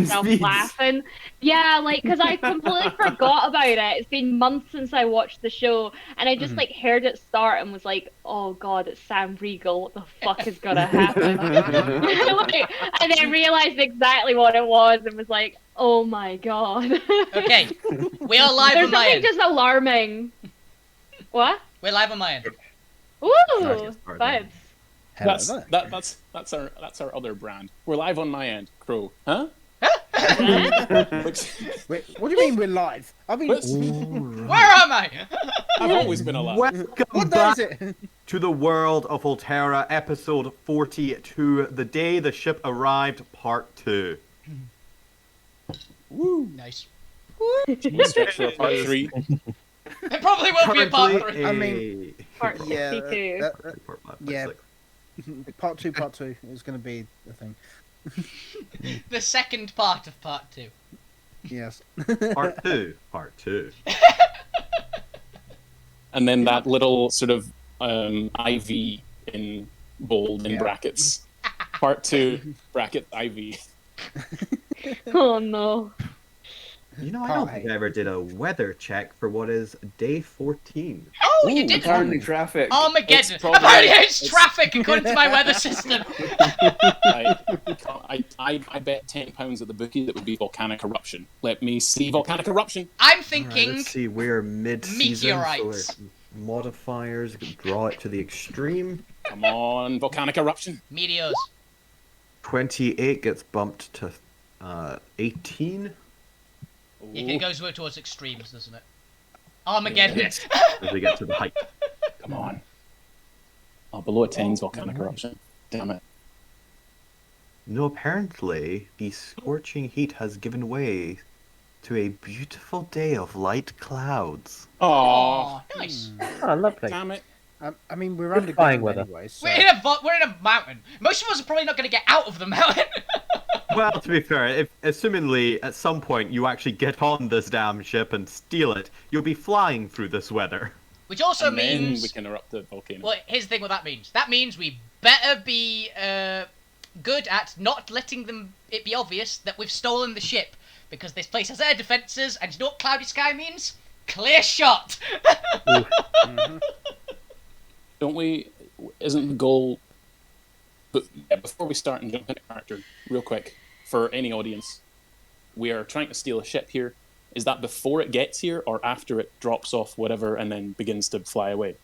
myself laughing. Yeah, like, because I completely forgot about it. It's been months since I watched the show, and I just like heard it start and was like, "Oh God, it's Sam Riegel. What the fuck is gonna happen?" Like, and then realized exactly what it was and was like, "Oh my God." Okay, we are live There's on my something end. just alarming. What? We're live on my end. Ooh, vibes. That's our other brand. We're live on my end, Crow. Huh? Wait, what do you mean we're live? I mean, Where am I? I've always been alive. Welcome what day back is it? to the world of Alterra, episode 42, The Day the Ship Arrived, part 2. Woo! Nice. Stretch for a part 3. It probably will be a part 3. I mean, Part yeah, 52. yeah. Part two is going to be the thing. The second part of part 2. Yes. Part 2. And then that little sort of IV in bold in brackets. Part 2, bracket IV. Oh no. You know, I don't think I ever did a weather check for what is day 14. Oh, you did. Apparently traffic. Armageddon. It's probably- Apparently it's traffic according to my weather system. I bet £10 at the bookie that would be volcanic eruption. Let me see volcanic eruption. I'm Alright, thinking let's see, we're mid-season, meteorites. so we're modifiers, draw it to the extreme. Come on, volcanic eruption. meteors. 28 gets bumped to 18. It goes towards extremes, doesn't it? Armageddon. Yes, as we get to the height. Come on. Oh, below a 10's volcanic eruption. Damn it. No, apparently, the scorching heat has given way to a beautiful day of light clouds. Oh, Oh, nice. Oh, lovely. damn it. I mean, we're Good flying underground weather. anyway, so... We're in a mountain. Most of us are probably not going to get out of the mountain. Well, to be fair, if assumingly at some point you actually get on this damn ship and steal it, you'll be flying through this weather. Which also And then means... we can erupt the volcano. Well, here's the thing what that means. That means we better be good at not letting it be obvious that we've stolen the ship. Because this place has air defences, and you know what cloudy sky means? Clear shot! Don't we... Isn't the goal... But yeah, before we start and jump into character, real quick, for any audience, we are trying to steal a ship here. Is that before it gets here, or after it drops off whatever and then begins to fly away?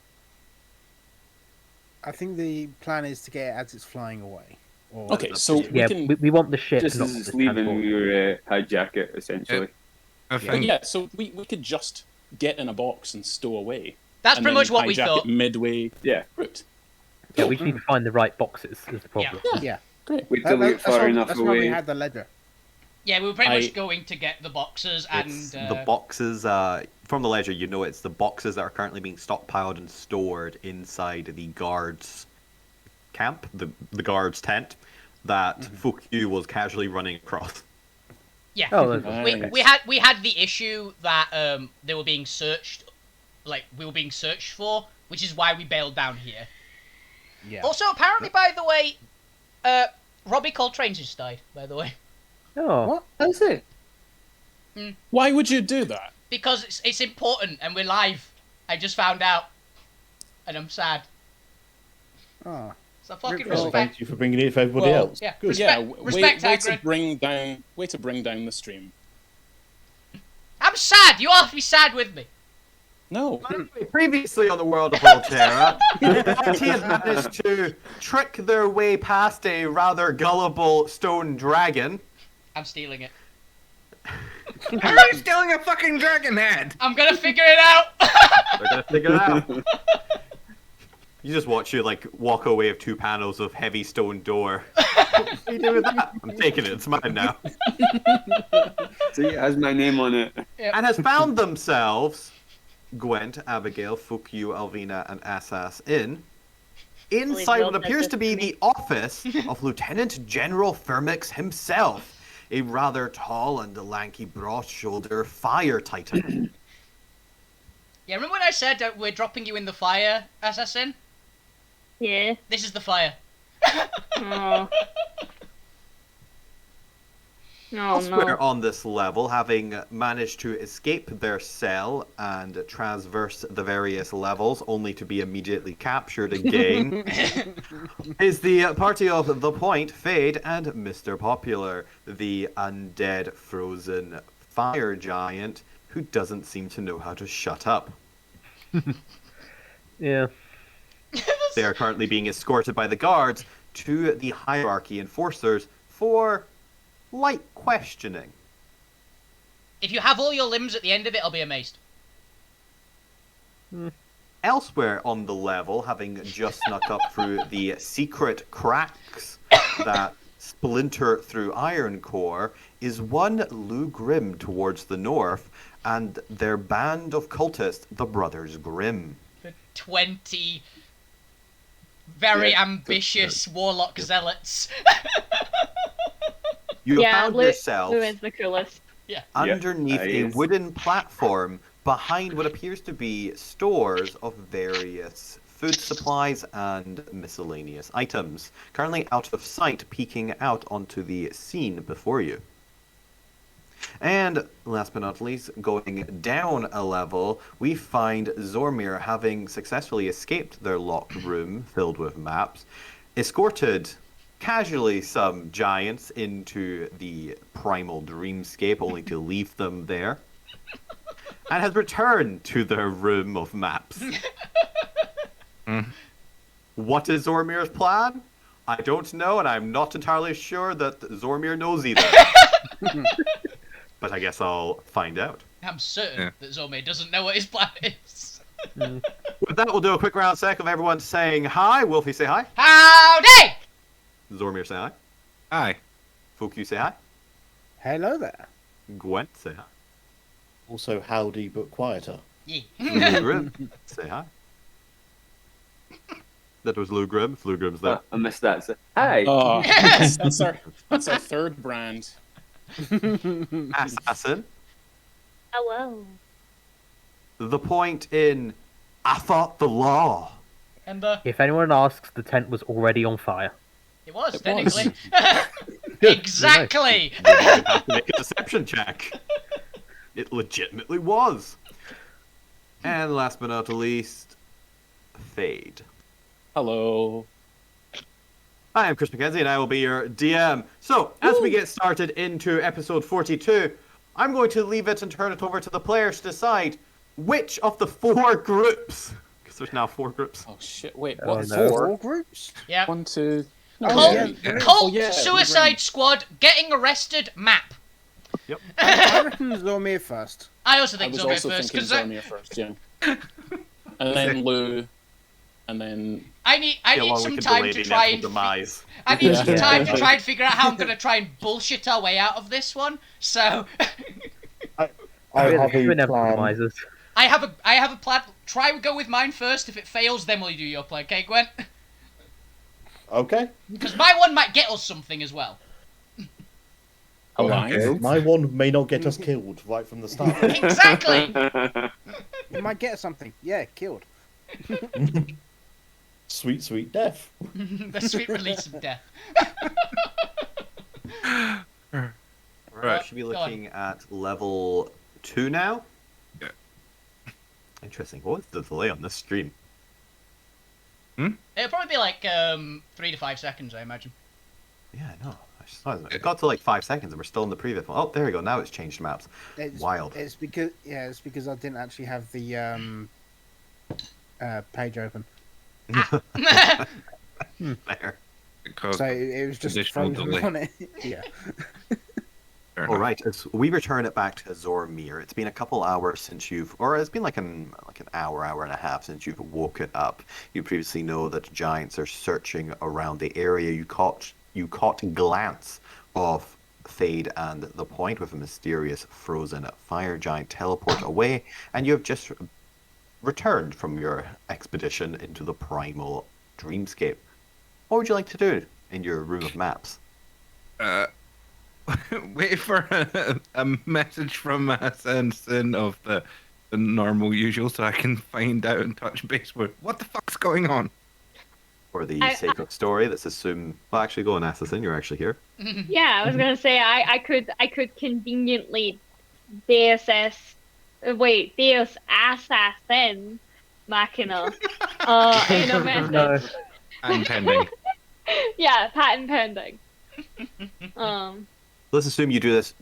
I think the plan is to get it as it's flying away. Or... Okay, so Yeah, we can... we want the ship, Just not as it's the leaving, transport. we hijack it, essentially. I But think yeah, so we could just get in a box and stow away. That's and pretty then much what we hijack thought. it midway Yeah. route. Yeah, we just need to find the right boxes, is the problem. Yeah. Great. Wait till we get far enough That's why we away. had the ledger. Yeah, we were pretty I- much going to get the boxes and... It's the boxes, from the ledger, you know it's the boxes that are currently being stockpiled and stored inside the guards' camp, the guards' tent, that Fukyu was casually running across. Yeah. Oh, that's- We had the issue that they were being searched, like we were being searched for, which is why we bailed down here. Yeah. Also, apparently, by the way, Robbie Coltrane's just died. By the way, Oh, What? That's it. Why would you do that? because it's important and we're live. I just found out, and I'm sad. Oh. So fucking Well, respect. thank you for bringing it for everybody Well, else. Yeah, Good. Yeah, respect, way to Hagrid. bring down the stream. I'm sad. You have to be sad with me. No. Previously on the world of Alterra, the party had managed to trick their way past a rather gullible stone dragon. I'm stealing it. How are you stealing a fucking dragon head? I'm gonna figure it out. They're gonna figure it out. You just watch you like walk away with 2 panels of heavy stone door. What are you doing with that? I'm taking it. It's mine now. See, it has my name on it. And has found themselves Gwent, Abigail, Fukyu, Alvina, and Assas inside what appears to be the office of Lieutenant General Firmix himself, a rather tall and lanky, broad-shouldered fire titan. Yeah, remember when I said that we're dropping you in the fire, assassin? Yeah. This is the fire. Oh. Oh Elsewhere no. on this level, having managed to escape their cell and traverse the various levels, only to be immediately captured again, is the party of The Point, Fade, and Mr. Popular, the undead frozen fire giant who doesn't seem to know how to shut up. Yeah. They are currently being escorted by the guards to the hierarchy enforcers for light questioning. If you have all your limbs at the end of it, I'll be amazed. Elsewhere on the level, having just snuck up through the secret cracks that splinter through Iron Core, is one Lou Grimm towards the north, and their band of cultists, the Brothers Grimm. The 20 very ambitious warlock zealots. You Yeah, found Lou yourself is the coolest. Yeah. underneath that a is. wooden platform behind what appears to be stores of various food supplies and miscellaneous items, currently out of sight, peeking out onto the scene before you. And last but not least, going down a level, we find Zormir, having successfully escaped their locked room filled with maps, escorted casually some giants into the primal dreamscape, only to leave them there, and has returned to their room of maps. What is Zormir's plan? I don't know, and I'm not entirely sure that Zormir knows either. But I guess I'll find out. I'm certain that Zome doesn't know what his plan is. With that, we'll do a quick round sec of everyone saying hi. Wolfie, say hi. Howdy! Zormir, say hi. Aye. Fook, you say hi. Hello there. Gwent, say hi. Also, howdy, but quieter. Yeah. Lou Grimm, say hi. That was Lou Grimm. Lou Grimm's there. I missed that. So, hey. Oh, that's our third brand. Assassin. Hello. The Point in I Thought the Law. And If anyone asks, the tent was already on fire. it was, It technically. Good, Exactly! You have to make a deception check. It legitimately was. And last but not least, Fade. Hello. I am Chris McKenzie, and I will be your DM. So, as we get started into episode 42, I'm going to leave it and turn it over to the players to decide which of the 4 groups, because there's now 4 groups. Oh shit! Wait, Oh, what? no. 4? 4 groups? Yeah. 1, 2. No, Oh, Cult, yeah, there is. Cult yeah, Suicide Squad getting arrested map. I reckon Zormir first. I also I think was Zome also first, thinking because Zormir first, yeah. And then Lou, and then I need some time to try and demise. I need some Yeah. time to try and figure out how I'm gonna try and bullshit our way out of this one. So I Really, have two a plan. compromises. I have a plan. Try and go with mine first. If it fails, then we'll do your plan. Okay, Gwen? Okay. Because my one might get us something as well. alive. My one may not get us killed right from the start. Exactly. You might get something. Yeah, killed. Sweet, sweet death. The sweet release of death. Right, should be Go on. looking at level 2 now. Yeah. Interesting. What was the delay on this stream? It'll probably be like 3 to 5 seconds, I imagine. Yeah, I know. I just thought it got to like 5 seconds and we're still in the previous one. Oh, there we go. Now it's changed maps. It's, Wild. It's because I didn't actually have the page open, There. Because so it was just additional frozen delay. on it. Yeah. fair All enough. right, as we return it back to Zormir. It's been a couple hours since you've, or it's been like an hour and a half since you've woken up. You previously know that giants are searching around the area. You caught a glance of Fade and the Point with a mysterious frozen fire giant teleport away, and you have just returned from your expedition into the primal dreamscape. What would you like to do in your room of maps? Wait for a message from Sensen of the normal usual so I can find out and touch base with what the fuck's going on. For the I- sake of story, let's assume. Well, actually, go on, Assassin. You're actually here. Yeah, I was gonna say I could conveniently Deus Assassin Machina in a message. No. And pending. Yeah, patent pending. Let's assume you do this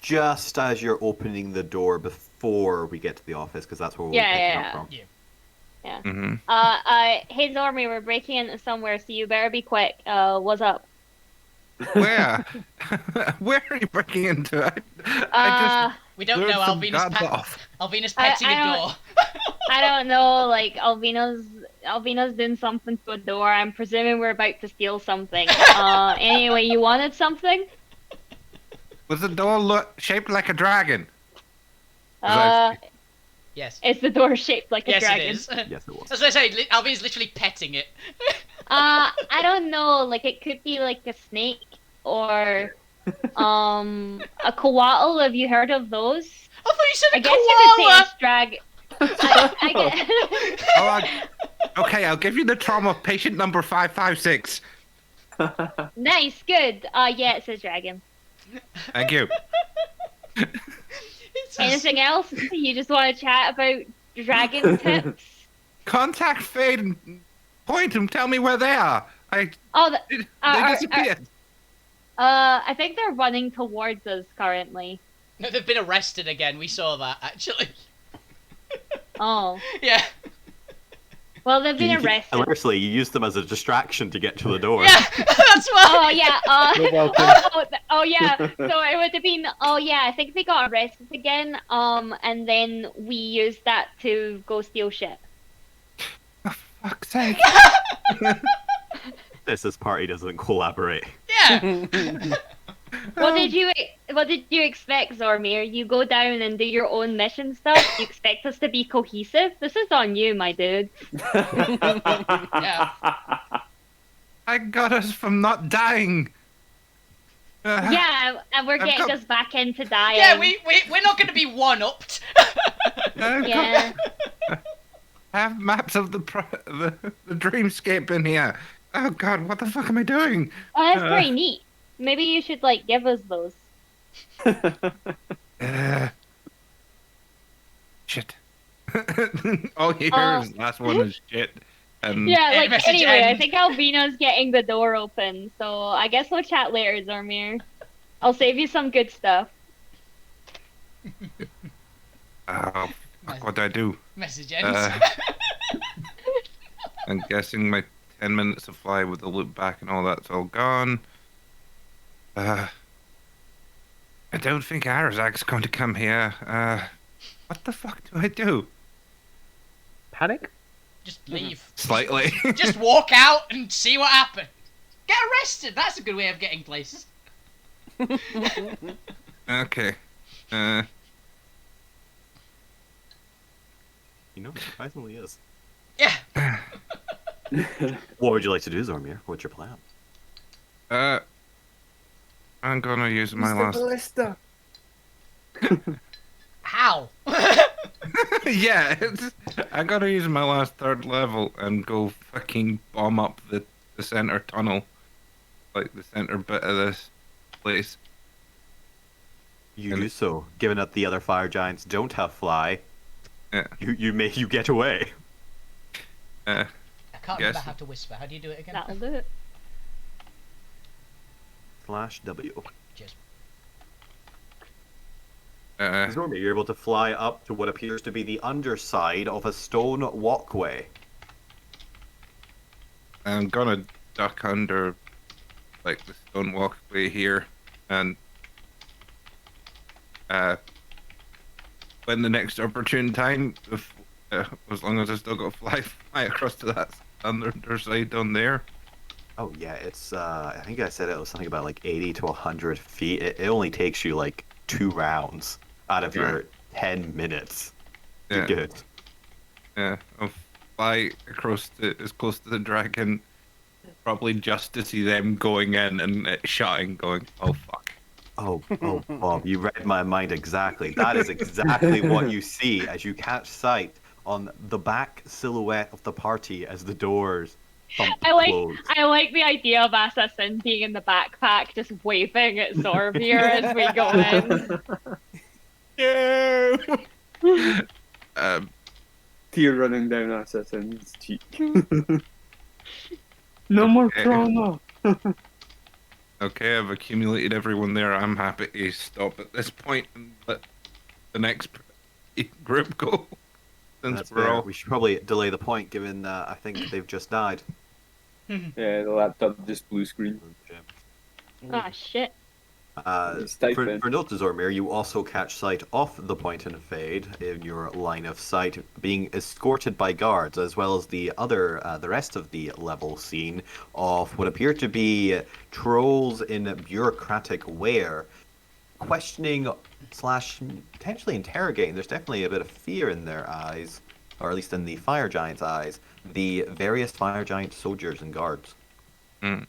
just as you're opening the door before we get to the office, because that's where we'll be picking up from. Yeah. Mm-hmm. Hey Zormi, we're breaking into somewhere, so you better be quick. What's up? Where? Where are you breaking into? I We don't lured know. some Alvina's guards off. petting a don't- door. I don't know, like Alvina's doing something to a door. I'm presuming we're about to steal something. Anyway, you wanted something? Was the door shaped like a dragon? Yes. Is the door shaped like a Yes, dragon? it is. Yes, it was. As I say, Alvina's literally petting it. I don't know, like it could be like a snake or a koala. Have you heard of those? I thought you said a I guess you could say koala. it's drag. Okay, I'll give you the trauma of patient number 556. Nice, good. Yeah, it says dragon. Thank you. Anything else? You just want to chat about dragon tips? Contact Fade and point them. Tell me where they are. Oh, They are- disappeared. I think they're running towards us currently. No, they've been arrested again. We saw that actually. Oh, Yeah. well, they've been arrested. Hilariously, you used them as a distraction to get to the door. Yeah. That's why. Oh yeah. You're welcome. Oh yeah. So it would have been. Oh yeah. I think they got arrested again. And then we used that to go steal shit. Fuck's sake. This party doesn't collaborate. Yeah. What did you expect, Zormir? You go down and do your own mission stuff. You expect us to be cohesive? This is on you, my dude. Yeah. I got us from not dying. Yeah, and we're getting us back into dying. Yeah. We're not going to be one-upped. Yeah. I have maps of the dreamscape in here. Oh god, what the fuck am I doing? Oh, that's pretty neat. Maybe you should like give us those. Shit. All you hear is last one is shit. Yeah, like message anyway, I end. think Albina's getting the door open, so I guess we'll chat later, Zormir. I'll save you some good stuff. Oh, fuck, what do I do? Message ends. I'm guessing my 10 minutes of fly with the loop back and all that's all gone. I don't think Arazak's going to come here. What the fuck do I do? Panic? Just leave. Slightly. Just walk out and see what happens. Get arrested. That's a good way of getting places. Okay. You know, it surprisingly is. Yeah. What would you like to do, Zormir? What's your plan? I'm gonna use my Mr. last. Ballista. How? Yeah, I'm gonna use my last third level and go fucking bomb up the center tunnel, like the center bit of this place. You do so. Given that the other fire giants don't have fly, Yeah. you get away. I can't remember Yes. how to whisper. How do you do it again? That'll do it. /W. Cheers. Zormir, you're able to fly up to what appears to be the underside of a stone walkway. I'm gonna duck under, like, the stone walkway here, and when the next opportune time, if, as long as I still got fly across to that underside down there. Oh yeah, it's I think I said it was something about like 80 to 100 feet. It only takes you like 2 rounds out of your 10 minutes. You're good. Yeah, I'll fly across as close to the dragon, probably just to see them going in and it shouting, going, "Oh fuck!" Oh, Bob, you read my mind exactly. That is exactly what you see as you catch sight on the back silhouette of the party as the doors Thump I like clothes. I like the idea of Assassin being in the backpack, just waving at Zorvir as we go in. Um, Tear running down Assassin's cheek. No more Okay. trauma. okay, I've accumulated everyone there. I'm happy to stop at this point and let the next group go. Since That's we're fair. all. We should probably delay the point, given I think they've just died. Yeah, the laptop just blue screen. Ah, shit. Just type in. For note, Zormir, you also catch sight of the point and fade in your line of sight, being escorted by guards, as well as the rest of the level scene of what appear to be trolls in bureaucratic wear, questioning slash potentially interrogating. There's definitely a bit of fear in their eyes, or at least in the fire giant's eyes, the various fire giant soldiers and guards. Mm.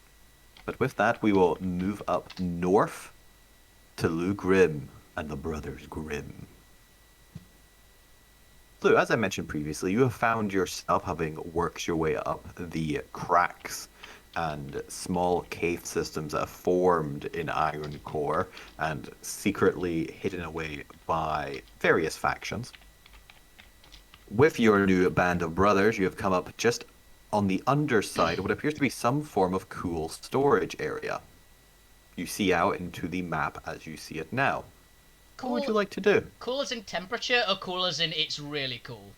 But with that, we will move up north to Lou Grimm and the Brothers Grimm. Lou, as I mentioned previously, you have found yourself having worked your way up the cracks and small cave systems that have formed in Iron Core and secretly hidden away by various factions. With your new band of brothers, you have come up just on the underside of what appears to be some form of cool storage area. You see out into the map as you see it now. Cool. What would you like to do? Cool as in temperature, or cool as in it's really cool?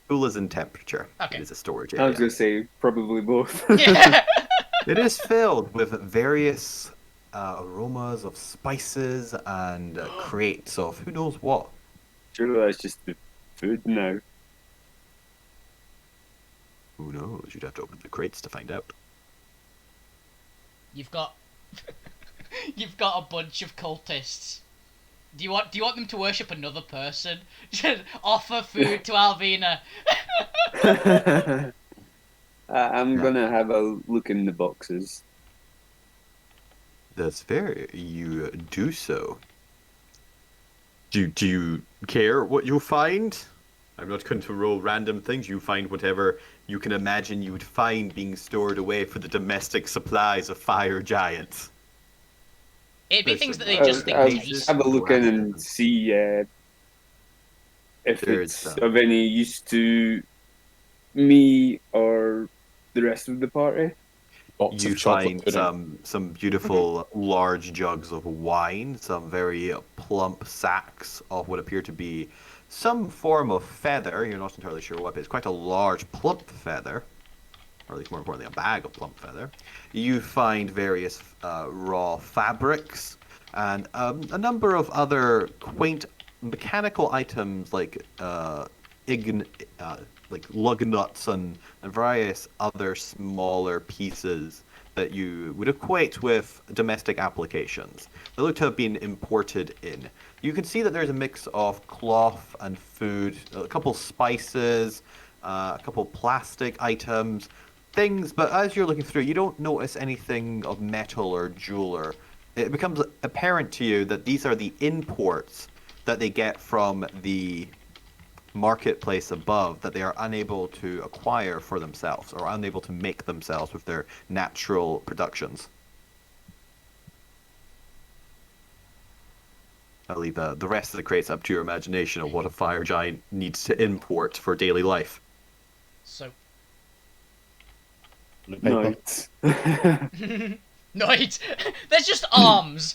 Cool as in temperature. Okay. It is a storage I was area. gonna say probably both. Yeah. It is filled with various aromas of spices and crates of who knows what. Surely that's just the food now. Who knows? You'd have to open the crates to find out. You've got a bunch of cultists. Do you want them to worship another person? Just offer food to Alvina. I'm gonna have a look in the boxes. That's fair. You do so. Do you care what you find? I'm not going to roll random things. You find whatever you can imagine you would find being stored away for the domestic supplies of fire giants. It'd be Listen, things that they I'll, just think I'll taste. have a look in and see if There's it's some. of any use to me or the rest of the party. Box You of chocolate find pudding. some beautiful large jugs of wine, some very plump sacks of what appear to be some form of feather. You're not entirely sure what, but it's quite a large plump feather, or at least more importantly, a bag of plump feather. You find various raw fabrics and a number of other quaint mechanical items like lug nuts and various other smaller pieces that you would equate with domestic applications. They look to have been imported in. You can see that there's a mix of cloth and food, a couple spices, a couple plastic items, things, but as you're looking through, you don't notice anything of metal or jeweler. It becomes apparent to you that these are the imports that they get from the marketplace above that they are unable to acquire for themselves or unable to make themselves with their natural productions. I'll leave the rest of the crates up to your imagination of what a fire giant needs to import for daily life. So, Paper. Night. night. There's just arms.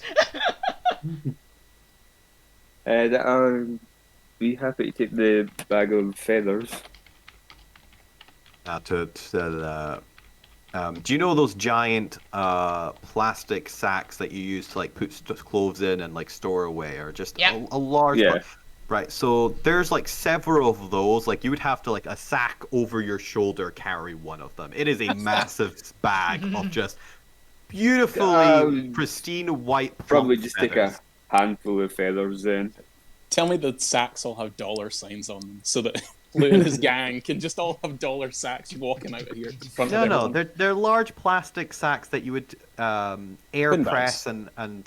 I'll be happy to take the bag of feathers. Do you know those giant plastic sacks that you use to like put clothes in and like store away, or just Yeah. a large Yeah. one? Right. So there's like several of those. Like you would have to like a sack over your shoulder carry one of them. It is a massive bag of just beautifully pristine white. Probably plump just take feathers. a handful of feathers then. Tell me the sacks all have dollar signs on them so that Lou and his gang can just all have dollar sacks walking out of here in front of No, everyone. they're large plastic sacks that you would air Bin press bags. and.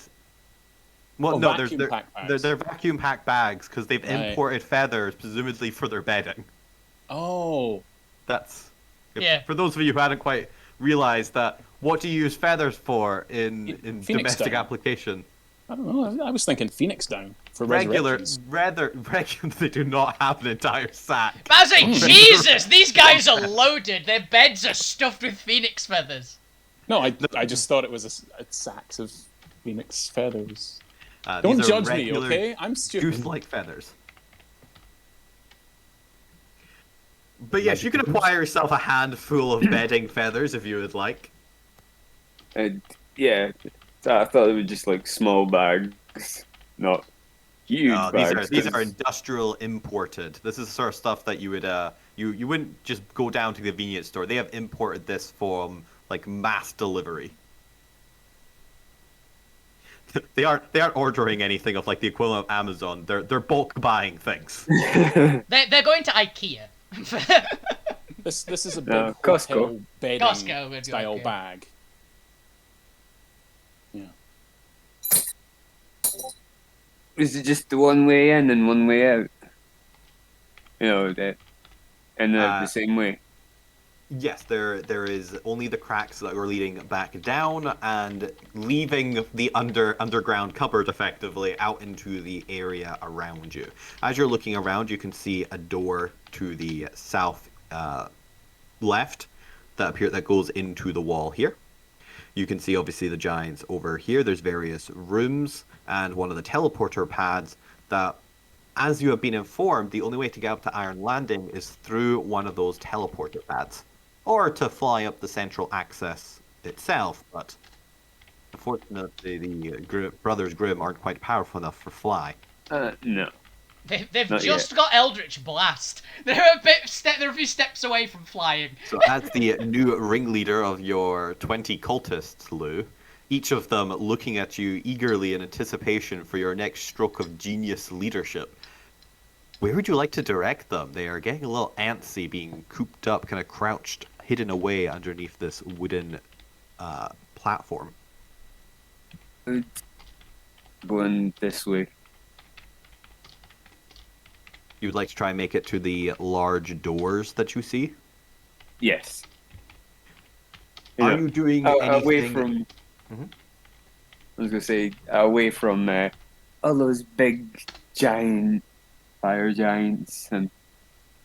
Well, Oh, no, vacuum pack bags. they're vacuum packed bags because they've Right. imported feathers, presumably for their bedding. Oh, That's Yeah. For those of you who hadn't quite realized that, what do you use feathers for in Phoenix domestic down. application? I don't know. I was thinking Phoenix down for Regular, resurrections. they do not have an entire sack. But I was like, Jesus, these guys are loaded. Their beds are stuffed with phoenix feathers. No, I just thought it was a sacks of Phoenix feathers. Don't These are judge me, regular okay? I'm stupid. goose-like feathers. But yes, you can acquire yourself a handful of bedding feathers if you would like. Yeah, I thought they were just like small bags, not huge bags. These are industrial imported. This is the sort of stuff that you would you wouldn't just go down to the convenience store. They have imported this from like mass delivery. They aren't ordering anything of like the equivalent of Amazon. They're bulk buying things. They're going to IKEA. This is a big Costco. hotel bedding Costco would be style okay. bag. Yeah. Is it just the one way in and one way out? You know, and the same way. Yes, there is only the cracks that are leading back down and leaving the underground cupboard effectively out into the area around you. As you're looking around, you can see a door to the south left that goes into the wall here. You can see obviously the giants over here. There's various rooms and one of the teleporter pads that, as you have been informed, the only way to get up to Iron Landing is through one of those teleporter pads. Or to fly up the central access itself, but unfortunately the Brothers Grimm aren't quite powerful enough for fly. No. They've Not just yet. got Eldritch Blast. They're a few steps away from flying. So as the new ringleader of your 20 cultists, Lou, each of them looking at you eagerly in anticipation for your next stroke of genius leadership. Where would you like to direct them? They are getting a little antsy, being cooped up, kind of crouched, hidden away underneath this wooden platform. Going this way. You would like to try and make it to the large doors that you see? Yes. Are you doing anything... Away from... Mhm. I was going to say, away from all those big, giant fire giants and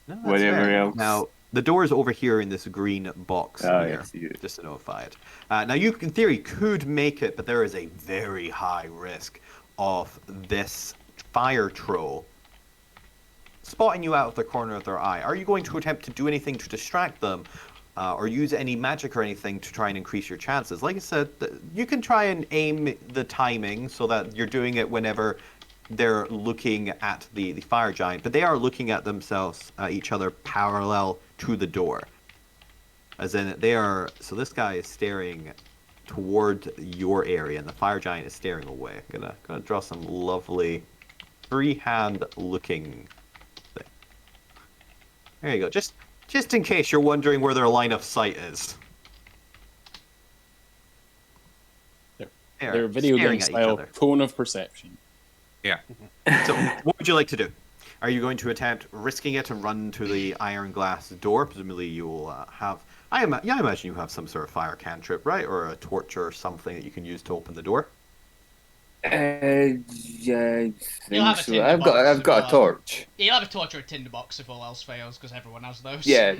No, that's whatever fair. else. Now, the door is over here in this green box here, yes, you do. just to notify it. Now, you, in theory, could make it, but there is a very high risk of this fire troll spotting you out of the corner of their eye. Are you going to attempt to do anything to distract them, or use any magic or anything to try and increase your chances? Like I said, you can try and aim the timing so that you're doing it whenever they're looking at the fire giant, but they are looking at themselves, each other parallel to the door. As in, they are, so this guy is staring toward your area, and the fire giant is staring away. Gonna draw some lovely freehand looking thing. There you go. Just in case you're wondering where their line of sight is. They're video game staring at each style other. cone of perception. Yeah. So, what would you like to do? Are you going to attempt risking it and run to the iron glass door? Presumably, you will have. I imagine you have some sort of fire cantrip, right, or a torch or something that you can use to open the door. Yeah, I You'll have think a so. tinderbox I've as got well. a torch. You'll have a torch or a tinderbox if all else fails, because everyone has those. Yeah.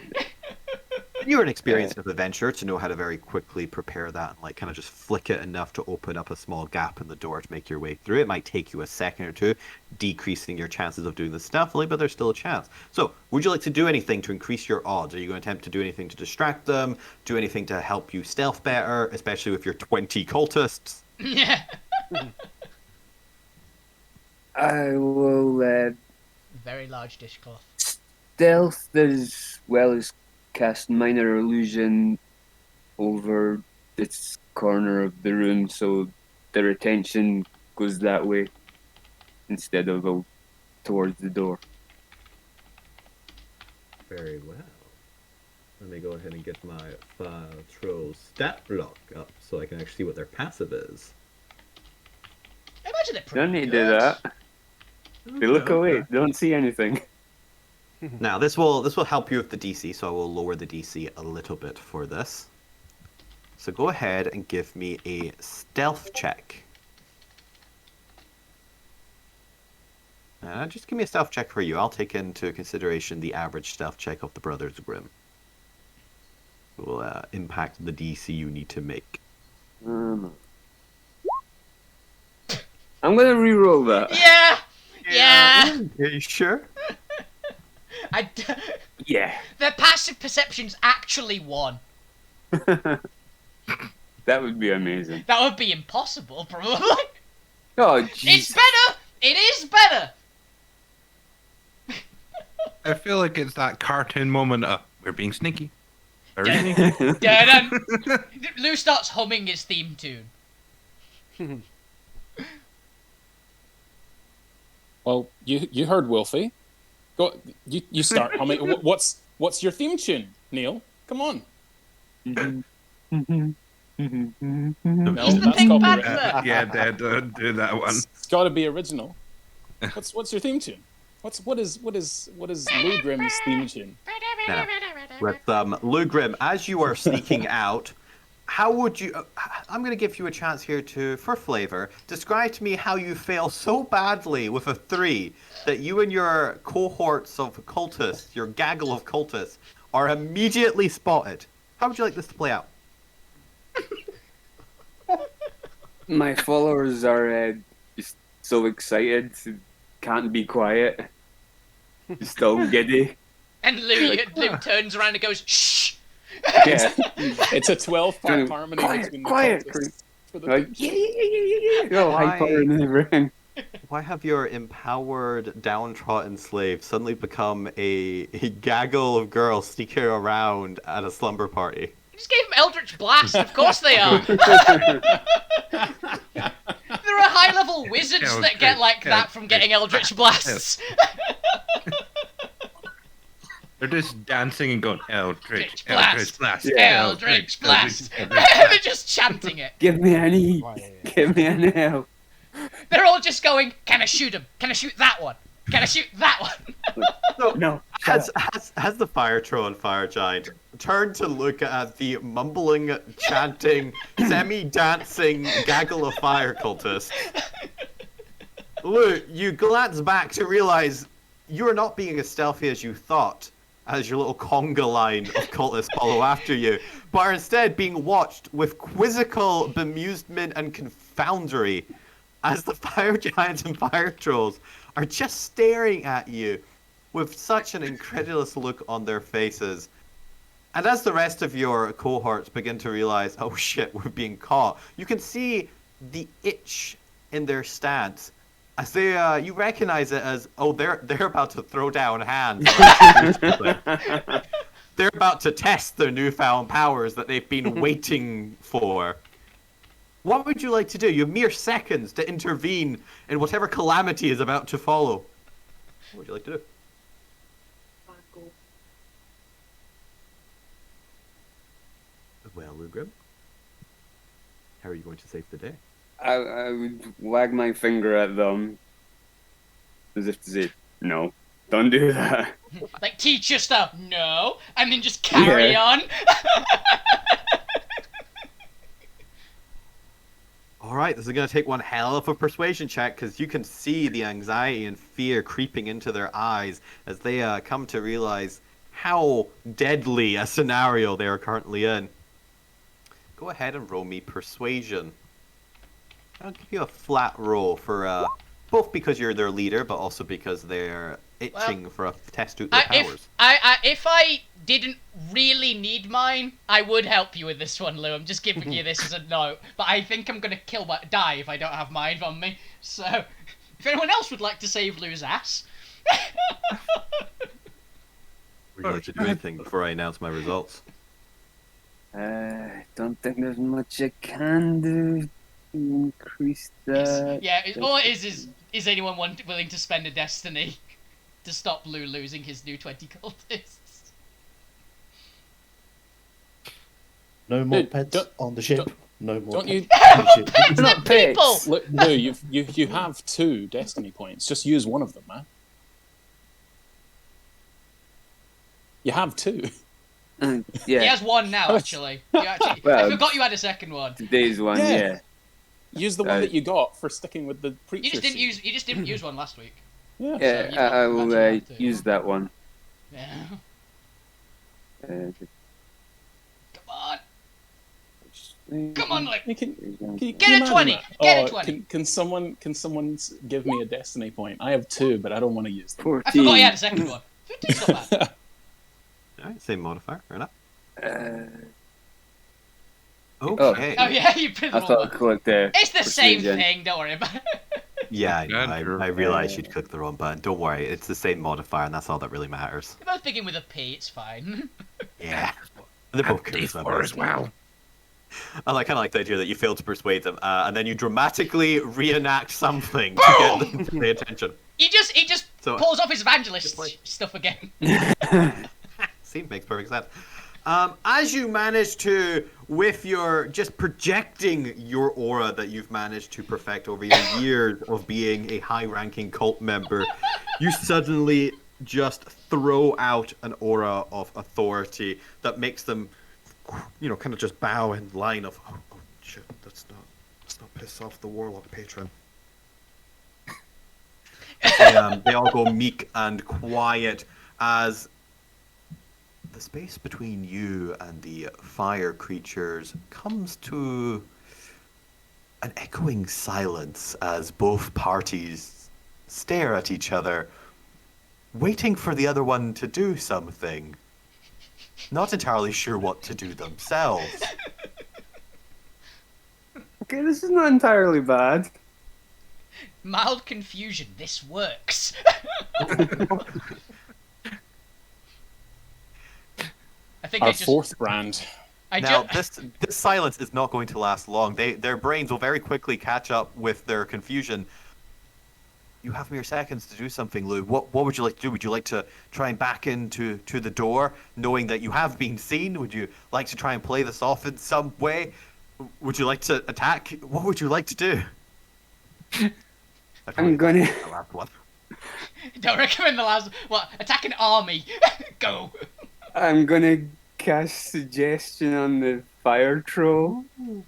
You're an experienced adventurer to know how to very quickly prepare that and like kind of just flick it enough to open up a small gap in the door to make your way through. It might take you a second or two, decreasing your chances of doing this stealthily, but there's still a chance. So, would you like to do anything to increase your odds? Are you going to attempt to do anything to distract them? Do anything to help you stealth better, especially with your 20 cultists? Yeah. I will Very large dishcloth. stealth as well as cast minor illusion over this corner of the room so their attention goes that way instead of towards the door. Very well. Let me go ahead and get my troll stat block up so I can actually see what their passive is. I imagine they're pretty Don't need to do good. that. They look away, don't see anything. Now this will help you with the DC, so I will lower the DC a little bit for this. So go ahead and give me a stealth check. Just give me a stealth check for you. I'll take into consideration the average stealth check of the Brothers Grimm. It will impact the DC you need to make. I'm gonna re-roll that. Yeah. Are you sure? Yeah. Their passive perception's actually 1. That would be amazing. That would be impossible, probably. Oh, It's jeez. better. It is better. I feel like it's that cartoon moment of we're being sneaky. Very sneaky. Dun-dun. Lou starts humming his theme tune. Well, you heard Wolfie. Go. You start humming. What's your theme tune, Neil? Come on. No, He's the that's Pink copyright. Panther. Yeah, Dad, don't do that one. It's got to be original. What's your theme tune? What is Lou Grimm's theme tune? Now, with Lou Grimm, as you are sneaking out, how would you? I'm going to give you a chance here to, for flavor, describe to me how you fail so badly with a 3 that you and your cohorts of cultists, your gaggle of cultists, are immediately spotted. How would you like this to play out? My followers are just so excited, can't be quiet. Just all giddy. And Lou turns around and goes, shh. Yeah. It's a 12-part harmony between the cultists for the Like, theme yeah. tune. Oh, hyper in everything. Why have your empowered, downtrodden slaves suddenly become a gaggle of girls sneaking around at a slumber party? You just gave him Eldritch Blast. Of course they are. There are high-level wizards that get like that from getting Eldritch Blasts. They're just dancing and going, Eldritch, Blast. Eldritch Blast, Eldritch Blast. Eldritch They're just chanting it. Give me an E. Give me an L. They're all just going, can I shoot him? Can I shoot that one? Can I shoot that one? So, No. Has the fire troll and fire giant turned to look at the mumbling, chanting, semi-dancing gaggle of fire cultists? Lou, you glance back to realize you're not being as stealthy as you thought, as your little conga line of cultists follow after you, but are instead being watched with quizzical bemusement and confoundery as the fire giants and fire trolls are just staring at you with such an incredulous look on their faces. And as the rest of your cohorts begin to realize, oh shit, we're being caught, you can see the itch in their stance as they, you recognize it as, oh, they're about to throw down hands. They're about to test their newfound powers that they've been waiting for. What would you like to do? You have mere seconds to intervene in whatever calamity is about to follow. What would you like to do? Well, Lugrim, how are you going to save the day? I would wag my finger at them as if to say, no, don't do that. Like, teach your stuff. No. And then just carry on. Alright, this is going to take one hell of a persuasion check, because you can see the anxiety and fear creeping into their eyes as they come to realize how deadly a scenario they are currently in. Go ahead and roll me persuasion. I'll give you a flat roll for both because you're their leader, but also because they're itching for a test out their powers. If I didn't really need mine, I would help you with this one, Lou. I'm just giving you this as a note. But I think I'm gonna die if I don't have mine on me. So, if anyone else would like to save Lou's ass. Would you like to do anything before I announce my results? Don't think there's much I can do to increase that. Yeah, all it is anyone willing to spend a destiny to stop Lou losing his new 20 cultists? No more Dude, pets on the ship. No more don't you- pets on the ship. Pets and people! Look, no, you have 2 destiny points. Just use one of them, man. You have two. He Yeah, has one now, actually. I Well, forgot you had a second one. today's one. Yeah. Yeah. Use the one that you got for sticking with the preacher. You just didn't use one last week. Yeah. Yeah, So I you will actually have to. use that one. Yeah. Uh, Come on. Come on, like. Can you Get a imagine 20! that? Get a 20! Can someone give me a destiny point? I have two, but I don't want to use them. 14. I forgot he had a second one. 15's not bad. Alright, same modifier, fair enough. Oh. Okay. Oh yeah, you put I them thought all. I clicked It's the same persuasion. thing, don't worry about it. Yeah, I know, Andrew. I realised you'd click the wrong button. Don't worry, it's the same modifier, and that's all that really matters. They both begin with a P, it's fine. Yeah. They're both charisma D4 as based. well. I kind of like the idea that you failed to persuade them, and then you dramatically reenact something to get them to pay attention. He just So- pulls off his evangelist Just like- stuff again. See, makes perfect sense. As you manage to, with your just projecting your aura that you've managed to perfect over your years of being a high-ranking cult member, you suddenly just throw out an aura of authority that makes them, kind of just bow in line of, oh shit, let's not piss off the warlock patron. They all go meek and quiet as the space between you and the fire creatures comes to an echoing silence as both parties stare at each other, waiting for the other one to do something. Not entirely sure what to do themselves. Okay, this is not entirely bad. Mild confusion, this works. I think Our fourth brand. Now, this silence is not going to last long. Their brains will very quickly catch up with their confusion. You have mere seconds to do something, Lou. What would you like to do? Would you like to try and back into the door, knowing that you have been seen? Would you like to try and play this off in some way? Would you like to attack? What would you like to do? I'm gonna. The last one. Don't recommend the last. What? Attack an army. Go. I'm gonna cast suggestion on the fire troll. Ooh,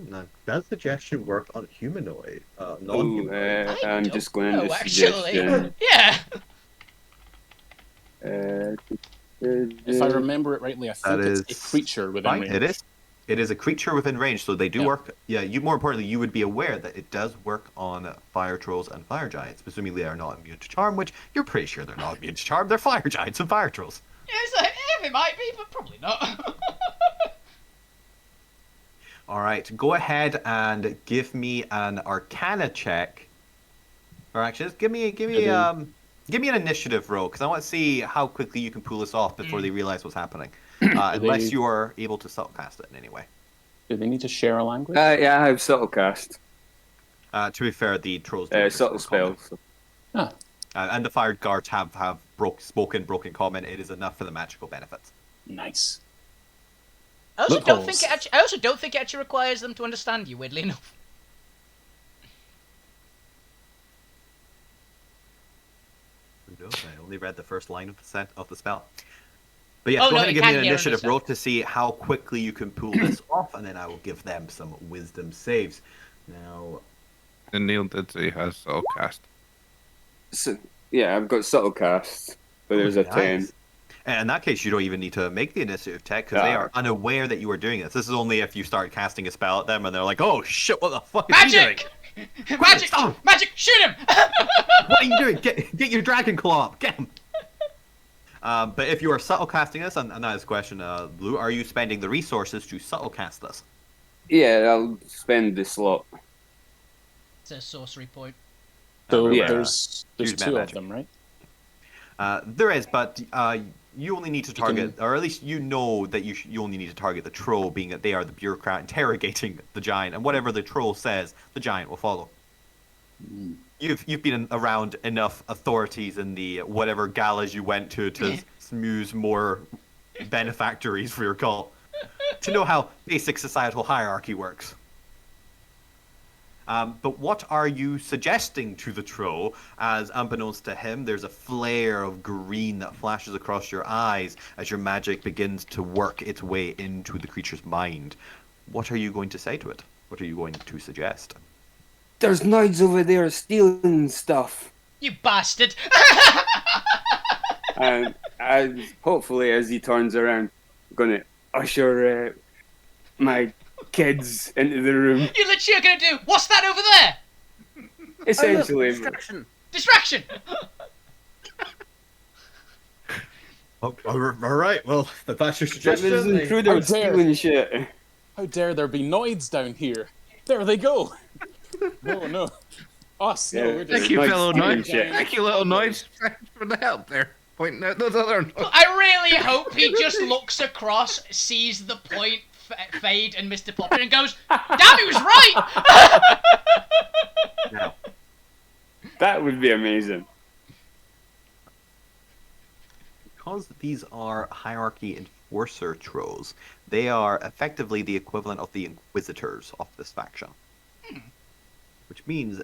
now, does suggestion work on humanoid? Ooh, Non-humanoid? I'm don't just going know, into actually. suggestion. Yeah. If I remember it rightly, I think That it's a creature within Fine, range. it is. It is a creature within range, so they do Yeah. work. Yeah, more importantly, you would be aware that it does work on fire trolls and fire giants. Presumably, they are not immune to charm, which you're pretty sure they're not immune to charm. They're fire giants and fire trolls. Yeah, it's like, it might be, but probably not. All right, go ahead and give me an Arcana check. Or actually, just give me an initiative roll, because I want to see how quickly you can pull this off before they realize what's happening. Unless you are able to subcast it in any way. Do they need to share a language? Yeah, I have subtle cast. To be fair, the trolls do Subtle understand common. spell. So. Ah, And the fire guards have spoken broken common. It is enough for the magical benefits. nice. I also Loopholes. don't think it actually requires them to understand you. Weirdly enough. Who knows? I only read the first line of the spell. But yeah, Oh, go no, ahead and you give me can an hear initiative understand. roll to see how quickly you can pull this off, and then I will give them some wisdom saves. Now, And Neil did say he has subtle cast. So, yeah, I've got subtle cast, but there's a 10. nice. And in that case, you don't even need to make the initiative check because they Ah. are unaware that you are doing this. This is only if you start casting a spell at them and they're like, "Oh shit, what the fuck is he doing? Magic! Magic! stop! Magic! Shoot him! What are you doing? Get your dragon claw up, get him!" But if you are subtle casting this, and that is the question, Lou, are you spending the resources to subtle cast this? Yeah, I'll spend the slot. It's a sorcery point. So Yeah. there's Use two magic. of them, right? There is, but you only need to target, or at least you know that you only need to target the troll, being that they are the bureaucrat interrogating the giant, and whatever the troll says, the giant will follow. You've been around enough authorities in the whatever galas you went to smooze more benefactories for your cult to know how basic societal hierarchy works. But what are you suggesting to the troll? As unbeknownst to him, there's a flare of green that flashes across your eyes as your magic begins to work its way into the creature's mind. What are you going to say to it? What are you going to suggest? There's knights over there stealing stuff. You bastard! And hopefully, as he turns around, I'm gonna usher my kids into the room. You literally are gonna do. What's that over there? Essentially, Distraction. Distraction. Oh, all right, well, if that's your there's suggestion. intruders stealing shit. How dare there be noids down here? There they go. No, no. Us. Yeah, No, we're just... Thank you, Nice fellow stealing knights. shit. Thank you, little knights. Thanks for the help there. Pointing out those other knights. I really hope he just looks across, sees the point, Fade and Mr. Poppin, and goes, "Damn, he was right." Now, That would be amazing. because these are hierarchy enforcer trolls, they are effectively the equivalent of the inquisitors of this faction. Which means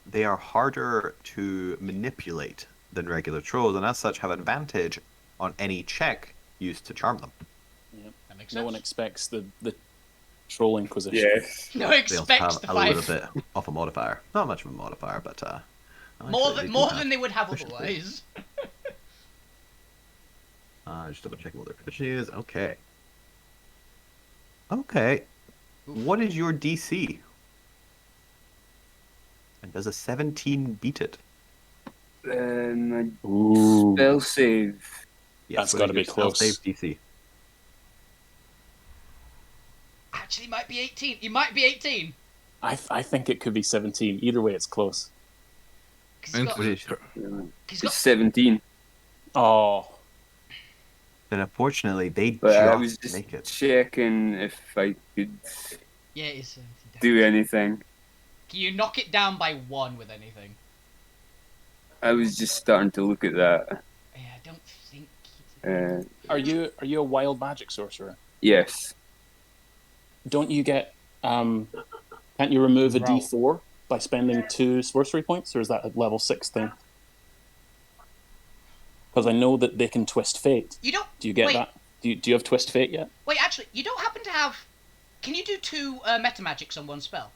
they are harder to manipulate than regular trolls, and as such have advantage on any check used to charm them. That makes No sense. one expects the troll inquisition. Yes. No They expects also the have a little five. bit of a modifier. Not much of a modifier, but More actually, than they do they would have proficiency. otherwise. Just double checking what their proficiency is. Okay. Okay. What is your DC? And does a 17 beat it? My Ooh. spell save. That's what gotta is be your spell close. Save DC. Actually, might be 18. You might be 18. I think it could be 17. Either way, it's close. 'Cause he's got, What is- he's It's got 17. Oh. Then unfortunately, they But I was just just make it. checking if I could yeah, it's 17. do anything. Can you knock it down by 1 with anything? I was just starting to look at that. Yeah, I don't think. Uh, Are you a wild magic sorcerer? yes. Don't you get can't you remove a Roll. D4 by spending 2 sorcery points, or is that a level 6 thing? Because I know that they can twist fate. You don't. Do you get wait, that? Do you have twist fate yet? Wait, actually, you don't happen to have. Can you do 2 meta magics on 1 spell?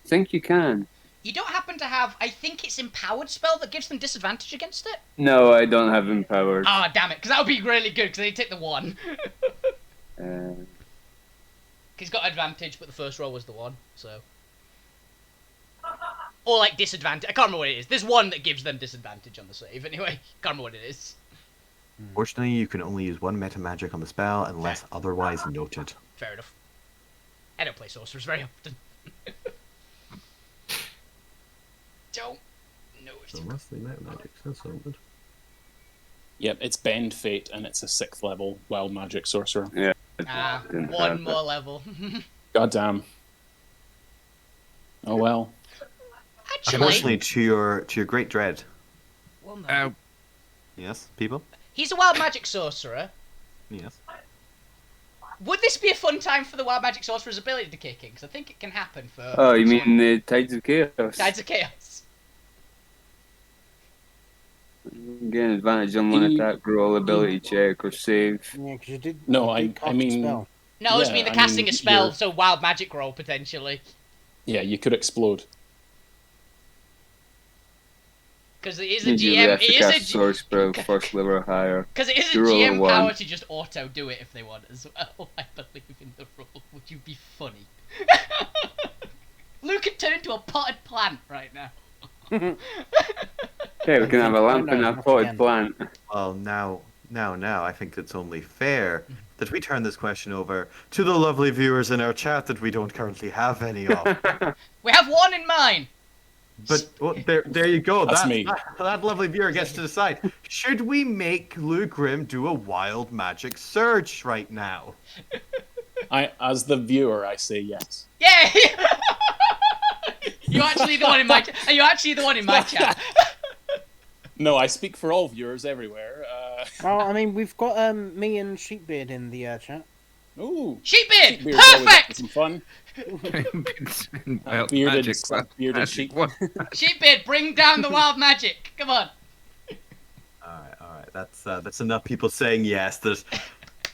I think you can. You don't happen to have. I think it's empowered spell that gives them disadvantage against it. No, I don't have empowered. Ah, damn it! Because that would be really good. Because they take the 1. He's got advantage, but the first roll was the 1, so. Or like disadvantage. I can't remember what it is. There's one that gives them disadvantage on the save. Anyway, can't remember what it is. Fortunately, you can only use 1 meta magic on the spell unless otherwise noted. Fair enough. I don't play sorcerers very often. Don't know if So it's... that's the meta magic. That's so good. Yep, it's bend fate, and it's a 6th level wild magic sorcerer. Ah, Didn't 1 have more level. Goddamn. Oh well. Actually, Unfortunately, to your great dread. one more. Yes, people? He's a wild magic sorcerer. Yes. Would this be a fun time for the wild magic sorcerer's ability to kick in? Because I think it can happen for... Oh, you mean the Tides of Chaos? Tides of Chaos. Gain advantage on one attack roll, ability check, or save. Yeah, because you did. No, you did I cast a mean- spell. No, I was Yeah, mean the I casting mean, a spell, you're- so wild magic roll, potentially. Yeah, you could explode. Because it is a You GM... have to It is a cast Sword Spell first level or higher. Because it is a You roll a GM one. power to just auto do it if they want as well. I believe in the rule. Would you be funny? Luke could turn into a potted plant right now. Okay, we can have a lamp and a not potted again. plant. Well, now, I think it's only fair that we turn this question over to the lovely viewers in our chat that we don't currently have any of. We have one in mind. But well, there you go. That's me. That lovely viewer gets to decide. Should we make Lou Grimm do a wild magic surge right now? As the viewer, I say yes. Yeah. You're actually the one in my. Are you actually the one in my chat? No, I speak for all viewers everywhere. Well, I mean, we've got me and Sheepbeard in the chat. Ooh. Sheepbeard! Beard's always up Perfect! to some fun. Wild Bearded, magic, bearded magic, sheep. what? Sheepbeard, bring down the wild magic. Come on. All right. That's enough people saying yes.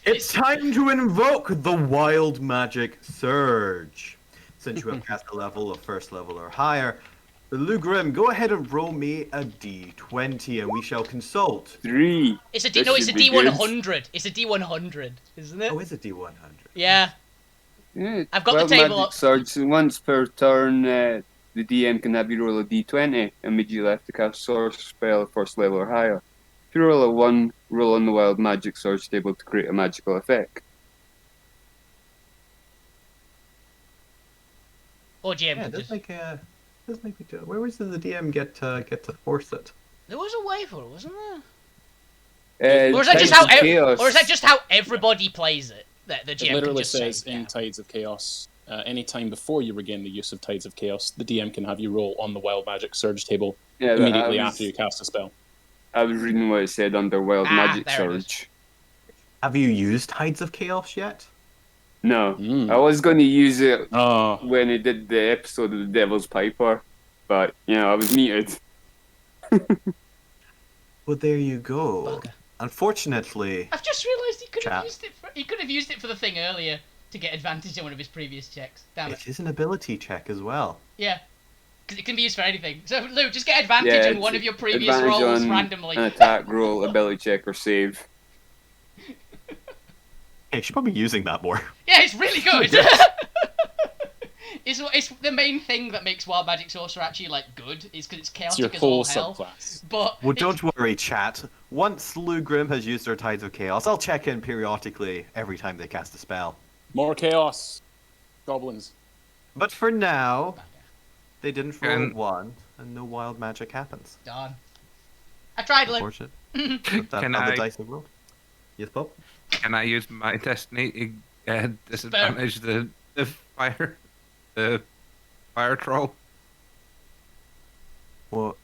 It's time to invoke the wild magic surge. Since you have cast a level of first level or higher, Lugrim, go ahead and roll me a d20, and we shall consult. 3. It's a This no, it's a should be good. D100. It's a D100, isn't it? Oh, is it d100? Yeah. Yeah, I've got the Wild table magic up. surge. Once per turn, the DM can have you roll a d20 immediately after cast source spell at first level or higher. If you roll a 1, roll on the wild magic surge table to create a magical effect. Or GM Yeah, could does just... make me do it. Where was the DM get to force it? There was a way for it, wasn't there? Or is that just Tides how? of Chaos. Or is that just how everybody plays it? That the It GM can literally just says say, in yeah. Tides of Chaos, any time before you regain the use of Tides of Chaos, the DM can have you roll on the Wild Magic Surge table Yeah, immediately after you cast a spell. I was reading what it said under wild magic there it is. surge. Have you used Tides of Chaos yet? No, Mm. I was going to use it Oh, when he did the episode of the Devil's Piper, but I was muted. Well, there you go. Bugger. Unfortunately, I've just realised he could have Chat. used it. He could have used it for the thing earlier to get advantage on one of his previous checks. Damn it. it is an ability check as well. Yeah. Because it can be used for anything. So Lou, just get advantage Yeah, on one of your previous advantage rolls on randomly. An attack roll, ability check, or save. Hey, you should probably be using that more. Yeah, it's really good. It's the main thing that makes Wild Magic Sorcerer actually like good is because it's it's chaotic your as all whole hell. subclass. But Well, don't worry, chat. Once Lugrim has used their Tides of Chaos, I'll check in periodically every time they cast a spell. More chaos. Goblins. But for now, they didn't roll And- one, and no wild magic happens. darn. I tried, Lou. Unfortunate. That's Can how the I- dice have rolled. Yes, Bob? Can I use my destiny to disadvantage the fire troll? Well,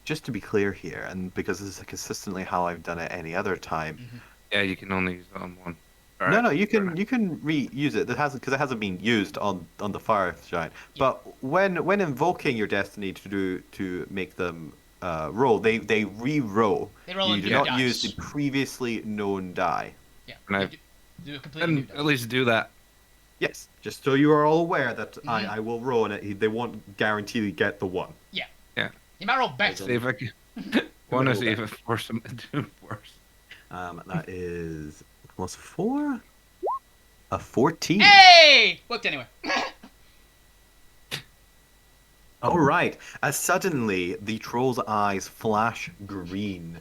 just to be clear here, and because this is consistently how I've done it any other time. Yeah, you can only use it on one. No, you can reuse it. It hasn't because it hasn't been used on the fire giant. Yeah. But when invoking your destiny to make them roll, they re-roll. They roll You a do new not dice. use the previously known die. Yeah. And I- do a completely new And dice. at least do that. Yes, just so you are all aware that Mm-hmm. I will roll and they won't guarantee get the one. You might roll better. See if I can. Want to see if I force him to do worse. That is +4, a 14. Hey! Worked anyway. All right. As suddenly the troll's eyes flash green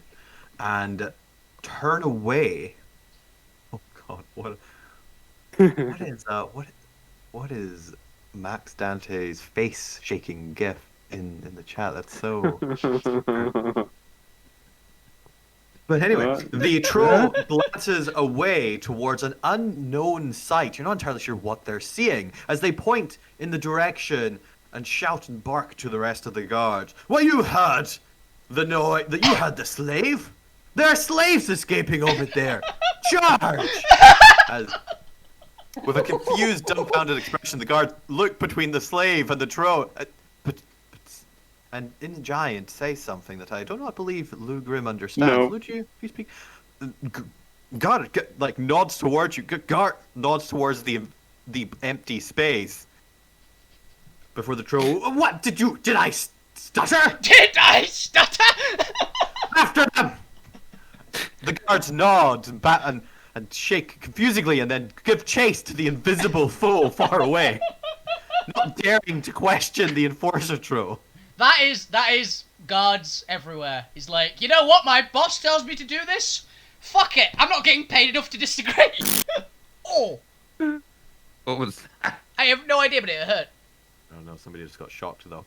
and turn away. Oh God! What is Max Dante's face shaking gif in the chat? That's so. But anyway, the troll glances away towards an unknown sight. You're not entirely sure what they're seeing as they point in the direction and shout and bark to the rest of the guards. Well, you heard the noise. That you heard the slave. There are slaves escaping over there. Charge! As, with a confused, dumbfounded expression, the guards look between the slave and the troll. And in Giant, say something that I do not believe Lou Grim understands. No. Would you speak? God, like nods towards you. Guard nods towards the empty space. Before the troll. What did I stutter? Did I stutter? After them. The guards nod and shake confusingly, and then give chase to the invisible foe far away, not daring to question the enforcer troll. That is guards everywhere. He's like, you know what? My boss tells me to do this. Fuck it. I'm not getting paid enough to disagree. Oh, What was that? I have no idea, but it hurt. I don't know. Somebody just got shocked though.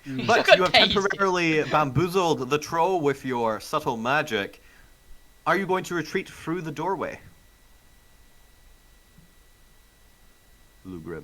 He's But got you have tasty. temporarily bamboozled the troll with your subtle magic. Are you going to retreat through the doorway? Lugrim.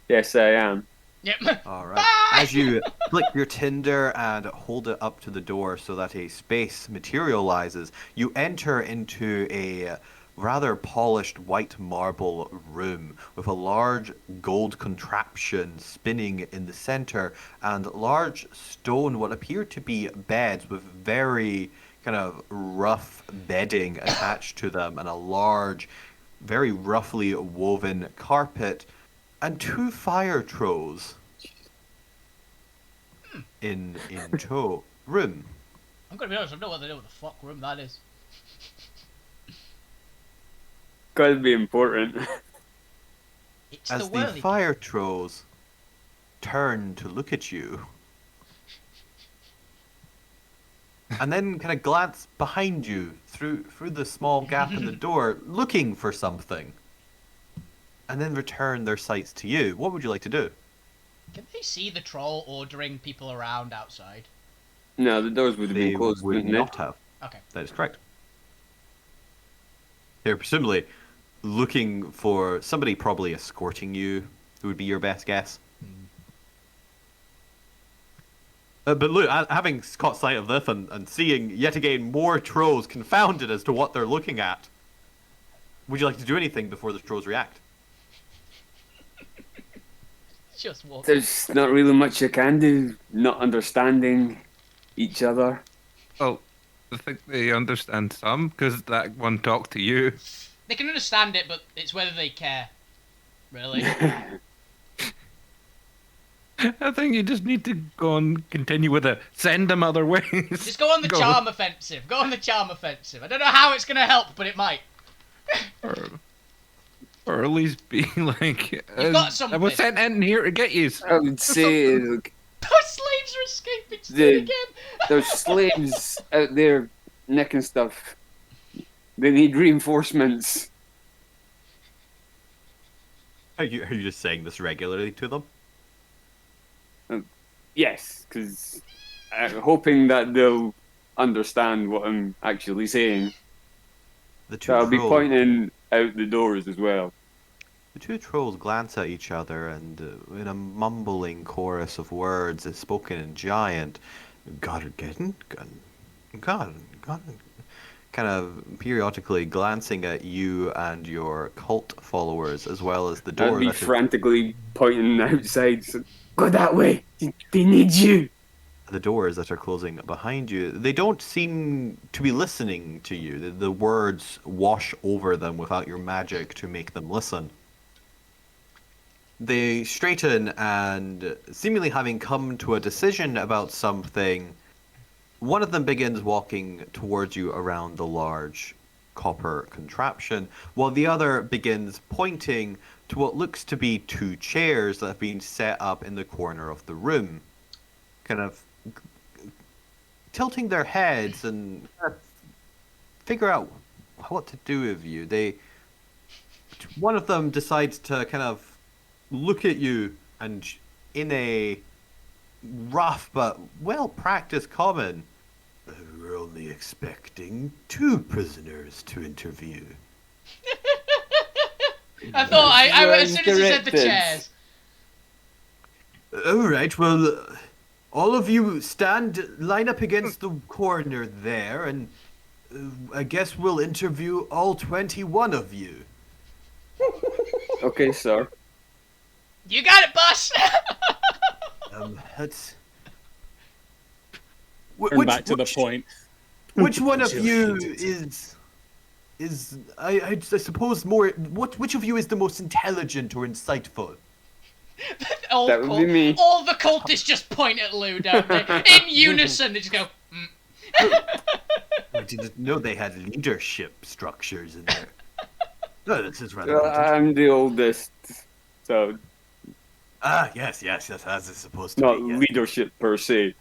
Yes, I am. Yep. Alright. Bye! As you flick your tinder and hold it up to the door so that a space materializes, you enter into a rather polished white marble room with a large gold contraption spinning in the center and large stone, what appear to be beds with very kind of rough bedding attached to them, and a large, very roughly woven carpet, and 2 fire trolls in tow. Room. I'm gonna be honest, I have no idea what the fuck room that is. Gotta be important. It's As the the whirly. fire trolls turn to look at you, and then kind of glance behind you through the small gap in the door, looking for something, and then return their sights to you. What would you like to do? Can they see the troll ordering people around outside? No, the doors would have They been closed, would wouldn't they? not have. Okay. That is correct. They're presumably looking for somebody probably escorting you, who would be your best guess. But look, having caught sight of this and seeing yet again more trolls confounded as to what they're looking at, would you like to do anything before the trolls react? Just walk. There's not really much you can do, not understanding each other. Well, I think they understand some, because that one talked to you. They can understand it, but it's whether they care. Really. I think you just need to go and continue with it. Send them other ways. Just go on the charm offensive. Go on the charm offensive. I don't know how it's gonna help, but it might. Or at least be like, You've got I something. was sent in here to get you. I would say like, Our slaves are escaping The- again. there's slaves out there nicking stuff. They need reinforcements. Are you just saying this regularly to them? Yes, because I'm hoping that they'll understand what I'm actually saying. The two So I'll be trolls- pointing out the doors as well. The two trolls glance at each other and, in a mumbling chorus of words, is spoken in giant, kind of periodically glancing at you and your cult followers, as well as the door I'll be that is- frantically pointing outside. So, go that way. They need you. the doors that are closing behind you. They don't seem to be listening to you. The words wash over them without your magic to make them listen. They straighten and, seemingly having come to a decision about something, one of them begins walking towards you around the large copper contraption, while the other begins pointing to what looks to be 2 chairs that have been set up in the corner of the room. Kind of tilting their heads and figure out what to do with you. One of them decides to kind of look at you and, in a rough but well-practiced common, we're only expecting 2 prisoners to interview. I thought as soon as he said the Directed. chairs. All right, well, all of you line up against the corner there, and I guess we'll interview all 21 of you. Okay, sir. You got it, boss. That's... Turn back to the point. Which one of you is I suppose more... Which of you is the most intelligent or insightful? all, That would be me. all the cultists just point at Lou, don't they? In unison, they just go, I didn't know they had leadership structures in there. No, this is rather Well, pointed. I'm the oldest, so Yes, as is supposed to not be. Yes. leadership per se.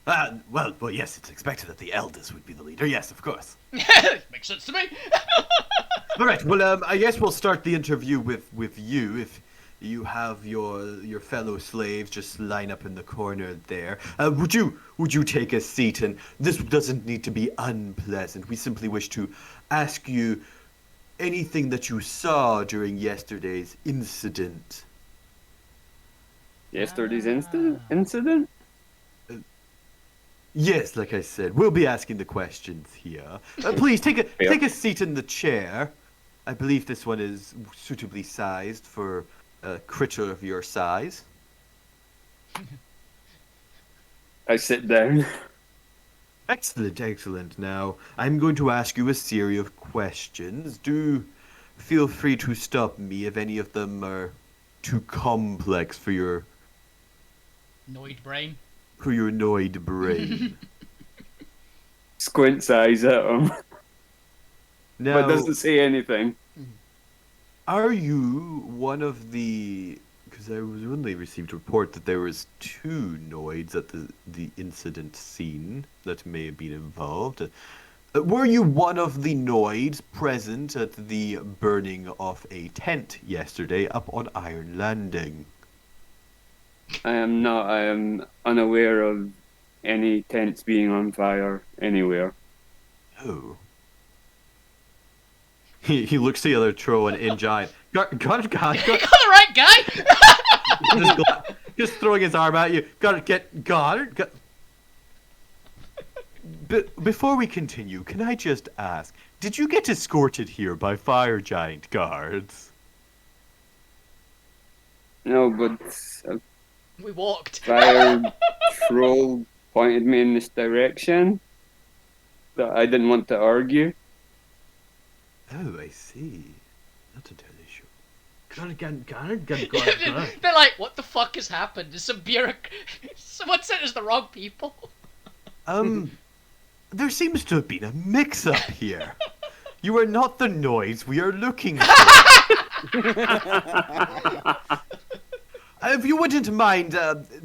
Well, yes, it's expected that the eldest would be the leader. Yes, of course. Makes sense to me. All right. Well, I guess we'll start the interview with you. If you have your fellow slaves just line up in the corner there, would you take a seat? And this doesn't need to be unpleasant. We simply wish to ask you anything that you saw during yesterday's incident. Yesterday's incident? Yes, like I said, we'll be asking the questions here. Please take a seat in the chair. I believe this one is suitably sized for a critter of your size. I sit down. Excellent, excellent. Now, I'm going to ask you a series of questions. Do feel free to stop me if any of them are too complex for your Noid annoyed brain. Squints eyes at him, Now, but doesn't say anything. are you one of the? Because I was only received a report that there was 2 Noids at the incident scene that may have been involved. Were you one of the Noids present at the burning of a tent yesterday up on Iron Landing? I am not. I am unaware of any tents being on fire anywhere. Oh. He looks the other troll and in giant. God, You got the right guy. just throwing his arm at you. Got. But before we continue, can I just ask, did you get escorted here by fire giant guards? No, but a We walked. fire troll pointed me in this direction. That I didn't want to argue. Oh, I see. Not entirely sure. They're like, what the fuck has happened? Is some someone sent us the wrong people? There seems to have been a mix-up here. You are not the noise we are looking for. If you wouldn't mind,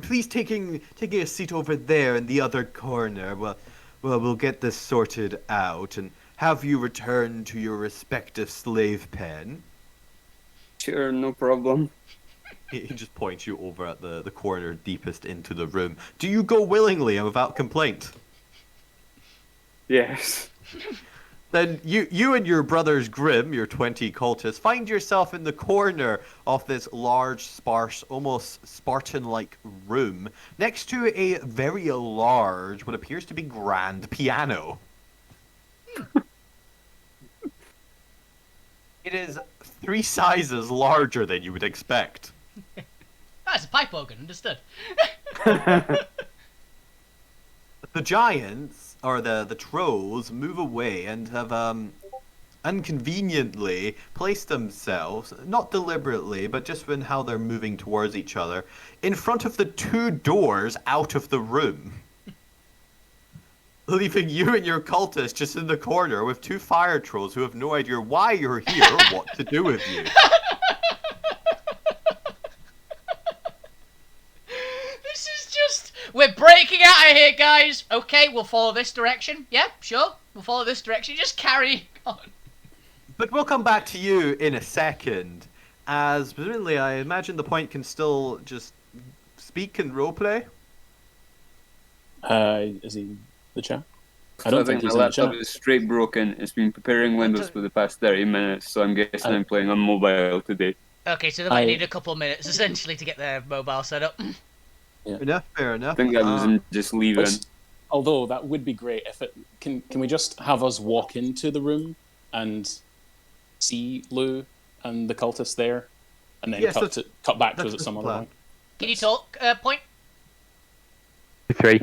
please taking a seat over there in the other corner. Well, we'll get this sorted out and have you return to your respective slave pen. Sure, no problem. He just points you over at the corner deepest into the room. Do you go willingly and without complaint? Yes. Then you and your brothers Grimm, your 20 cultists, find yourself in the corner of this large, sparse, almost Spartan-like room, next to a very large, what appears to be grand piano. It is 3 sizes larger than you would expect. That's a pipe organ, understood. The giants, or the trolls, move away and have inconveniently placed themselves, not deliberately, but just in how they're moving towards each other, in front of the 2 doors out of the room. Leaving you and your cultists just in the corner with 2 fire trolls who have no idea why you're here or what to do with you. This is just... We're breaking out of here, guys! Okay, we'll follow this direction. Yeah, sure. We'll follow this direction. Just carry on. But we'll come back to you in a second, as presumably I imagine the point can still just speak and roleplay. Is he the chat? I don't think my laptop is straight broken. It's been preparing Windows for the past 30 minutes, so I'm guessing I'm playing on mobile today. Okay, so they might need a couple of minutes, essentially, to get their mobile set up. Yeah. Fair enough. I think that was him just leaving. Although that would be great if it can we just have us walk into the room and see Lou and the cultists there, and then cut back to us at some other point. Can you talk, Point? 3.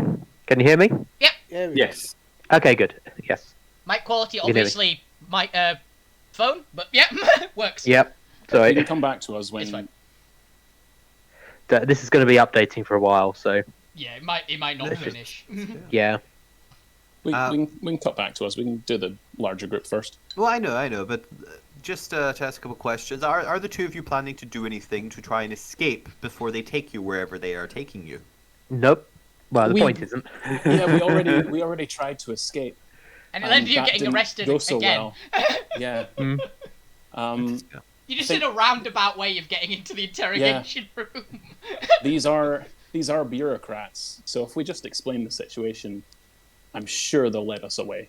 Can you hear me? Yep. Yeah, Yes. Okay, good. Yes. Mic quality, You can hear me. obviously, my phone, but yeah, works. Yep. You Sorry. can come back to us It's when. fine. This is going to be updating for a while, so Yeah, it might not finish. yeah. We can cut back to us. We can do the larger group first. Well, I know, but just to ask a couple questions. Are the 2 of you planning to do anything to try and escape before they take you wherever they are taking you? Nope. Well, the We- point isn't. Yeah, we already tried to escape. And it ended you that getting didn't arrested go so again. well. Yeah. You just did a roundabout way of getting into the interrogation room. These are bureaucrats. So if we just explain the situation, I'm sure they'll let us away.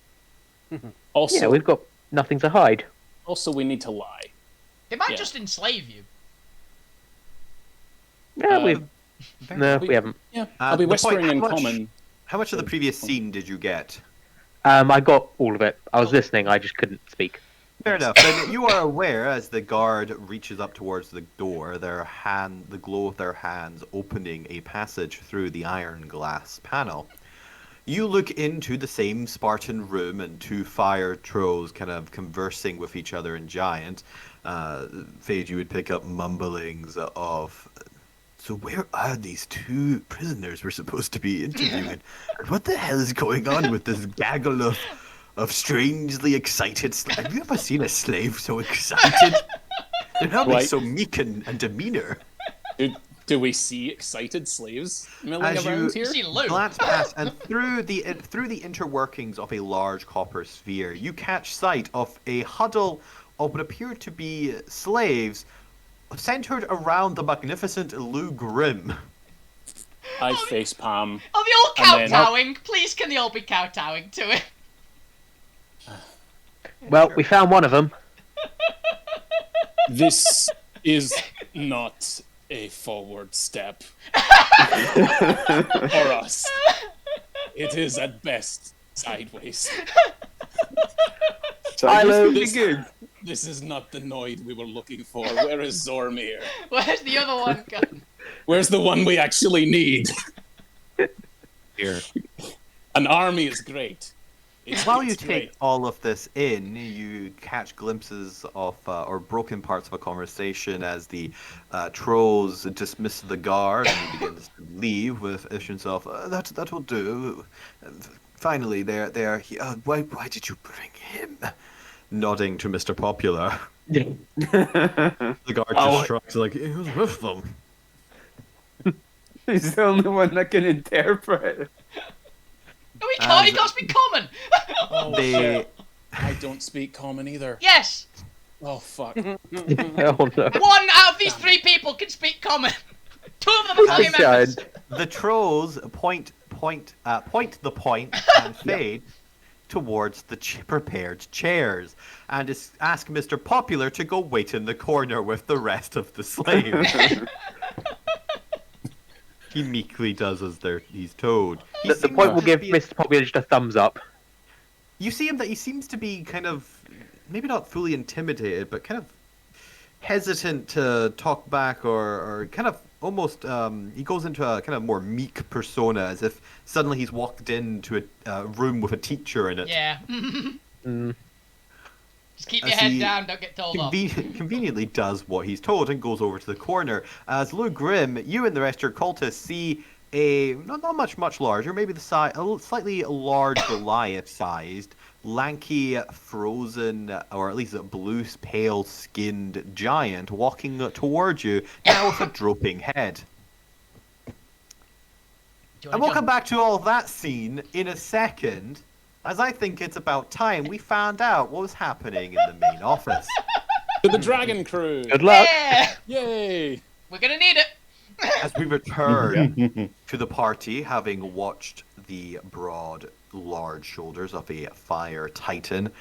Also, Yeah, we've got nothing to hide. Also, we need to lie. They might just enslave you. No, we haven't. Yeah, I'll be the point, whispering how in much- common How much of the previous scene did you get? I got all of it. I was listening. I just couldn't speak. Fair enough. Then you are aware as the guard reaches up towards the door, the glow of their hands opening a passage through the iron glass panel. You look into the same Spartan room and two fire trolls kind of conversing with each other in Giant. Fade, you would pick up mumblings of, so where are these two prisoners we're supposed to be interviewing? And what the hell is going on with this gaggle of strangely excited slaves? Have you ever seen a slave so excited? They're normally so meek and demeanor. Do we see excited slaves milling As around you here? glance past and through the interworkings of a large copper sphere, you catch sight of a huddle of what appear to be slaves centered around the magnificent Lou Grimm. I facepalm. Oh, the all kowtowing! Please, can they all be kowtowing to it? Well, we found one of them. This is not a forward step for us. It is at best sideways. This is not the Noid we were looking for. Where is Zormir? Where's the other one gone? Where's the one we actually need? Here. An army is great. While you take all of this in, you catch glimpses of, or broken parts of a conversation as the trolls dismiss the guard and he begins to leave with issues of, that will do. Finally, they're here. Why did you bring him? Nodding to Mr. Popular. The guard just shrugs like, he was with them. He's the only one that can interpret. No, he can't. He can't speak common. Shit. I don't speak common either. Yes. Oh fuck. Oh, no. 1 out of these 3 people can speak common. 2 of them are family members. The trolls point the point and fade towards the prepared chairs and ask Mr. Popular to go wait in the corner with the rest of the slaves. He meekly does as he's told. The point will give Mr. Popular just a thumbs up. You see him that he seems to be kind of, maybe not fully intimidated, but kind of hesitant to talk back or kind of almost, he goes into a kind of more meek persona as if suddenly he's walked into a room with a teacher in it. Yeah. Just keep your head down, don't get told off. Conveniently does what he's told and goes over to the corner. As Lou Grimm, you and the rest of your cultists see a, not much larger, maybe the size, a slightly large Goliath-sized, lanky, frozen, or at least a blue, pale-skinned giant walking towards you, now with a drooping head. And we'll come back to all of that scene in a second, as I think it's about time we found out what was happening in the main office. To the Dragon Crew! Good luck! Yeah. Yay! We're gonna need it! As we return to the party, having watched the broad, large shoulders of a fire titan,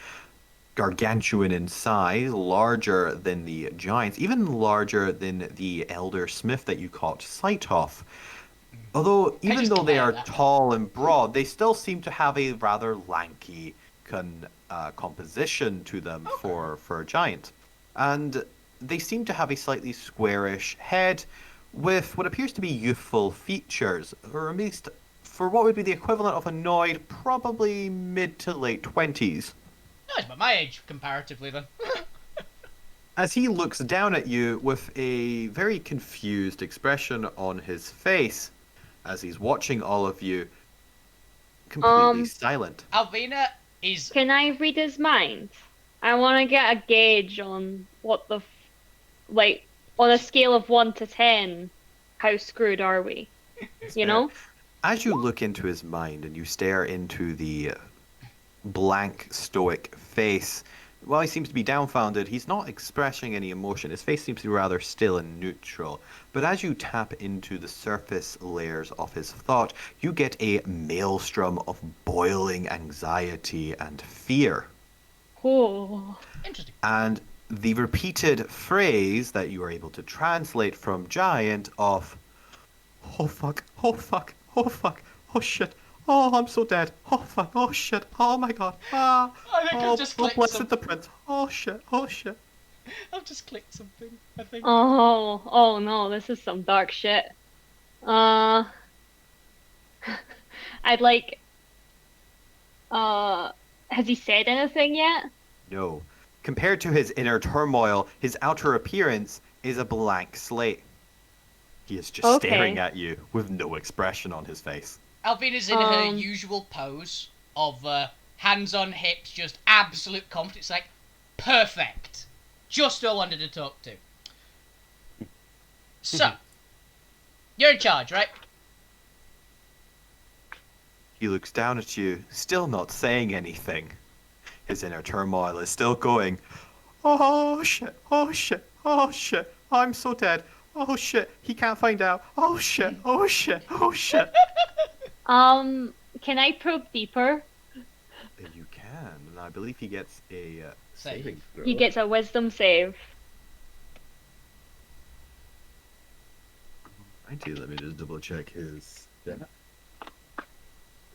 gargantuan in size, larger than the giants, even larger than the elder smith that you caught sight of. Although, even though they are tall and broad, they still seem to have a rather lanky composition to them for a giant. And they seem to have a slightly squarish head with what appears to be youthful features, or at least for what would be the equivalent of a Noid, probably mid to late 20s. No, he's about my age, comparatively, then. As he looks down at you with a very confused expression on his face, as he's watching all of you, completely silent. Alvina is... Can I read his mind? I want to get a gauge on what the... like, on a scale of 1 to 10, how screwed are we? You know? As you look into his mind and you stare into the blank, stoic face, while he seems to be dumbfounded, he's not expressing any emotion. His face seems to be rather still and neutral. But as you tap into the surface layers of his thought, you get a maelstrom of boiling anxiety and fear. Oh. Interesting. And the repeated phrase that you are able to translate from Giant of, oh fuck, oh fuck, oh fuck, oh shit, Oh, I'm so dead. Oh, fuck. Oh, shit. Oh, my God. Ah. I think Oh, I've just clicked blessed something. the prince. Oh, shit. Oh, shit. I've just clicked something, I think. Oh no, this is some dark shit. Uh, I'd like. Uh, has he said anything yet? No. Compared to his inner turmoil, his outer appearance is a blank slate. He is just staring Okay. at you with no expression on his face. Alvina's in her usual pose of hands on hips, just absolute confidence, like, perfect. Just who I wanted to talk to. So, you're in charge, right? He looks down at you, still not saying anything. His inner turmoil is still going, oh shit, oh shit, oh shit, I'm so dead. Oh shit, he can't find out. Oh shit, oh shit, oh shit. Can I probe deeper? You can, and I believe he gets a saving throw. He gets a wisdom save. Let me just double check his stat.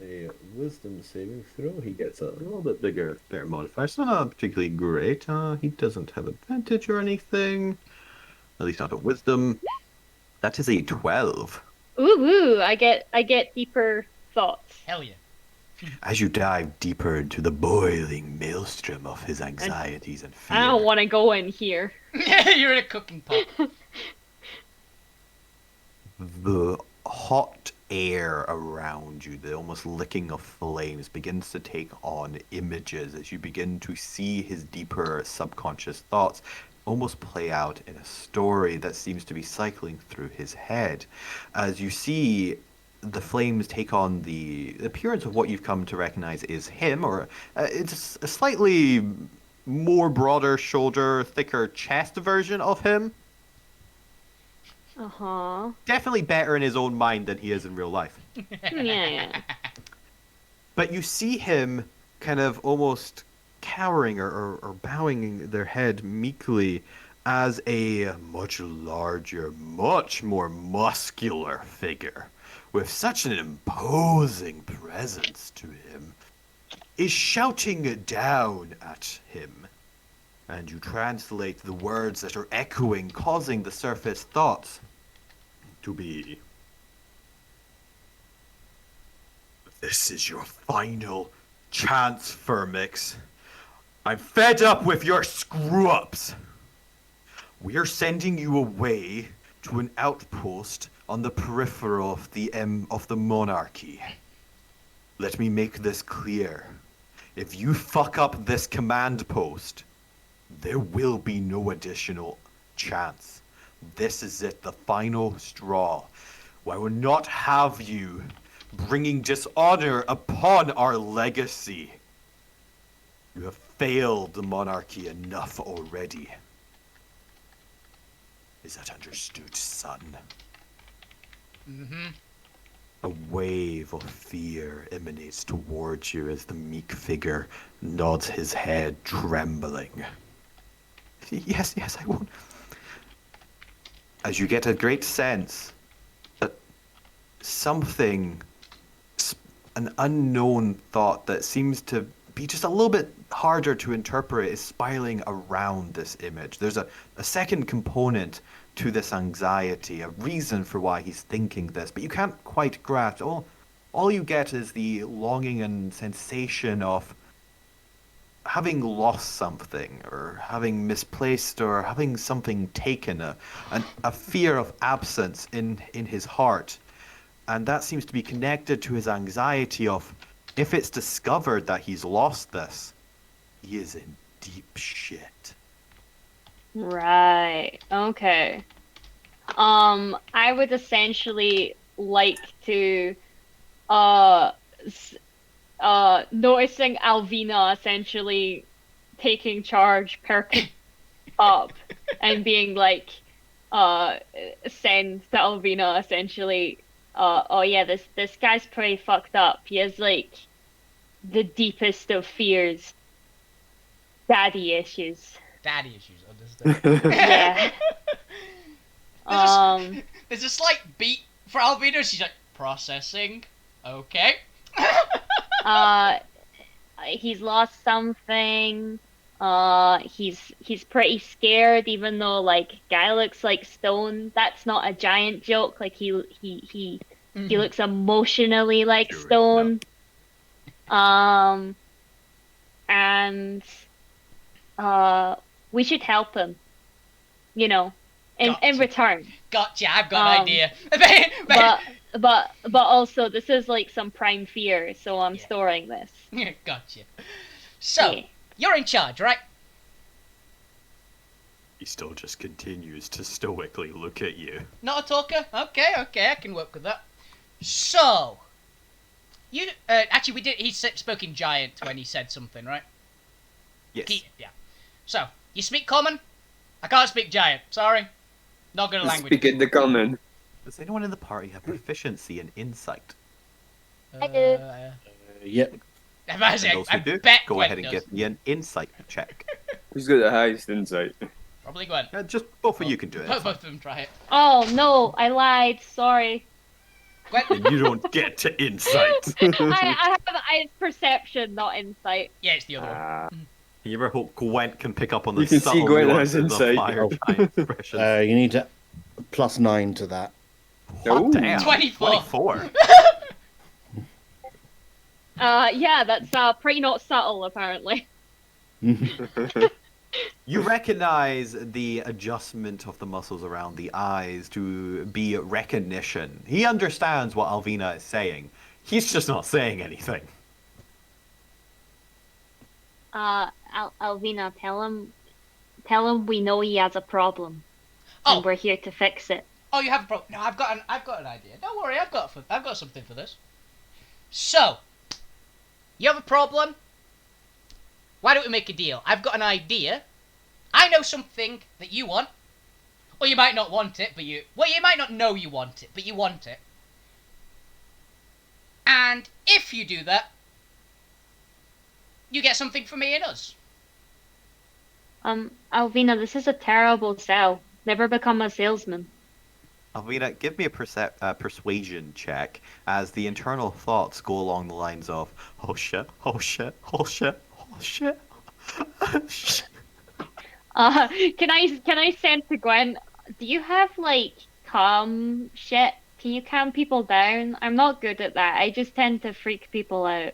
A wisdom saving throw. He gets a little bit bigger fair modifier. It's not particularly great. He doesn't have advantage or anything. At least not a wisdom. That is a 12. Ooh, I get deeper thoughts. Hell yeah. As you dive deeper into the boiling maelstrom of his anxieties and fear. I don't want to go in here. You're in a cooking pot. The hot air around you, the almost licking of flames, begins to take on images as you begin to see his deeper subconscious thoughts almost play out in a story that seems to be cycling through his head. As you see the flames take on the appearance of what you've come to recognize is him, or it's a slightly more broader shoulder, thicker chest version of him. Uh-huh. Definitely better in his own mind than he is in real life. Yeah. But you see him kind of almost cowering or bowing their head meekly as a much larger, much more muscular figure with such an imposing presence to him is shouting down at him. And you translate the words that are echoing, causing the surface thoughts to be, this is your final chance, Firmix. I'm fed up with your screw-ups. We're sending you away to an outpost on the peripheral of the monarchy. Let me make this clear. If you fuck up this command post, there will be no additional chance. This is it, the final straw. I will not have you bringing dishonor upon our legacy. You have failed the monarchy enough already. Is that understood, son? Mm-hmm. A wave of fear emanates towards you as the meek figure nods his head, trembling. Yes, I won't. As you get a great sense that something, an unknown thought that seems to be just a little bit harder to interpret is spiraling around this image. There's a second component to this anxiety, a reason for why he's thinking this, but you can't quite grasp. All you get is the longing and sensation of having lost something, or having misplaced, or having something taken, a fear of absence in his heart. And that seems to be connected to his anxiety of, if it's discovered that he's lost this, he is in deep shit. Right. Okay. I would essentially like to noticing Alvina essentially taking charge, perking up, and being like, send to Alvina essentially, oh yeah, this guy's pretty fucked up. He has like the deepest of fears. Daddy issues. Daddy issues, understood. Yeah. There's a slight beat for Alvina. She's like, processing. Okay. Uh, he's lost something. He's pretty scared, even though like guy looks like stone. That's not a giant joke. Like he looks emotionally like Sure, no. stone. And we should help him. You know, in Gotcha. return. Gotcha, I've got an idea. But also this is like some prime fear, so I'm Yeah. storing this. Gotcha. So, Yeah. you're in charge, right? He still just continues to stoically look at you. Not a talker? Okay, I can work with that. So, you actually we did. He spoke in giant when he said something, right? Yes. Yeah. So, you speak common? I can't speak giant. Sorry, not good at language. Speak in the common. Does anyone in the party have proficiency in insight? I do. Yep. I And those who do, bet go Gwen ahead and does. give me an insight check. Who's got the highest insight? Probably Gwen. Just both of you can do it. Both of them try it. Oh no, I lied. Sorry. Gwen. You don't get to insight. I have perception, not insight. Yeah, it's the other one. You ever hope Gwent can pick up on the You can see subtle Gwent has nuances of insight. fire giant expressions? You need to +9 to that. What? Ooh. Damn. 24. 24. Yeah, that's pretty not subtle apparently. You recognize the adjustment of the muscles around the eyes to be recognition. He understands what Alvina is saying. He's just not saying anything. Alvina, tell him we know he has a problem. Oh. And we're here to fix it. Oh, you have a problem? No, I've got an idea. Don't worry, I've got something for this. So, you have a problem? Why don't we make a deal? I've got an idea. I know something that you want. Or you might not want it, but you might not know you want it, but you want it. And if you do that, you get something from me and us. Alvina, this is a terrible sell. Never become a salesman. Alvina, give me a persuasion check as the internal thoughts go along the lines of, oh shit, oh shit, oh shit, oh shit. Can I send to Gwen, do you have like calm shit? Can you calm people down? I'm not good at that. I just tend to freak people out.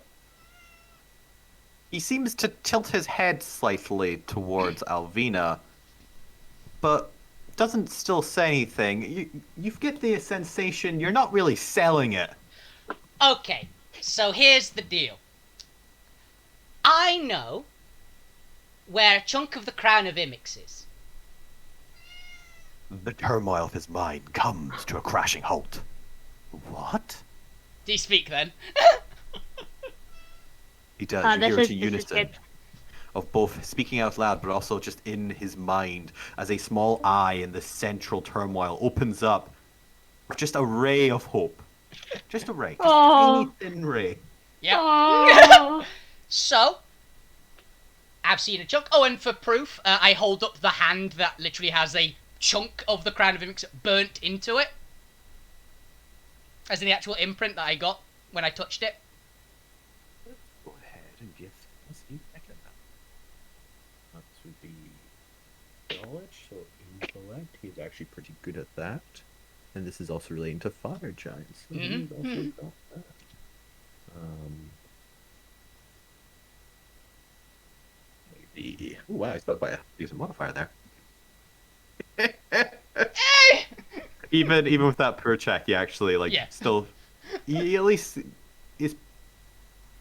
He seems to tilt his head slightly towards Alvina, but doesn't still say anything. You get the sensation you're not really selling it. Okay, so here's the deal. I know where a chunk of the crown of Imix is. The turmoil of his mind comes to a crashing halt. What? Do you speak then? He does. You hear it in this is unison good. of both speaking out loud, but also just in his mind, as a small eye in the central turmoil opens up with just a ray of hope. Just a ray. Just a Aw. tiny thin ray. Yeah. Aw. So, I've seen a chunk. Oh, and for proof, I hold up the hand that literally has a chunk of the crown of Imix burnt into it. As in the actual imprint that I got when I touched it. Go ahead and give us a second. That would be knowledge, so intellect. He's actually pretty good at that. And this is also relating to fire giants. So he's also got that. Maybe. Oh, wow, I spelled by a decent modifier there. Even with that per check, he actually still he at least is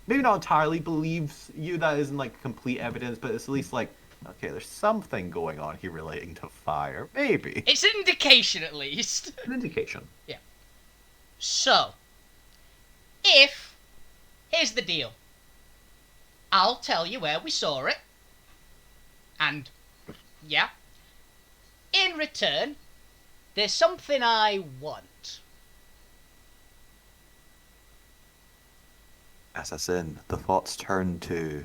maybe not entirely believes you. That isn't like complete evidence, but it's at least like, okay, there's something going on here relating to fire. Maybe. It's an indication at least. An indication. Yeah. So, here's the deal. I'll tell you where we saw it. And, yeah. In return, there's something I want. Assassin, the thoughts turn to,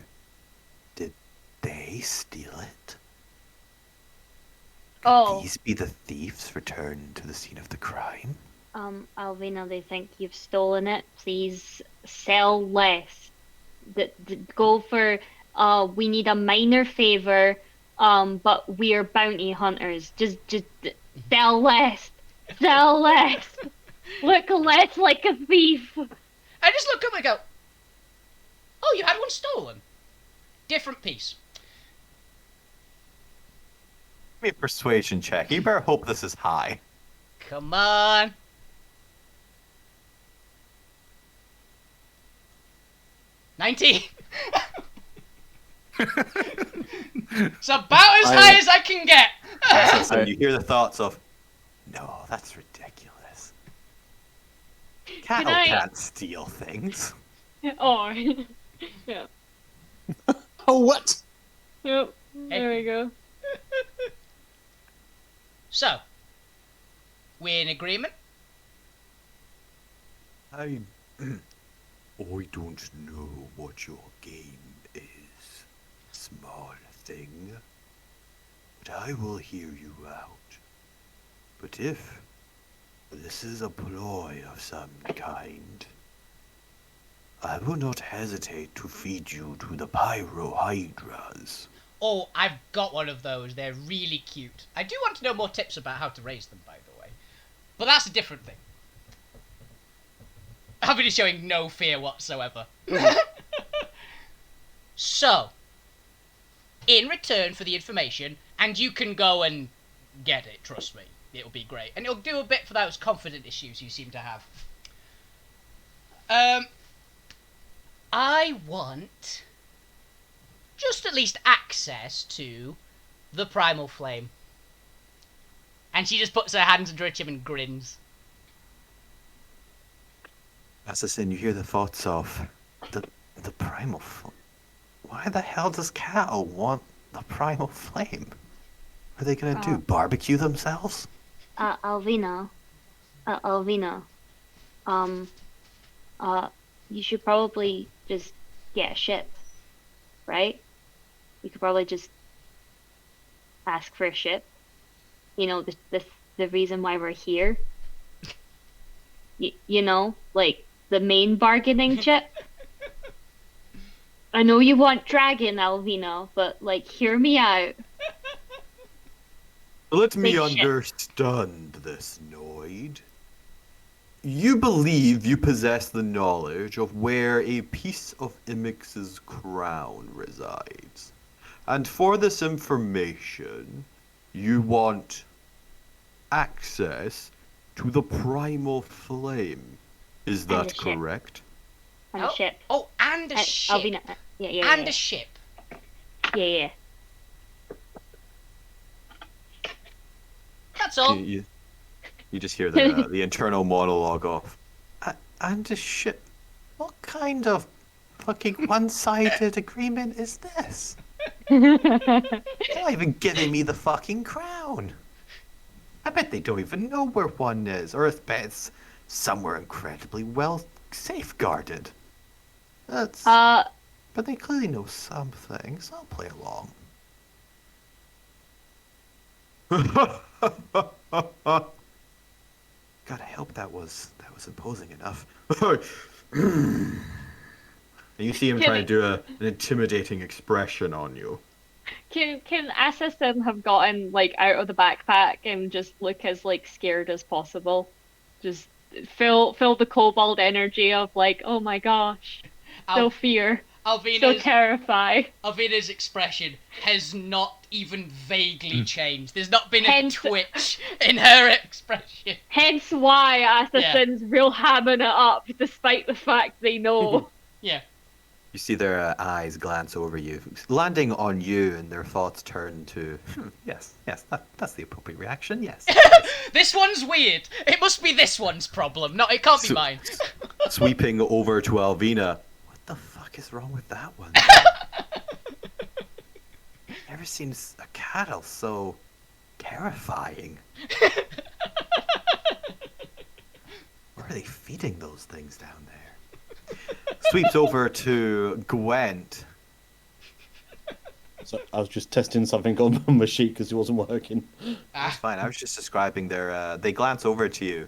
did they steal it? Could Oh. these be the thieves returned to the scene of the crime? Alvina, they think you've stolen it. Please sell less. go for we need a minor favor, but we're bounty hunters. Just sell less, sell less. Look less like a thief. I just look up and go, oh, you had one stolen. Different piece. Give me a persuasion check. You better hope this is high. Come on. $19. It's about as high as I can get. So you hear the thoughts of, no, that's ridiculous. Cattle can't steal things. Oh, yeah. Oh, what? Yep. There we go. So, we're in agreement? I don't know what your game is, small thing, but I will hear you out. But if this is a ploy of some kind, I will not hesitate to feed you to the pyrohydras. Oh, I've got one of those. They're really cute. I do want to know more tips about how to raise them, by the way. But that's a different thing. I've been showing no fear whatsoever. So, in return for the information, and you can go and get it, trust me. It'll be great. And it'll do a bit for those confident issues you seem to have. I want just at least access to the primal flame. And she just puts her hands under her chin and grins. Assassin, you hear the thoughts of the primal flame. Why the hell does Cal want the primal flame? What are they gonna do? Barbecue themselves? Alvina, you should probably just get a ship, right? You could probably just ask for a ship. You know, the reason why we're here. You know, like the main bargaining chip. I know you want dragon, Alvina, but like, hear me out. Let me Big ship. understand this, Noid. You believe you possess the knowledge of where a piece of Imix's crown resides. And for this information, you want access to the primal flame. Is And that a ship. correct? And a ship. Oh, and a ship. Alvina, yeah. And a ship. Yeah. That's all. You just hear the internal monologue of, and a ship? What kind of fucking one-sided agreement is this? They're not even giving me the fucking crown. I bet they don't even know where one is, or I bet it's somewhere incredibly well safeguarded. But they clearly know something, so I'll play along. God, I hope that was imposing enough. And you see him trying to do an intimidating expression on you. Can Assassin have gotten like out of the backpack and just look as like scared as possible? Just feel the kobold energy of like, oh my gosh, so fear, so terrified. Alvina's expression has not even vaguely changed. There's not been a twitch in her expression. Hence why Assassin's real hamming it up, despite the fact they know. Yeah. You see their eyes glance over you, landing on you, and their thoughts turn to, yes, that's the appropriate reaction, yes. This one's weird. It must be this one's problem. No, it can't be mine. Sweeping over to Alvina. What the fuck is wrong with that one? Never seen a cattle so terrifying. Where are they feeding those things down there? Sweeps over to Gwent. So I was just testing something on my sheet because it wasn't working. That's fine. I was just describing their. They glance over to you.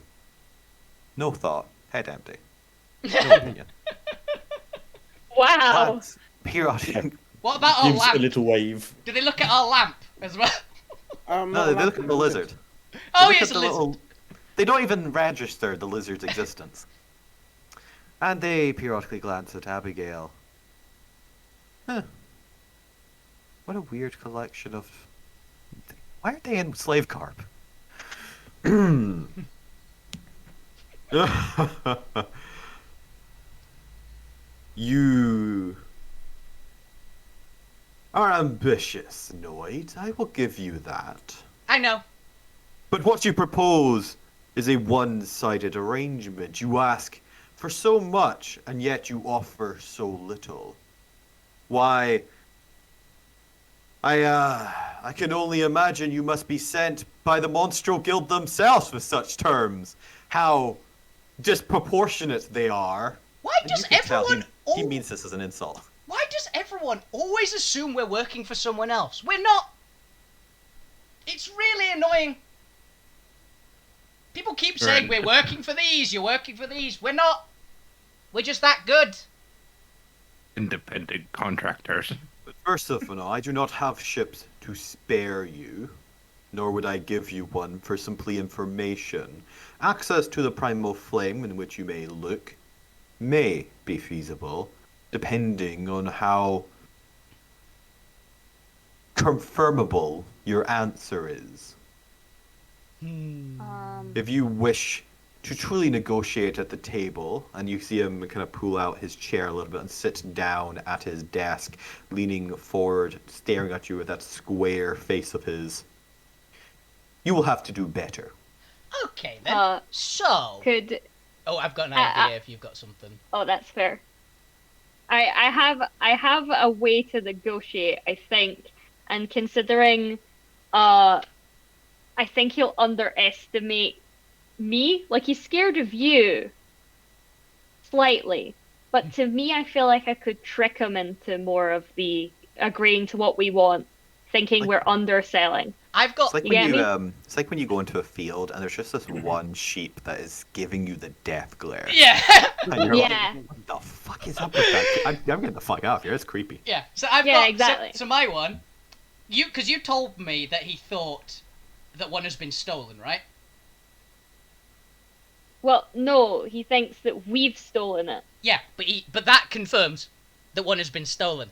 No thought. Head empty. No opinion. Wow. But periodic. What about our Gives a lamp? little wave. Do they look at our lamp as well? No, they look at the lizard. Oh, They look yes, at a the lizard. They don't even register the lizard's existence. And they periodically glance at Abigail. Huh. What a weird collection of... Why are they in slave carp? You are ambitious, Noid. I will give you that. I know. But what you propose is a one-sided arrangement. You ask for so much, and yet you offer so little. Why, I can only imagine you must be sent by the Monstro Guild themselves with such terms. How disproportionate they are. Why And does you can tell everyone... he means this as an insult. Why does everyone always assume we're working for someone else? We're not. It's really annoying. People keep saying, we're working for these, you're working for these. We're not. We're just that good. Independent contractors. But first of all, I do not have ships to spare you, nor would I give you one for simply information. Access to the primal flame in which you may look may be feasible, depending on how confirmable your answer is. If you wish to truly negotiate at the table, and you see him kind of pull out his chair a little bit and sit down at his desk, leaning forward, staring at you with that square face of his, you will have to do better. Okay, then. So... Could... Oh, I've got an idea if you've got something. Oh, that's fair. I have a way to negotiate, I think, and considering I think he'll underestimate me. Like, he's scared of you slightly, but to me I feel like I could trick him into more of the agreeing to what we want, thinking we're underselling. I've got... It's like when you it's like when you go into a field and there's just this one sheep that is giving you the death glare. Yeah. And you're Yeah. like, what the fuck is up with that? I'm getting the fuck out of here. It's creepy. Yeah, so I've Yeah, got... exactly. So my one, because you told me that he thought that one has been stolen, right? Well, no, he thinks that we've stolen it. Yeah, but that confirms that one has been stolen.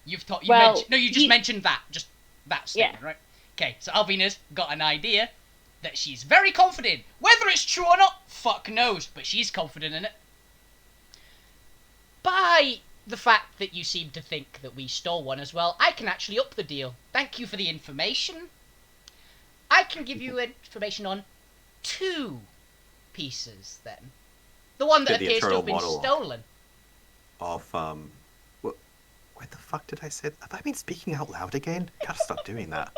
You've thought... Well, you just mentioned that. Just that statement, Yeah. right? Okay, so Alvina's got an idea that she's very confident. Whether it's true or not, fuck knows, but she's confident in it. By the fact that you seem to think that we stole one as well, I can actually up the deal. Thank you for the information. I can give you information on 2 pieces, then. The one that The appears to internal have been monologue. stolen. Of, what the fuck did I say? Have I been speaking out loud again? Gotta stop doing that.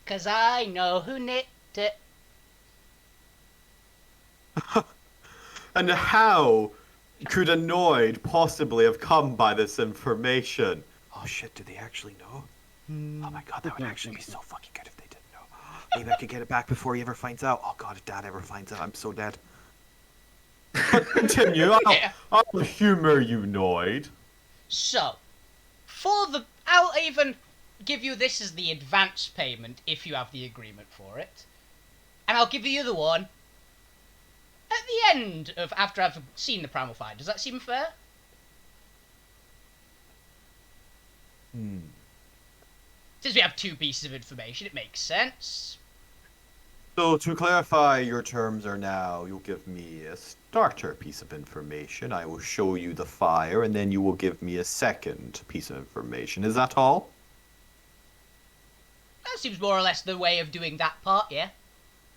'Cause I know who nicked it. And how could Annoyed possibly have come by this information? Oh shit, do they actually know? Oh my god, that would actually be so fucking good if they didn't know. Maybe I could get it back before he ever finds out. Oh god, if Dad ever finds out, I'm so dead. But continue, I'll humor you, Noid. So, I'll even give you this as the advance payment if you have the agreement for it. And I'll give you the other one at the end of after I've seen the primal fight. Does that seem fair? Since we have 2 pieces of information, it makes sense. So to clarify, your terms are now, you'll give me a starter piece of information, I will show you the fire, and then you will give me a second piece of information. Is that all? That seems more or less the way of doing that part, yeah?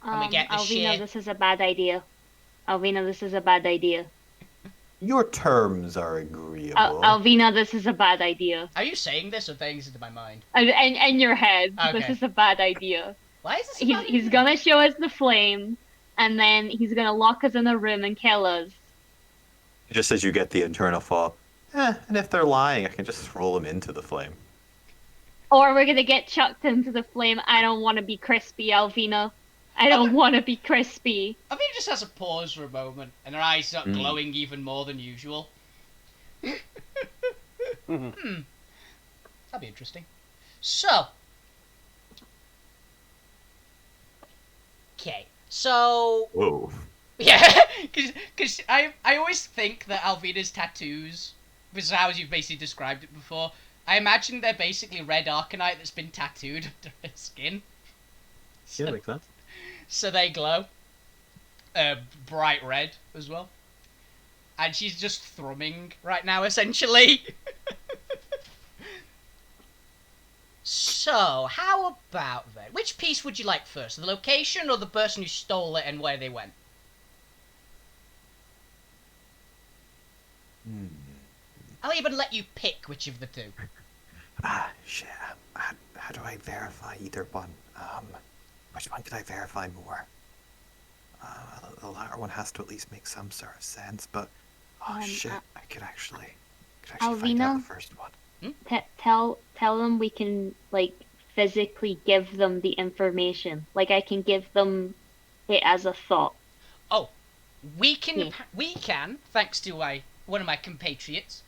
And we get the Alvina, share. this is a bad idea. Alvina, this is a bad idea. Your terms are agreeable. Alvina, this is a bad idea. Are you saying this or things into my mind? And in your head, this Okay. is a bad idea. Why is this a bad He's idea? gonna show us the flame, and then he's gonna lock us in a room and kill us. Just as you get the internal thought, and if they're lying, I can just throw them into the flame. Or we're gonna get chucked into the flame. I don't want to be crispy, Alvina. I don't want to be crispy. Alvina just has a pause for a moment, and her eyes start glowing even more than usual. That'd be interesting. So. Okay, so... Whoa. Yeah, because I always think that Alvina's tattoos, because how you've basically described it before, I imagine they're basically red arcanite that's been tattooed to her skin. So, Yeah, makes sense. so they glow. Bright red as well. And she's just thrumming right now, essentially. So, how about then? Which piece would you like first? The location or the person who stole it and where they went? I'll even let you pick which of the two. Shit. How do I verify either one? Which one could I verify more? The latter one has to at least make some sort of sense, but shit, I could actually find out the first one. Tell them we can like physically give them the information. Like I can give them it as a thought. Oh, we can, thanks to one of my compatriots,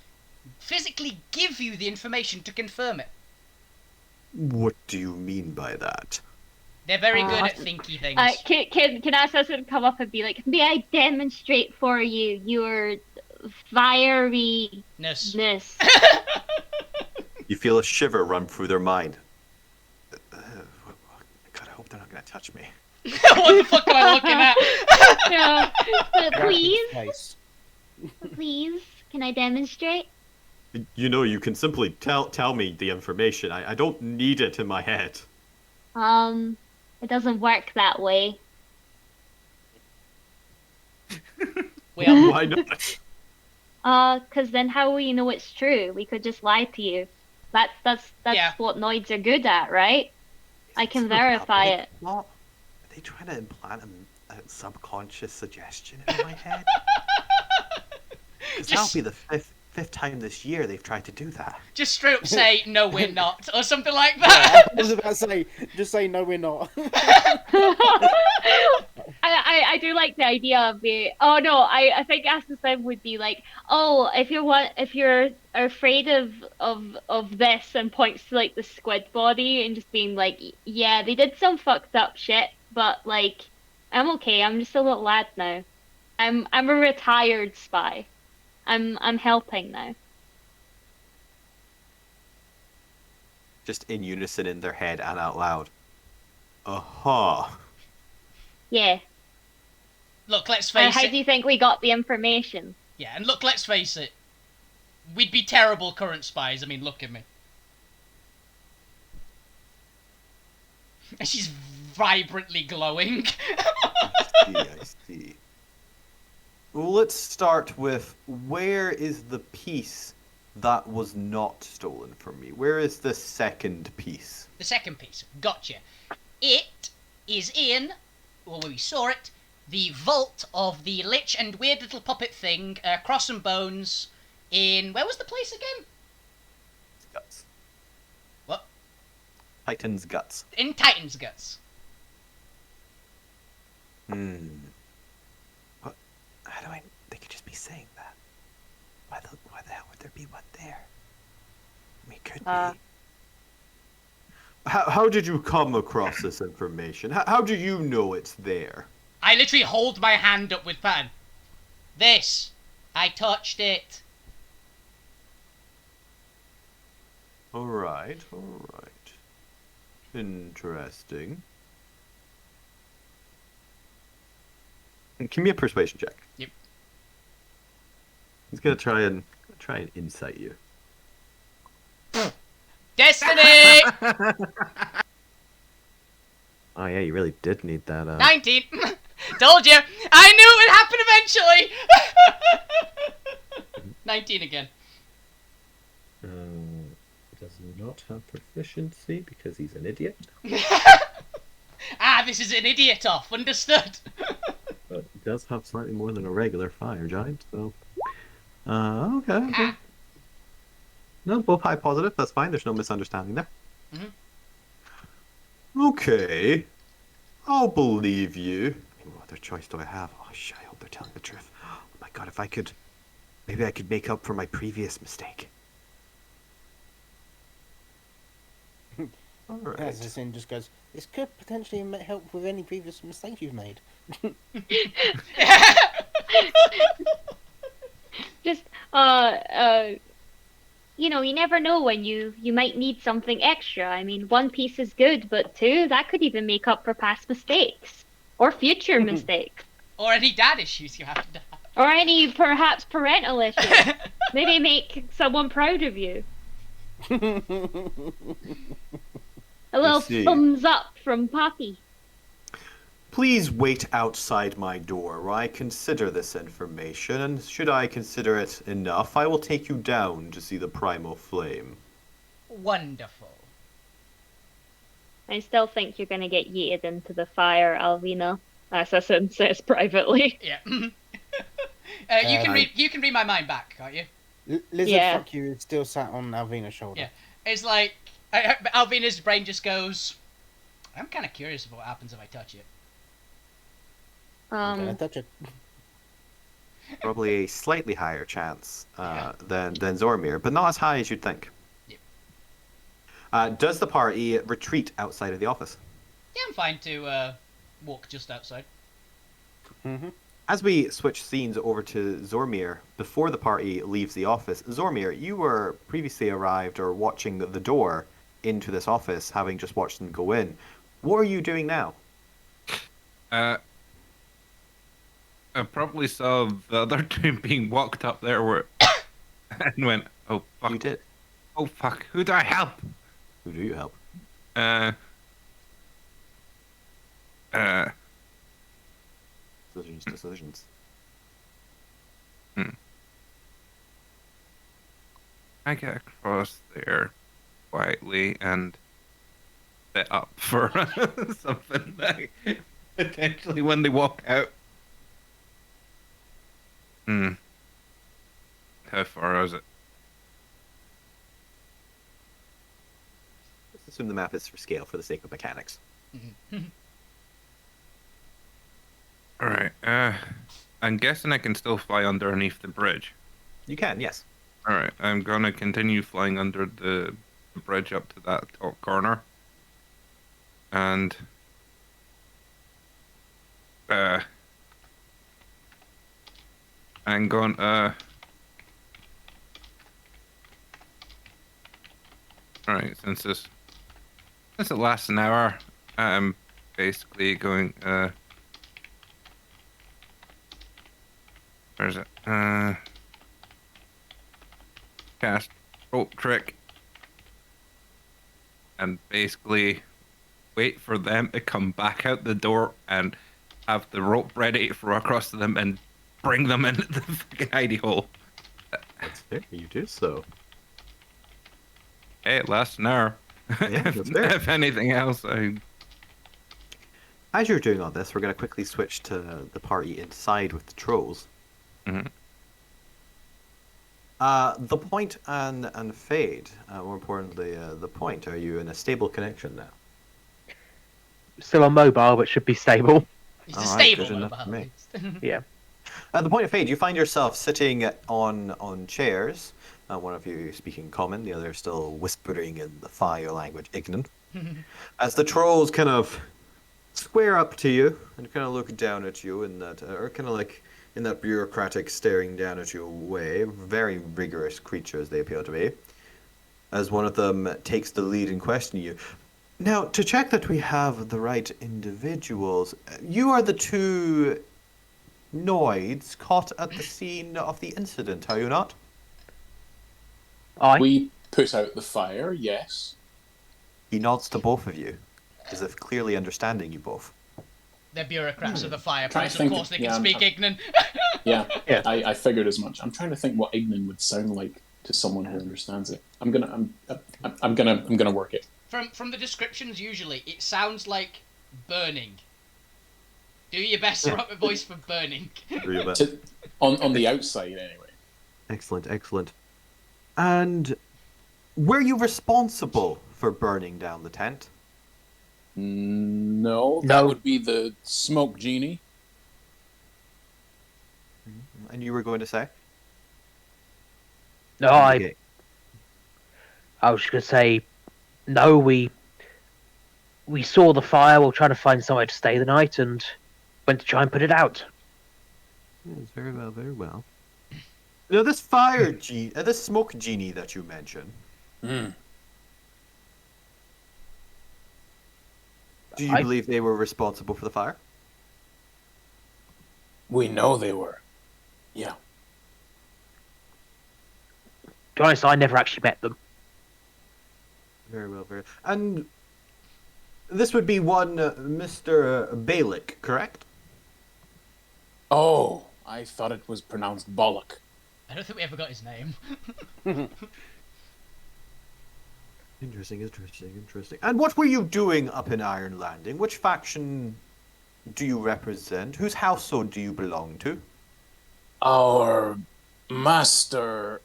physically give you the information to confirm it. What do you mean by that? They're very good at thinky things. Can Assassin come up and be like, may I demonstrate for you your fiery-ness? You feel a shiver run through their mind. God, I hope they're not gonna touch me. What the fuck am I looking at? Please, can I demonstrate? You know, you can simply tell me the information. I don't need it in my head. It doesn't work that way. Well, why not? Cause then how will you know it's true? We could just lie to you. That's what Noids are good at, right? I can verify it. What? Are they trying to implant a subconscious suggestion in my head? Because that'll be the fifth time this year they've tried to do that. Just straight up say, no, we're not, or something like that. I was about to say, just say, no, we're not. I do like the idea of the. Oh no, I think Assassin would be like, oh, if you're afraid of this, and points to like the squid body and just being like, yeah, they did some fucked up shit, but like, I'm okay. I'm just a little lad now. I'm a retired spy. I'm helping now. Just in unison in their head and out loud. Aha. Yeah. Look, let's face How it. do you think we got the information? Yeah, and look, let's face it. We'd be terrible current spies. I mean, look at me. And she's vibrantly glowing. I see. Well, let's start with, where is the piece that was not stolen from me? Where is the second piece? The second piece. Gotcha. It is in, well, we saw it, the vault of the Lich and weird little puppet thing, Cross and Bones, in, where was the place again? Guts. What? Titan's Guts. In Titan's Guts. What? How do I... They could just be saying that. Why the hell would there be one there? We could be. How did you come across this information? How do you know it's there? I literally hold my hand up with pattern. This. I touched it. Alright. Interesting. Give me a persuasion check. Yep. He's gonna try and insight you. Destiny! Oh yeah, you really did need that. 19. Told you. I knew it would happen eventually. 19 again. Does not have proficiency because he's an idiot. This is an idiot off. Understood. But it does have slightly more than a regular fire giant, so... okay. No, both high positive, that's fine, there's no misunderstanding there. Mhm. Okay. I'll believe you. What other choice do I have? Oh, shit, I hope they're telling the truth. Oh my god, if I could... Maybe I could make up for my previous mistake. Alright. Assassin just goes, this could potentially help with any previous mistakes you've made. Just you never know when you might need something extra. I mean, one piece is good, but two, that could even make up for past mistakes or future mistakes. Or any dad issues you have to have. Or any perhaps parental issues. Maybe make someone proud of you. A little see. thumbs up from Poppy. Please wait outside my door while I consider this information, and should I consider it enough, I will take you down to see the primal flame. Wonderful. I still think you're going to get yeeted into the fire, Alvina. Assassin says privately. Yeah. You can read my mind back, can't you? Lizard fuck you is still sat on Alvina's shoulder. Yeah. It's like Alvina's brain just goes, I'm kind of curious about what happens if I touch it. I'm gonna touch it. Probably a slightly higher chance than Zormir, but not as high as you'd think. Yep. Does the party retreat outside of the office? Yeah, I'm fine to walk just outside. Mm-hmm. As we switch scenes over to Zormir, before the party leaves the office, Zormir, you were previously arrived or watching the door into this office, having just watched them go in. What are you doing now? I probably saw the other two being walked up there where and went, oh fuck. You did. Oh fuck, who do I help? Who do you help? Decisions. I get across there quietly and set up for something that potentially when they walk out. How far is it? Let's assume the map is for scale for the sake of mechanics. Alright, I'm guessing I can still fly underneath the bridge. You can, yes. Alright, I'm gonna continue flying under the bridge up to that top corner. And I'm going alright, since it lasts an hour, I'm basically going where is it? Cast rope trick and basically wait for them to come back out the door and have the rope ready to throw across to them and bring them into the fucking hidey hole. That's fair, you do so. Hey, it lasts an hour. Yeah, that's fair. If anything else, As you're doing all this, we're going to quickly switch to the party inside with the trolls. Mm-hmm. The point and fade, more importantly, the point. Are you in a stable connection now? Still on mobile, but should be stable. It's a All right, stable good enough for mobile. me. Yeah. At the point of fade, you find yourself sitting on chairs. One of you speaking common, the other still whispering in the fire language, Ignan. As the trolls kind of square up to you and kind of look down at you in that, or kind of like in that bureaucratic staring down at you way. Very rigorous creatures they appear to be. As one of them takes the lead in questioning you. Now, to check that we have the right individuals, you are the two Noids caught at the scene of the incident, are you not? We put out the fire, yes. He nods to both of you, as if clearly understanding you both. They're bureaucrats of the fireplace, Trying of to think- course they can yeah, speak Ignan. Yeah, Yeah. I figured as much. I'm trying to think what Ignan would sound like to someone who understands it. I'm gonna work it. From the descriptions, usually it sounds like burning. Do your best to write a voice for burning. On the outside, anyway. Excellent, excellent. And were you responsible for burning down the tent? No, that No. would be the smoke genie. And you were going to say? No, Indicate. I was just gonna say, no. We saw the fire. We're trying to find somewhere to stay the night, and went to try and put it out. Yes, very well, very well. Now, this fire genie, this smoke genie that you mentioned, Hmm. do you believe they were responsible for the fire? We know they were. Yeah. To be honest, I never actually met them. Very well, very. And this would be one Mr. Balick, correct? Oh, I thought it was pronounced bollock. I don't think we ever got his name. Interesting, interesting, interesting. And what were you doing up in Iron Landing? Which faction do you represent? Whose household do you belong to? Our master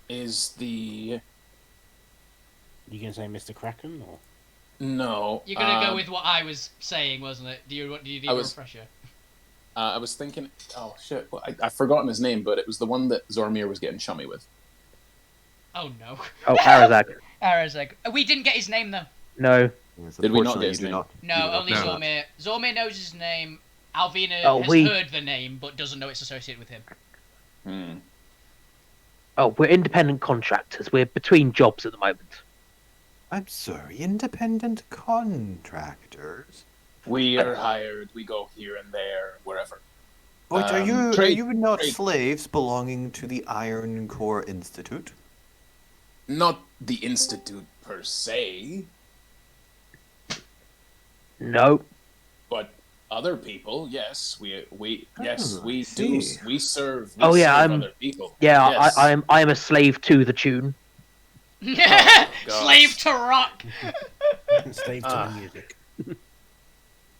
is the... You gonna say Mr. Kraken or? No. You're gonna go with what I was saying, wasn't it? Do you need a refresher? I was thinking... Oh, shit. Well, I've forgotten his name, but it was the one that Zormir was getting chummy with. Oh, no. Oh, Arazak. Arazak. We didn't get his name, though. No. Yes, Did we not unfortunately, get his you do name? not- No, you do not only know. Zormir. Zormir knows his name. Alvina has we- heard the name, but doesn't know it's associated with him. Hmm. Oh, we're independent contractors. We're between jobs at the moment. I'm sorry, independent contractors? We are hired. We go here and there, wherever. Wait, are you trade- not trade- slaves belonging to the Iron Core Institute? Not the Institute per se, No. but other people, yes. We yes, Oh, I we see. do. We serve. Oh, yeah, serve I'm- other people. Yeah, Yes. I am a slave to the tune. God. Slave to rock! Slave to the music.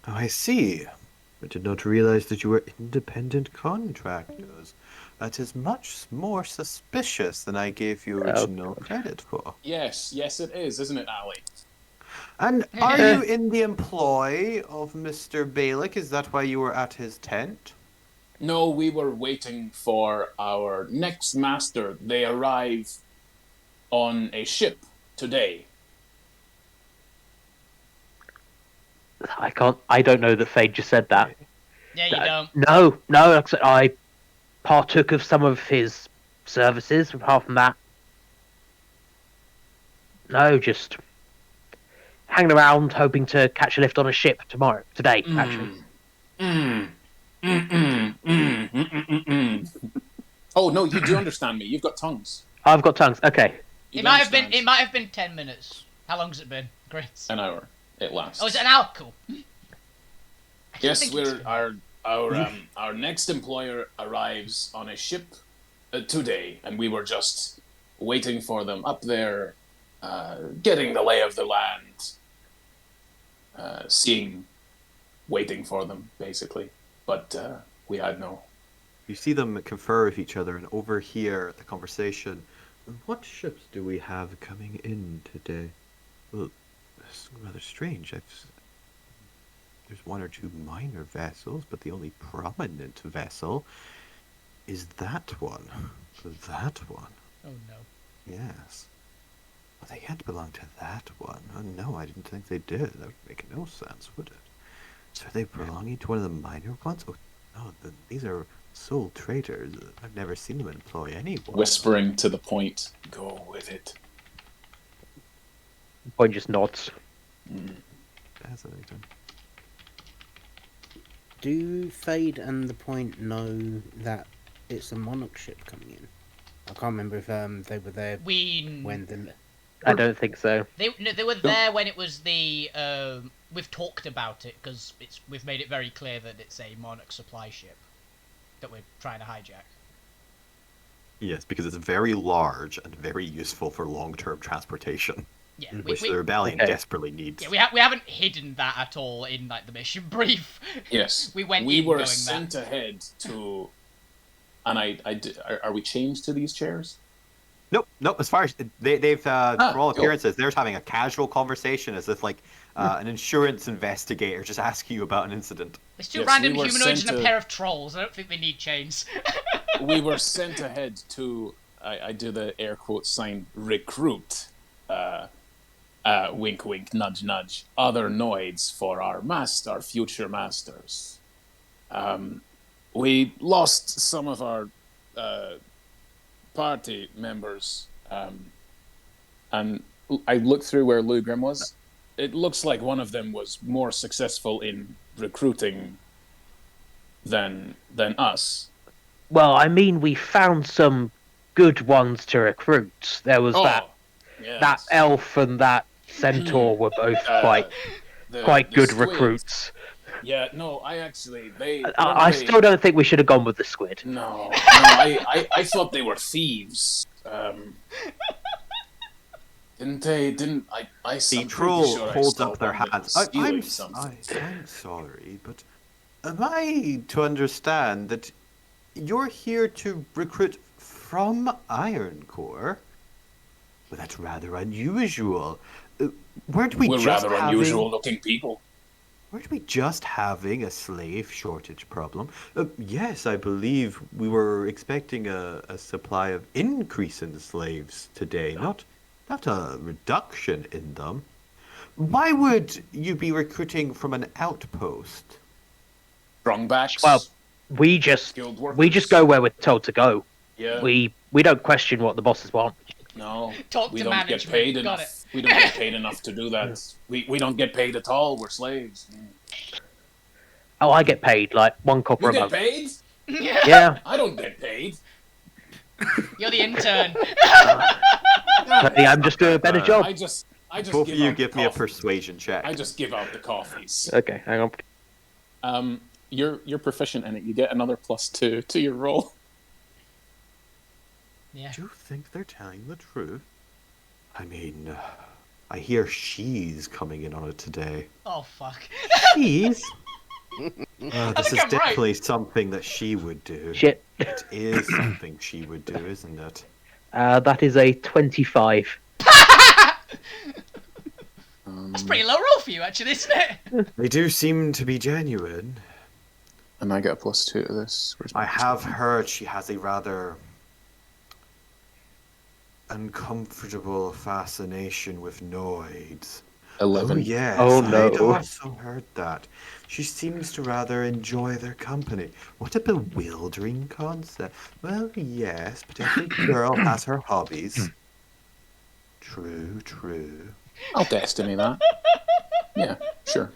Oh, I see. I did not realize that you were independent contractors. That is much more suspicious than I gave you original credit for. Yes, it is, isn't it, Ali? And are you in the employ of Mr. Balick? Is that why you were at his tent? No, we were waiting for our next master. They arrive on a ship today. I don't know that Fade just said that. Yeah, you don't. No, like I said, I partook of some of his services. Apart from that, no, just hanging around, hoping to catch a lift on a ship today, actually. Oh no, you do understand me. You've got tongues. I've got tongues. Okay. You It do might have been. understand. It might have been 10 minutes. How long's it been? Great. An hour. It lasts. Oh, is it an hour? Cool. Yes, think we're it's- our next employer arrives on a ship today, and we were just waiting for them up there, getting the lay of the land, waiting for them basically. But we had no. You see them confer with each other and overhear the conversation. What ships do we have coming in today? Well, it's rather strange. There's one or two minor vessels, but the only prominent vessel is that one. That one. Oh no. Yes. Well, they can't belong to that one. Oh, no, I didn't think they did. That would make no sense, would it? So are they belonging to one of the minor ones? Oh, no, these are sole traders. I've never seen them employ anyone. Whispering to the point, go with it. Point just nods. Fascinating. Do Fade and the Point know that it's a Monarch ship coming in? I can't remember if they were there when the... I don't think so. They were there when it was the. We've talked about it because we've made it very clear that it's a Monarch supply ship that we're trying to hijack. Yes, because it's very large and very useful for long-term transportation. Yeah, which the rebellion desperately needs. Yeah, we haven't hidden that at all in like the mission brief. Yes, we went. We in were going sent that. ahead to, and are we changed to these chairs? Nope. As far as they've for all cool. appearances, they're just having a casual conversation as if like an insurance investigator just asking you about an incident. There's two Yes, random we were humanoids sent and a to- pair of trolls. I don't think they need chains. We were sent ahead to, I do the air quote sign, recruit, wink wink, nudge nudge, other noids for our future masters. We lost some of our party members, and I looked through where Lou Grim was. It looks like one of them was more successful in recruiting than us. Well, I mean, we found some good ones to recruit. There was that yes. elf and that centaur were both quite the good squids. recruits. Yeah, no, I still don't think we should have gone with the squid. No, I thought they were thieves. Didn't I? The troll holds up their hands. I'm sorry, but am I to understand that you're here to recruit from Ironcore? Well, that's rather unusual. We're rather unusual-looking people. Weren't we just having a slave shortage problem? Yes, I believe we were expecting a supply of increase in slaves today, not a reduction in them. Why would you be recruiting from an outpost? Strongbacks? Well, we just go where we're told to go. Yeah. We don't question what the bosses want. No, Talk we to don't management. get paid Got enough. it. We don't get paid enough to do that. We don't get paid at all. We're slaves. Oh, I get paid like 1 copper You a get month. paid? Yeah. I don't get paid. You're the intern. Hey, I'm just doing a better job. I just Both give of you out give the me a coffees. persuasion check. I just give out the coffees. Okay, hang on. You're proficient in it. You get another +2 to your roll. Yeah. Do you think they're telling the truth? I mean, I hear she's coming in on it today. Oh fuck. She's? This is I'm right. definitely something that she would do. Shit. It is something she would do, isn't it? That is a 25. That's a pretty low roll for you, actually, isn't it? They do seem to be genuine. And I get a +2 to this. I have heard she has a rather uncomfortable fascination with noids. 11. Oh, yes. Oh, no. I'd also heard that. She seems to rather enjoy their company. What a bewildering concept. Well, yes, but every girl has her hobbies. True. I'll destiny that. Yeah, sure.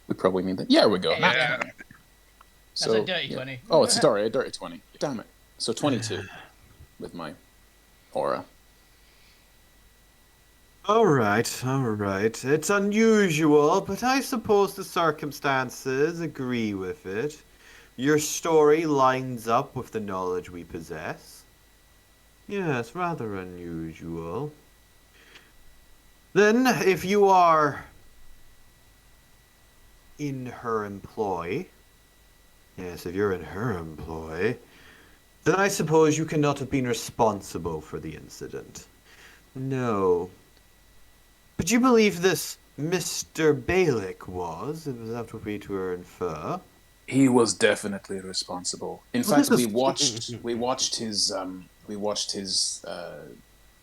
We probably need that. Yeah, we go. Yeah. So, That's a dirty 20. Oh, it's a dirty 20. Damn it. So 22 with my aura. All right. It's unusual, but I suppose the circumstances agree with it. Your story lines up with the knowledge we possess. Yes, rather unusual. Then, if you are in her employ, yes, if you're in her employ, then I suppose you cannot have been responsible for the incident. No. But you believe this Mr. Balick was? Is that what we to infer? He was definitely responsible. In Well, fact, this is- we watched his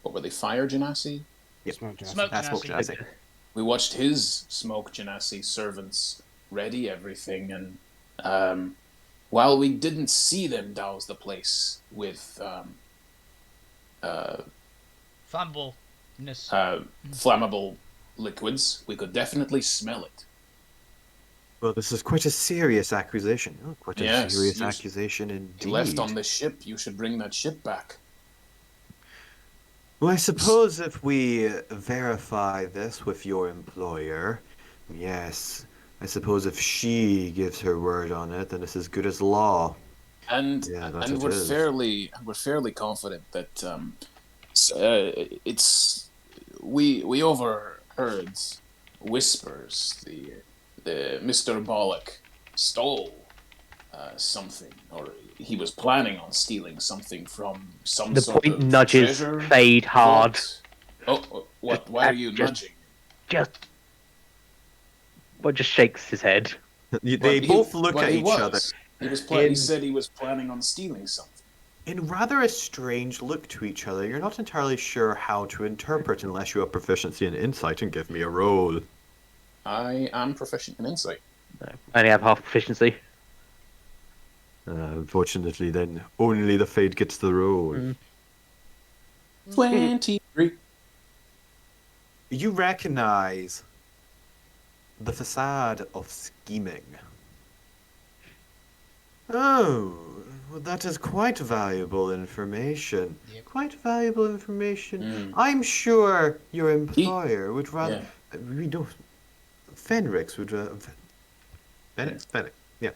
what were they, fire genasi? Yep. Smoke genasi. Smoke That's what genasi. I say. We watched his smoke genasi servants ready everything, and while we didn't see them douse the place with Flammableness. flammable liquids, we could definitely smell it. Well, this is quite a serious accusation. Oh, quite a Yes, serious you- accusation indeed. He left on the ship. You should bring that ship back. Well, I suppose if we verify this with your employer, yes, I suppose if she gives her word on it, then it's as good as law. And Yeah, that and it we're is. fairly confident that it's we overheard whispers. The Mr. Bollock stole something, or he was planning on stealing something from some The sort point of nudges treasure Fade hard. vault. Oh, what? Why are you nudging? Just shakes his head. They both look at each other. He said he was planning on stealing something. In rather a strange look to each other, you're not entirely sure how to interpret unless you have proficiency in insight, and give me a roll. I am proficient in insight. No, I only have half proficiency. Unfortunately, then only the Fade gets the roll. 23. You recognize the facade of scheming. Oh, well, that is quite valuable information. Yep. Quite valuable information. I'm sure your employer would rather... Yeah. We don't... Fenrix would... Fenrix, yeah.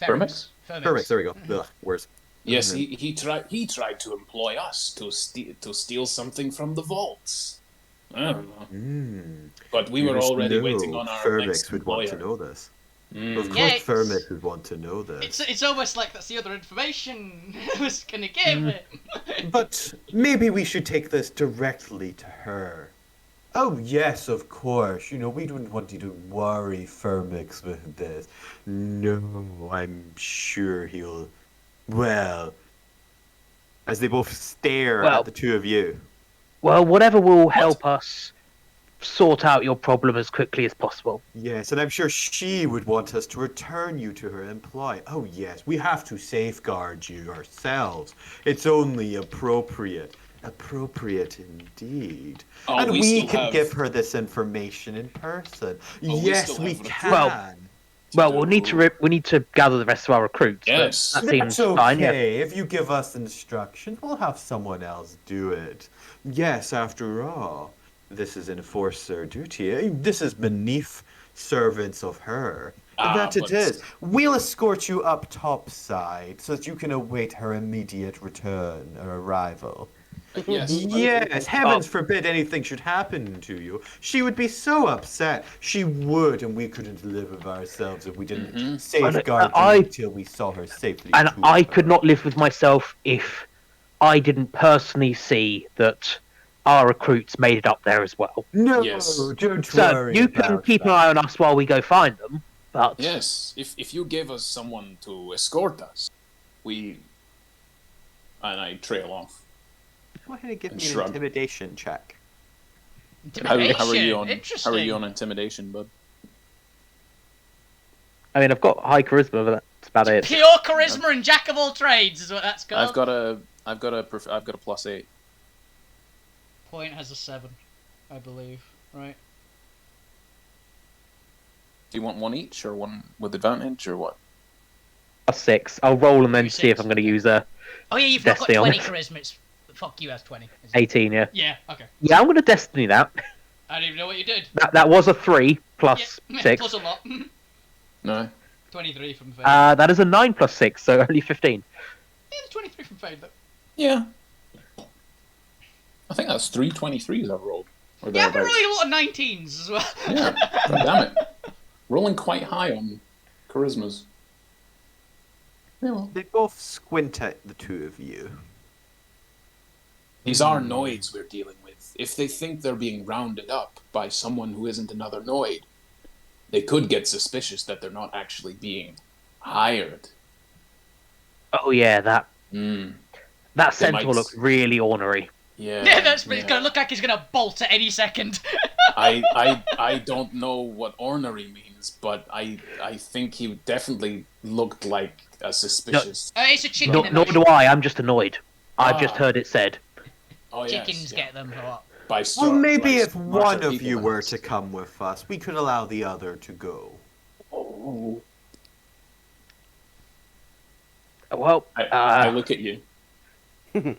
Firmix? Firmix, there we go. Ugh, worse. Yes, he tried to employ us to steal something from the vaults. I don't know. But we were already waiting on our next Firmix would want to know this. Of course, Yeah, Firmix would want to know this. It's almost like that's the other information I was gonna give. But maybe we should take this directly to her. Oh yes, of course. We don't want you to worry Firmix with this. No, I'm sure he'll... Well... As they both stare at the two of you. Well, whatever will help us sort out your problem as quickly as possible. Yes, and I'm sure she would want us to return you to her employ. Oh yes, we have to safeguard you ourselves. It's only appropriate. Appropriate indeed. Oh, and we can have... give her this information in person. Oh, yes, we can. Well, we need to gather the rest of our recruits. Yes, that seems That's okay. fine. Yeah. If you give us instructions, we'll have someone else do it. Yes, after all, this is enforcer duty. This is beneath servants of her. It is. We'll escort you up topside so that you can await her immediate return or arrival. Yes, heavens forbid anything should happen to you. She would be so upset. She would, and we couldn't live with ourselves if we didn't safeguard you until we saw her safely. And I could not live with myself if I didn't personally see that our recruits made it up there as well. No, don't so you can keep an eye on us while we go find them. But yes, if you gave us someone to escort us, and I trail off. Go ahead and give me an intimidation check. How are you on intimidation, bud? I mean, I've got high charisma, but that's about it. Pure charisma and jack of all trades is what that's called. I've got a +8. Point has a 7, I believe. Right. Do you want one each, or one with advantage, or what? +6. I'll roll and then see if I'm going to use a. Oh yeah, you've not got 20 charisma. It's... Fuck you, has 20. 18, yeah. Yeah, okay. Yeah, I'm going to destiny that. I don't even know what you did. That was a 3 plus 6. Plus a lot. No. 23 from Fade. That is a 9 plus 6, so only 15. Yeah, the 23 from Fade, though. Yeah. I think that's 3 23s I've rolled. Yeah, I've been rolling a lot of 19s as well. Yeah, damn it. Rolling quite high on charismas. Yeah, well. They both squint at the two of you. These are Noids we're dealing with. If they think they're being rounded up by someone who isn't another Noid, they could get suspicious that they're not actually being hired. Oh yeah, that centaur looks really ornery. Yeah, it's gonna look like he's gonna bolt at any second. I don't know what ornery means, but I think he definitely looked like a suspicious. It's a chicken. Nor do I. I'm just annoyed. I've just heard it said. Oh, chickens get them a lot. Well, maybe if one of you were to come with us, we could allow the other to go. Oh. Well, I look at you. Are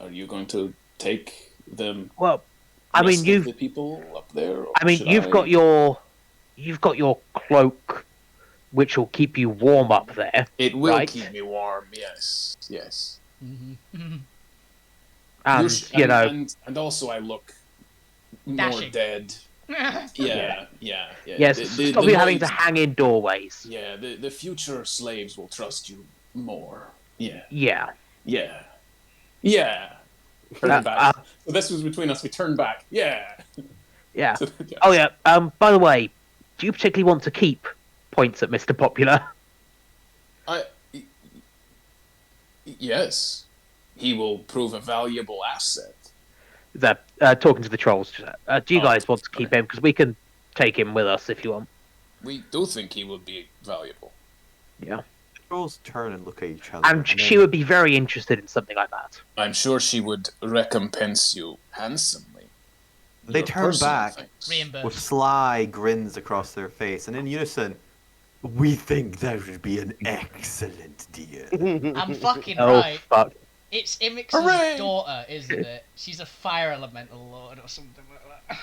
you going to take them? Well, I mean, the people up there. I mean, you've got your cloak, which will keep you warm up there. It will right? keep me warm. Yes. Mm-hmm. And and also I look more dashing. dead Yeah. Yes, stop you having to noise- hang in doorways. Yeah, the future slaves will trust you more. Yeah. Yeah. Turn back. So this was between us. We turned back. Yeah. Yeah. So, Oh yeah. By the way, do you particularly want to keep points at Mr. Popular? Yes. He will prove a valuable asset. That talking to the trolls. Do you guys want to keep him? Because we can take him with us if you want. We do think he would be valuable. Yeah. The trolls turn and look at each other. And she would be very interested in something like that. I'm sure she would recompense you handsomely. They Your turn personal back things. with sly grins across their face, and in unison, we think that would be an excellent deal. I'm fucking Oh, right. fuck. It's Imix's Hooray! daughter, isn't it? She's a fire elemental lord or something like that.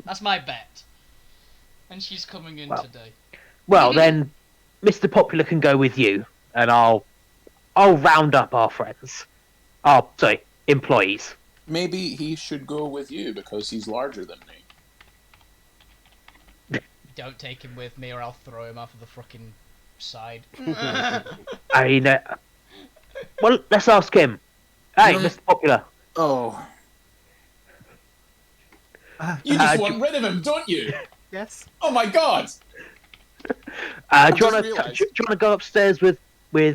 That's my bet. And she's coming in today. Well, then, Mr. Popular can go with you, and I'll round up our friends. Employees. Maybe he should go with you because he's larger than me. Don't take him with me or I'll throw him off of the fucking side. I mean, well, let's ask him. Hey, Mr. Popular. Oh. You just want rid of him, don't you? Yes. Oh my god! Do you want to go upstairs with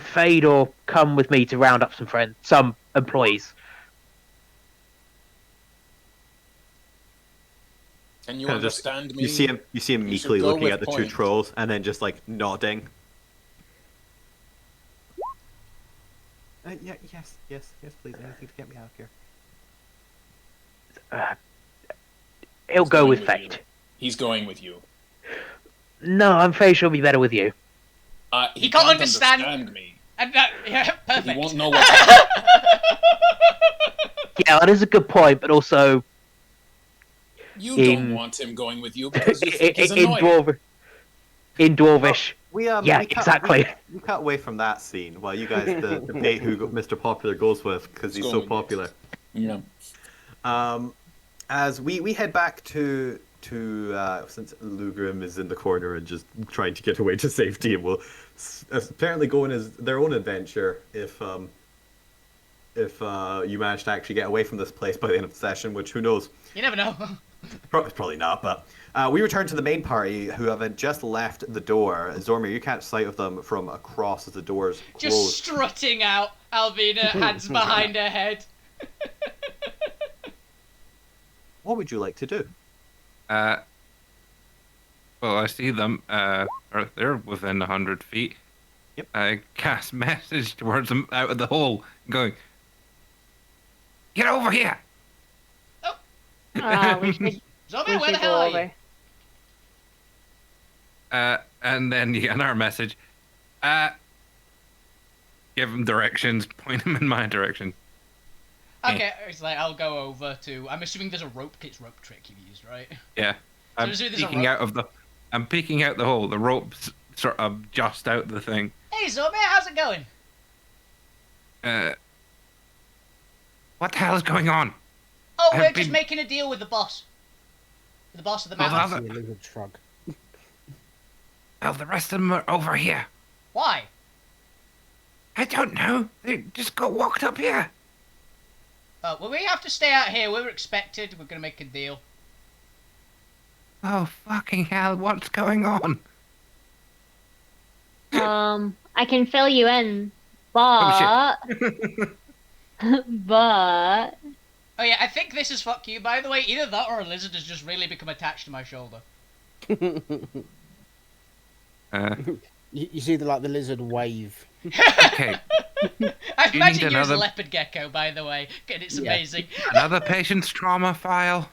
Fade, or come with me to round up some employees? Can you understand me? You see him meekly go looking with at the two point. trolls, and then just like nodding. Yes, please. Anything to get me out of here. He'll go with Fade. He's going with you. No, I'm afraid she'll be better with you. He can't understand me. And yeah, perfect. He won't know what. Yeah, that is a good point, but also You don't want him going with you because you think he's annoying. In Dwarvish. Exactly. We cut away from that scene while you guys debate who Mr. Popular goes with because he's so popular. Yeah. As we head back to since Lugrim is in the corner and just trying to get away to safety, and will apparently go on their own adventure if you manage to actually get away from this place by the end of the session, which who knows. You never know. Probably not, but we return to the main party who have just left the door. Zormir, you catch sight of them from across as the doors close. Just strutting out, Alvina, hands behind her head. What would you like to do? Well, I see them. They're within 100 feet. Yep. I cast message towards them out of the hole, going, "Get over here!" We should, Zombie, where the hell are you? And then you get another message. Give them directions. Point them in my direction. Okay, it's like I'll go over to. I'm assuming there's a rope. It's rope trick you've used, right? Yeah. I'm peeking out of the. I'm peeking out the hole. The rope's sort of just out the thing. Hey, Zombie, how's it going? What the hell is going on? Oh, we're just making a deal with the boss. The boss of the mountain. Shrug. Well, the rest of them are over here. Why? I don't know. They just got walked up here. Well, we have to stay out here. We were expected. We're going to make a deal. Oh, fucking hell. What's going on? I can fill you in, but... but... Oh yeah, I think this is fuck you, by the way. Either that or a lizard has just really become attached to my shoulder. You see the lizard wave. Okay. I imagine you as a leopard gecko, by the way. It's amazing. Another patient's trauma file?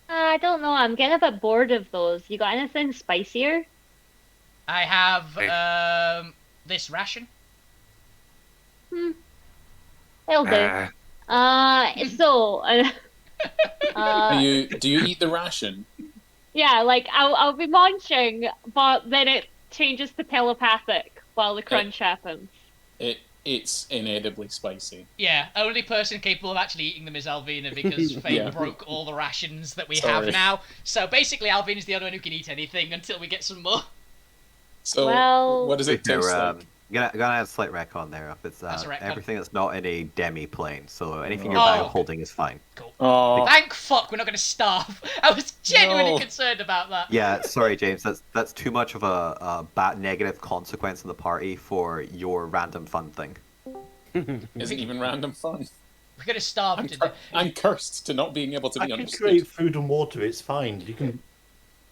I don't know. I'm getting a bit bored of those. You got anything spicier? I have this ration. It'll do. Do you eat the ration? Yeah, like I'll be munching, but then it changes to telepathic while the crunch happens. It It's inedibly spicy. Yeah, only person capable of actually eating them is Alvina because Faye Yeah. broke all the rations that we Sorry. have now. So basically, Alvina's the only one who can eat anything until we get some more. So, Well- what does it taste like? Gonna add a slight retcon there. If it's That's a retcon. everything that's not in a demi-plane, so anything you're Oh. holding is fine. Cool. Oh, Thank fuck we're not going to starve. I was genuinely No. concerned about that. Yeah, sorry, James. That's too much of a bad negative consequence in the party for your random fun thing. Isn't even random fun. We're going to starve to death. I'm cursed to not being able to I be can understood. create food and water. It's fine. You can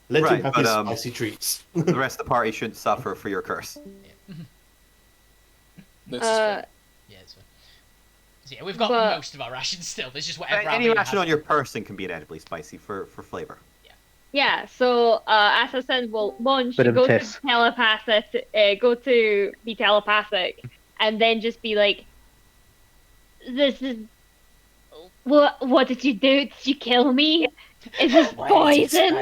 let Right, him have but, his spicy treats. The rest of the party shouldn't suffer for your curse. This is fun. Yeah, it's fine. So yeah, we've got But- most of our rations still. There's just whatever Any Alvina ration has. on your person can be inedibly spicy for flavor. Yeah, so as I said, well, one Bit should of go tips. to telepathic, go to be telepathic, and then just be like, "This is what did you do? Did you kill me? Is this poison?"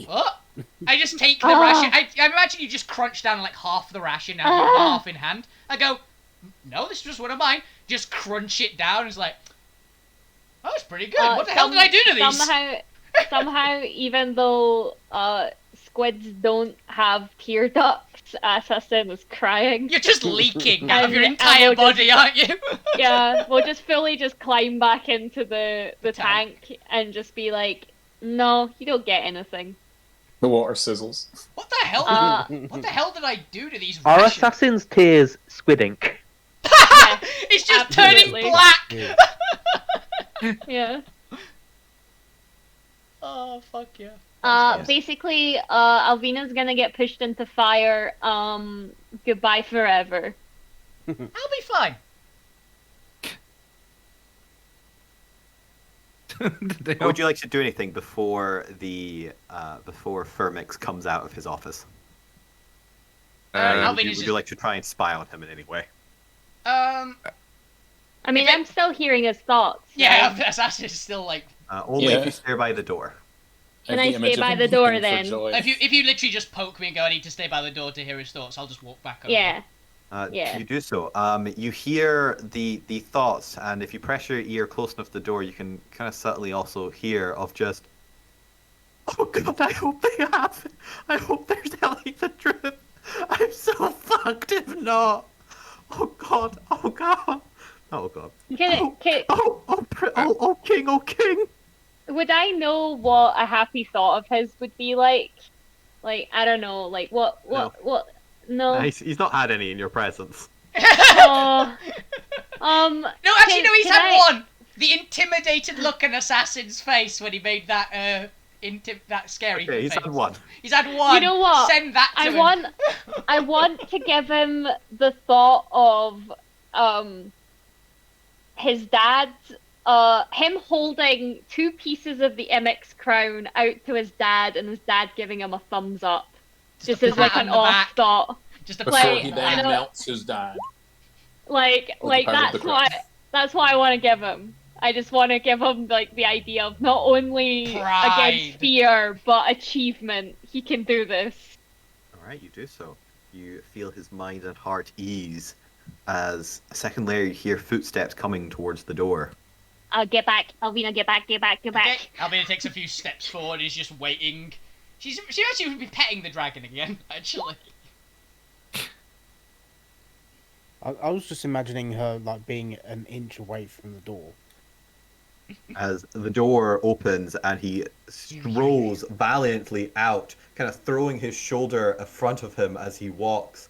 What? I just take the Ah. ration. I imagine you just crunch down like half the ration and have Ah. half in hand. I go, no, this is just one of mine. Just crunch it down. It's like, oh, it's pretty good. What the hell did I do to these? Somehow, even though squids don't have tear ducts, Assassin is crying. You're just leaking out of your And entire we'll body, aren't you? Yeah, we'll just fully just climb back into the tank and just be like, "No, you don't get anything." The water sizzles. What the hell? What the hell did I do to these Are rations? assassins' tears squid ink? It's just Absolutely. turning black. Yeah. Oh fuck yeah. Basically, Alvina's gonna get pushed into fire. Goodbye forever. I'll be fine. Would you like to do anything before before Firmix comes out of his office? Alvin Would is you like to try and spy on him in any way? I mean, I'm still hearing his thoughts. Yeah, right? Assassin is still like. Only Yeah. if you stay by the door. Can have I the stay image of by him the door leaping for then? joy. If you literally just poke me and go, I need to stay by the door to hear his thoughts, I'll just walk back over. Yeah. You do so. You hear the thoughts, and if you press your ear close enough to the door, you can kind of subtly also hear of just. Oh God! I hope they have. I hope they're telling the truth. I'm so fucked if not. Oh God! Oh God! Oh God! Can Oh King! would I know what a happy thought of his would be like? Like, I don't know, like what no. He's not had any in your presence. Oh. No, actually, no, he's can had I- one. The intimidated look on Assassin's face when he made that that scary. Okay, he's face. had one. He's had one. You know what? Send that to I him. want to give him the thought of his dad's him holding 2 pieces of the MX crown out to his dad and his dad giving him a thumbs up. Just a as like pat an on the off back. thought. Just a Before like, he I then don't- melts his dad. Like With the power of the that's what I want to give him. I just want to give him like the idea of not only Pride. against fear but achievement. He can do this. Alright, you do so. You feel his mind and heart ease as a second layer you hear footsteps coming towards the door. Get back, Alvina, get back. Okay. Alvina takes a few steps forward. He's just waiting. She actually would be petting the dragon again. Actually. I was just imagining her like being an inch away from the door. As the door opens and he strolls valiantly out, kind of throwing his shoulder in front of him as he walks,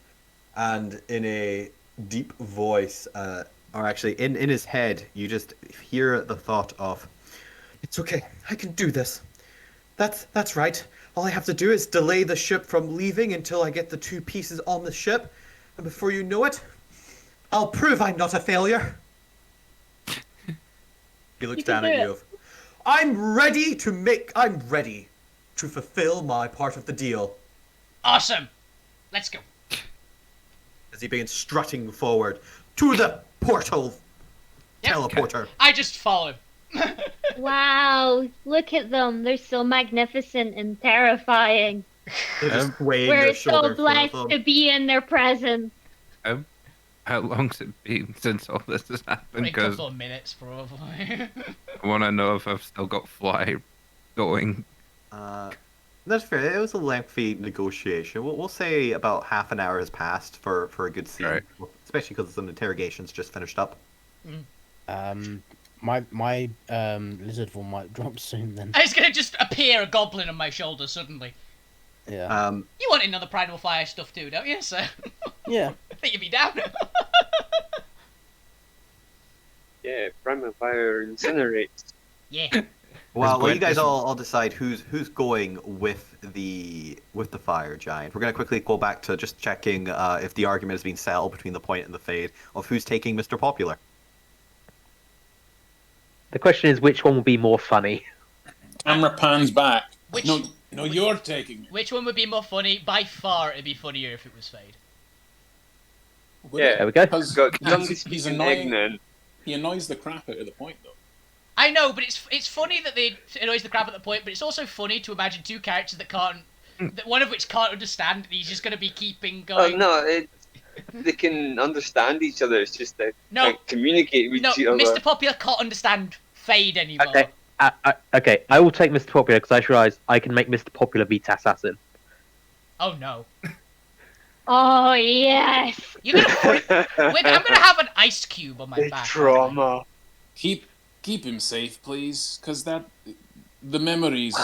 and in a deep voice, or actually in his head, you just hear the thought of, "It's okay, I can do this. That's right. All I have to do is delay the ship from leaving until I get the 2 pieces on the ship, and before you know it, I'll prove I'm not a failure." He looks You can down at do you. I'm ready to fulfill my part of the deal. Awesome. Let's go. As he begins strutting forward to the portal Yep. teleporter. I just follow him. Wow, look at them. They're so magnificent and terrifying. They're just swaying We're their so shoulders. blessed to be in their presence. How long's it been since all this has happened? A Because couple of minutes, probably. I want to know if I've still got fly going. That's fair. It was a lengthy negotiation. We'll say about half an hour has passed for a good scene, Right. especially because some interrogations just finished up. My lizard form might drop soon then. It's gonna just appear a goblin on my shoulder suddenly. Yeah. You want another Primal Fire stuff too, don't you? So Yeah. I think you'd be down. Yeah, Primal Fire incinerates. Yeah. Well, you guys Gwen- all decide who's going with the fire giant. We're gonna quickly go back to just checking if the argument has been settled between the point and the fade of who's taking Mr. Popular. The question is, which one will be more funny? Camera pans back. Which- No, you're taking. Which one would be more funny? By far, it'd be funnier if it was Fade. Yeah. There we go. Because Got zombie he's speaking annoying. ignorant. He annoys the crap out of the point, though. I know, but it's funny that they annoys the crap at the point, but it's also funny to imagine two characters that one of which can't understand, and he's just gonna be keeping Oh going. no, they can understand each other. It's just they No. can't communicate with No, each other. Mr. Popular can't understand Fade anymore. Okay. Okay, I will take Mr. Popular because I just realised I can make Mr. Popular beat Assassin. Oh no. Oh yes. You're gonna Wait, I'm gonna have an ice cube on my The back. trauma. Keep him safe, please, because the memories.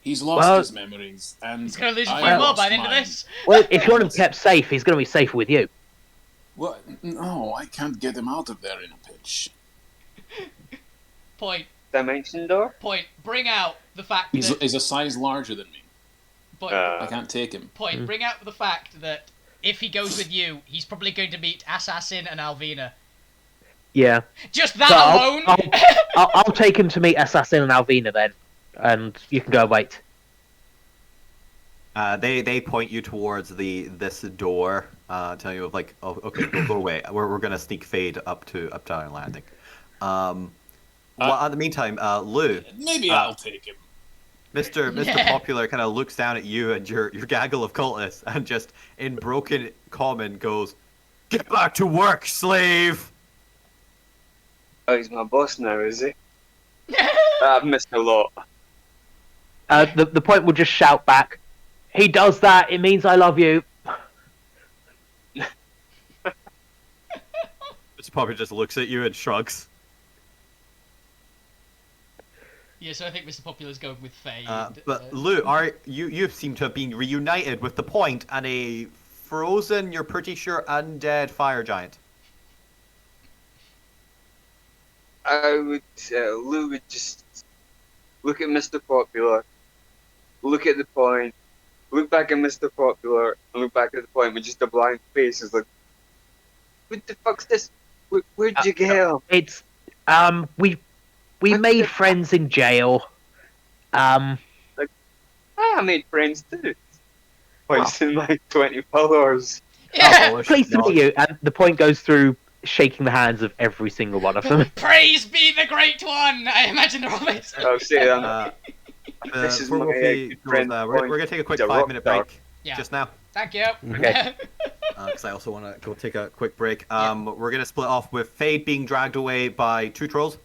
He's lost Well- his memories, and He's gonna lose a I few more lost by the end of mine. this. Well, if you want him kept safe, he's going to be safer with you. Well, no, I can't get him out of there in a pitch. Point. Dimension door? Point. Bring out the fact He's that. a size larger than me. Point. I can't take him. Point. Bring out the fact that if he goes with you, he's probably going to meet Assassin and Alvina. Yeah. Just that So alone. I'll take him to meet Assassin and Alvina then, and you can go wait. They point you towards this door, telling you like, oh, okay, go away. We're gonna sneak Fade up to Iron Landing. Well, in the meantime, Lou, Maybe I'll take him. Mr. Yeah. Popular kind of looks down at you and your gaggle of cultists and just in broken common goes, "Get back to work, slave!" Oh, he's my boss now, is he? I've missed a lot. The point will just shout back, "He does that, it means I love you." Mr. Popular just looks at you and shrugs. Yeah, so I think Mr. Popular's going with Fade. But Lou, you seem to have been reunited with the point and a frozen, you're pretty sure undead fire giant. Lou would just look at Mr. Popular, look at the point, look back at Mr. Popular, and look back at the point with just a blank face. It's like, what the fuck's this? Where'd you get him? It's we made friends in jail. I made friends too. Points in my 20 followers. Yeah. Pleased to meet you. And the point goes through shaking the hands of every single one of them. Praise be the Great One! I imagine they're always. I'll say that. This is Before my we good go, friend we're going to take a quick the 5-minute rock break Yeah. just now. Thank you. Okay. Because I also want to go take a quick break. We're going to split off with Fade being dragged away by 2 trolls.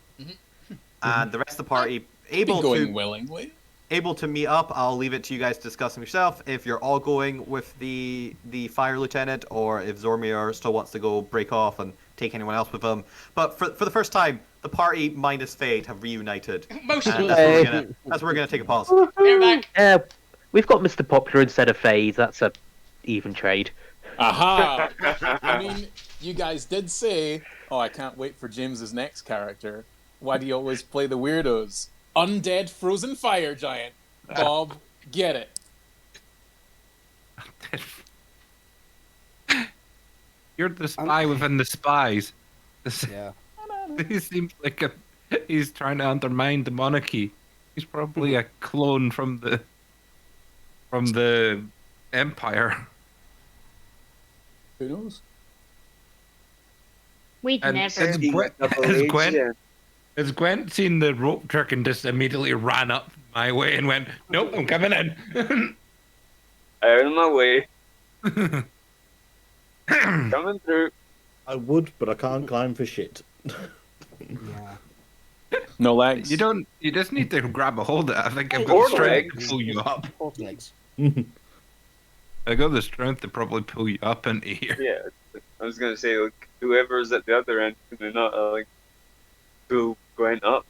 And the rest of the party able going to willingly. able to meet up. I'll leave it to you guys to discuss them yourself. If you're all going with the fire lieutenant, or if Zormir still wants to go break off and take anyone else with them. But for the first time, the party minus Fade have reunited. Most And of that's them. where we're gonna take a pause. They're back. We've got Mr. Popular instead of FaZe. That's a even trade. Aha! I mean, you guys did say, "Oh, I can't wait for James's next character." Why do you always play the weirdos? Undead frozen fire giant. Bob, get it. You're the spy within the spies. Yeah. He seems like he's trying to undermine the monarchy. He's probably a clone from the Empire. Who knows? We'd And never. Has Gwen seen the rope trick and just immediately ran up my way and went, "Nope, I'm coming in." Out of my way. Coming through. I would, but I can't climb for shit. Yeah. No legs. You just need to grab a hold of it. I think I've got Or the strength legs. to pull you up. Fourth legs. I got the strength to probably pull you up into here. Yeah, I was gonna say, like, whoever's at the other end, can they not like pull Gwent up?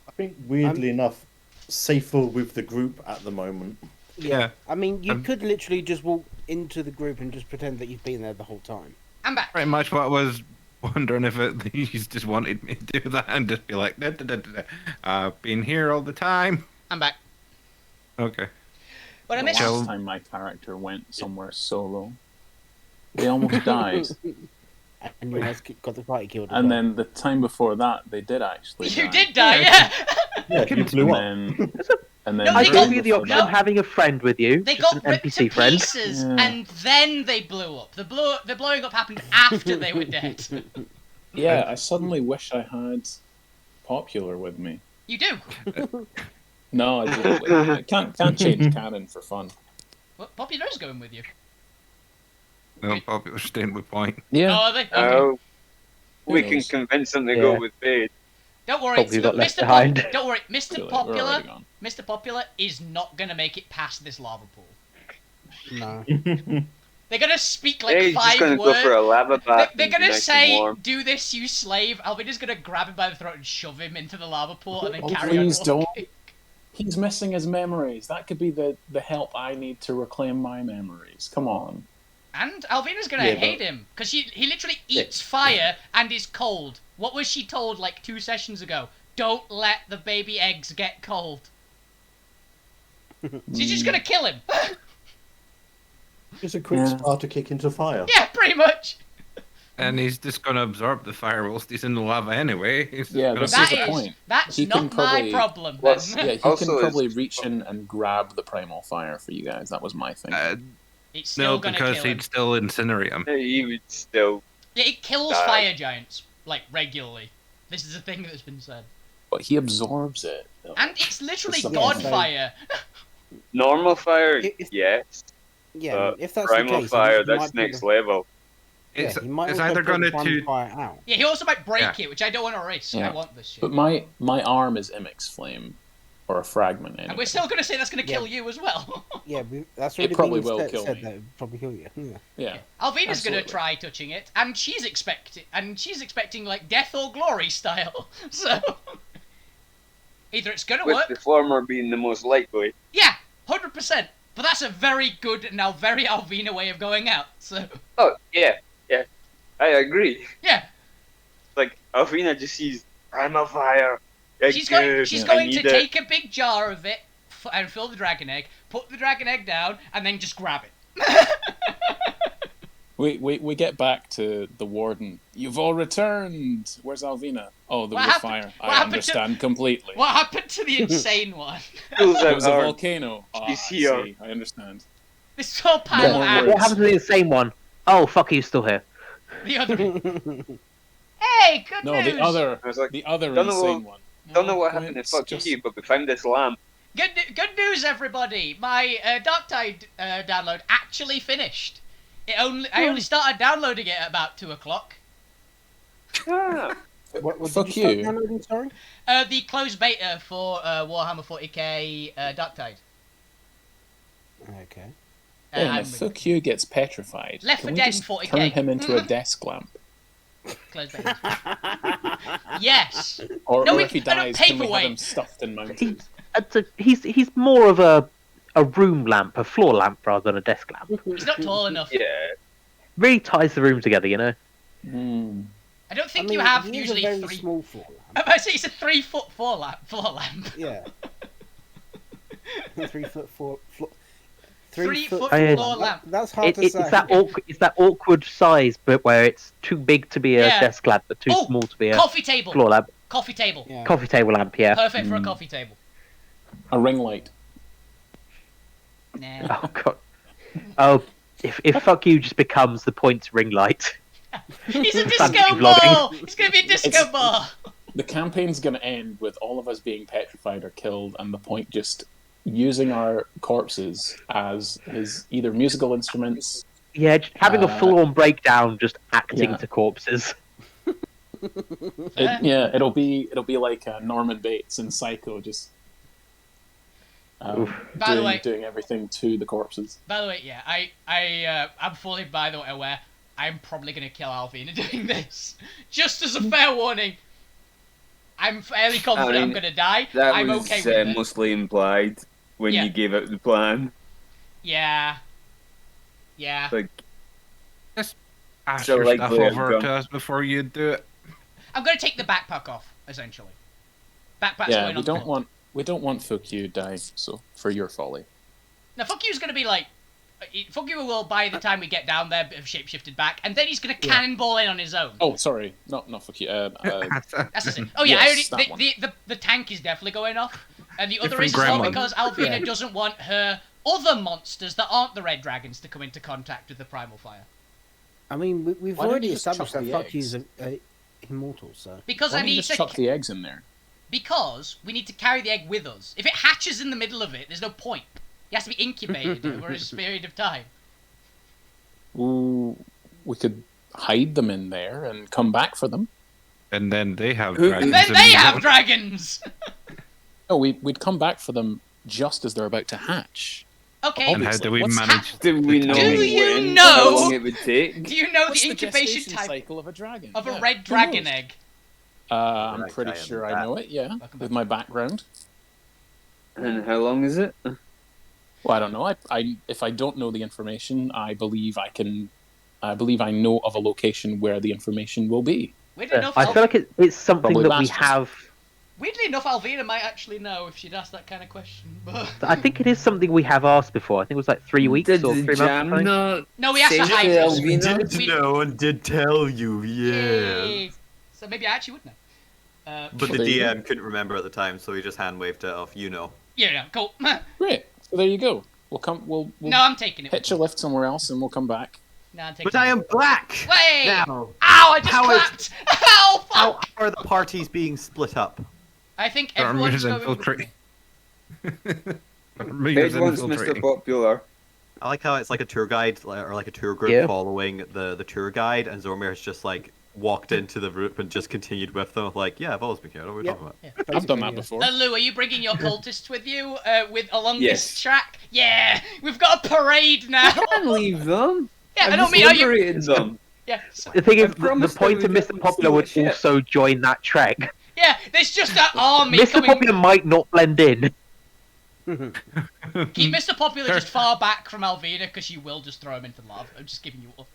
I think weirdly enough, safer with the group at the moment. Yeah. I mean, you Um, could literally just walk into the group and just pretend that you've been there the whole time. I'm back. Pretty much what I was wondering if he's just wanted me to do that and just be like, I've been here all the time. I'm back. Okay. But I The missed. last time my character went somewhere solo, they almost died. And you guys got the party killed. as And well. then the time before that, they did actually You die. did die, yeah. Yeah, you blew up. And then No, I they gave got- you the option no. of having a friend with you, They just got an ripped NPC to friend. pieces, Yeah. and then they blew up. The blowing up happened after they were dead. Yeah, I suddenly wish I had Popular with me. You do. No, I can't change canon for fun. Well, Popular's going with you. No, popular staying with point. Yeah. Oh, they. Okay. Oh, we Who can knows? convince them to Yeah. go with Fade. Don't worry, Probably got left Mr. behind. Don't worry, Too Mr. late, we're Popular. already gone. Mr. Popular is not gonna make it past this lava pool. No. They're gonna speak like Yeah, he's just 5 gonna words. go for a lava bath. They're and be gonna nice and say, warm. "Do this, you slave." Alvina's gonna grab him by the throat and shove him into the lava pool, and then Oh, carry on please walking. don't. He's missing his memories. That could be the help I need to reclaim my memories. Come on. And Alvina's gonna Yeah, hate but- him because he literally eats fire and is cold. What was she told like 2 sessions ago? Don't let the baby eggs get cold. She's just gonna kill him. Just a quick Yeah. starter kick into fire. Yeah, pretty much. And he's just going to absorb the fire whilst he's in the lava anyway. He's just Yeah, gonna- this That is the is point. that's He can not my probably- problem. Plus- then. Yeah, he Also, can probably it's- reach in and grab the primal fire for you guys. That was my thing. It's still no, gonna because kill him. he'd still incinerate him. He would still. Yeah, it kills Die. fire giants like regularly. This is a thing that's been said, But he absorbs it. and it's literally It's god something. fire. Normal fire, If- yes. Yeah, if that's Primal the case, fire, he that's might be next the- level. It's, Yeah, he might it's also either put going the to primal fire out. Yeah, he also might break Yeah. it, which I don't want to risk. I Yeah. want this shit. But my arm is Imix Flame, or a fragment. Anyway. And we're still gonna say that's gonna Yeah. kill you as well. Yeah, that's already probably been will said, kill said me. that it would probably kill you. Yeah. Yeah. Alvina's gonna Absolutely. try touching it, and she's expecting like death or glory style. So either it's gonna With work, the former being the most likely. yeah, 100%. But that's a very good and now very Alvina way of going out. So Oh, yeah. I agree. yeah, Like, Alvina just sees Primal Fire. she's going Yeah. going to I need take a big jar of it and fill the dragon egg, put the dragon egg down, and then just grab it. We get back to the warden. You've all returned. Where's Alvina? Oh, there What was a happened- fire. what I happened to- understand completely. What happened to the insane one? Pulls It out was a our- volcano. Oh, I She's here. see. I understand. This whole pile More of words. What ants. happened to the insane one? Oh, fuck, he's still here. The other. Hey, good No, news. the other I was like, the other Don't know insane one. don't know what No, happened to it's fuck just- you, but we found this lamp. Good news, everybody! My Darktide download actually finished. I only started downloading it at about 2:00. Ah, What Fuck did you start you. downloading, sorry? The closed beta for Warhammer 40k Darktide. Okay. Hey, I'm if Fuck You gets petrified, Left can 4 we Dead just 40K. turn him into a desk lamp? closed beta. Yes. Or, No, or we- if he I don't dies, can we have paperweight. him stuffed and mounted? He's more of a room lamp, a floor lamp rather than a desk lamp. He's not tall enough. yeah. Really ties the room together, you know. Hmm. I don't think I mean, you have he is usually a very 3. small floor I lamp. say it's a 3-foot floor lamp. Yeah. 3 foot four. 3 foot I- floor lamp. That's hard to It's say. that awkward size, but where it's too big to be a Yeah. desk lamp, but too Oh, small to be a Coffee table. floor lamp. Coffee table. Yeah. Coffee table lamp, yeah. Perfect for a coffee table. A ring light. Nah. Oh god. Oh, if fuck you just becomes the points ring light. He's a Fancy disco vlogging. ball. He's gonna be a disco It's- ball. The campaign's going to end with all of us being petrified or killed, and the point just using our corpses as his either musical instruments Yeah, just having a full-on breakdown, just acting yeah. to corpses. It'll be like Norman Bates in Psycho, just By the way, doing everything to the corpses. By the way, yeah, I'm fully, by the way, aware I'm probably gonna kill Alvina doing this. Just as a fair warning. I'm fairly confident I'm gonna die. That I'm was okay with it. mostly implied when Yeah. you gave out the plan. Yeah. Yeah. Like, Just pass So your like stuff the over gun- to us before you do it. I'm gonna take the backpack off, essentially. Backpack's Yeah, going we on don't front. want Fuck You die. So for your folly. Now, Fuck You's gonna be like... Fuck You will, by the time we get down there, have shapeshifted back, and then he's gonna cannonball in on his own. Oh, sorry, not Fuck You. That's it. Oh yeah, Yes, I that already... The tank is definitely going off. And the other Different is as well gremlin. because Alvina doesn't want her other monsters that aren't the red dragons to come into contact with the primal fire. I mean, we've Why don't already you just established chuck that the Fuck eggs? You's immortal, so... Because Why I don't you need just to... chuck the eggs in there? Because we need to carry the egg with us. If it hatches in the middle of it, there's no point. It has to be incubated over a period of time. Ooh, we could hide them in there and come back for them. And then they have Who- dragons. Then and they we have don't. dragons! No, we'd come back for them just as they're about to hatch. Okay, And how do we What's manage? do we know Do you when? know- How long it would take? do you know What's the incubation gestation type cycle of a dragon? of Yeah, a red who dragon knows? egg? I'm Correct, pretty I am sure that. I know it. Yeah, Welcome with back. my background. And how long is it? Well, I don't know. I if I don't know the information, I believe I can. I believe I know of a location where the information will be. Weirdly enough, I feel like it's something Probably that we bastards. have. Weirdly enough, Alvina might actually know if she'd asked that kind of question. But I think it is something we have asked before. I think it was like 3 weeks Did or the 3 jam months. not no, we asked say for to Hydras. Alvina? Did We- know and did tell you, yeah. Yay. So maybe I actually would know. But the There you go. DM couldn't remember at the time, so he just hand waved it off. You know. Yeah, cool. No, Great. So there you go. We'll come. We'll I'm taking it. hitch a lift somewhere else, and we'll come back. No, I'm taking But I it. am black Wait! now. Ow, I just How is- clapped! Ow, fuck! How are the parties being split up? I think Armors everyone's going... infiltrate. Ed wants Mr. Popular. I like how it's like a tour guide or like a tour group Yeah. following the tour guide, and Zormir's just like walked into the group and just continued with them. Like, yeah, I've always been here. What are we Yep. talking about? I've done that before. Lou, are you bringing your cultists with you along Yes. this track? Yeah, we've got a parade now. Can't leave them. Yeah, I I've don't just mean are you. liberated them. Yeah, so- The thing is, I the promised point that of we Mr. wouldn't Popular would steal shit. also join that trek. yeah. There's just that army Mr. coming. Popular might not blend in. Keep Mr. Popular just far back from Alvina because she will just throw him into lava. I'm just giving you.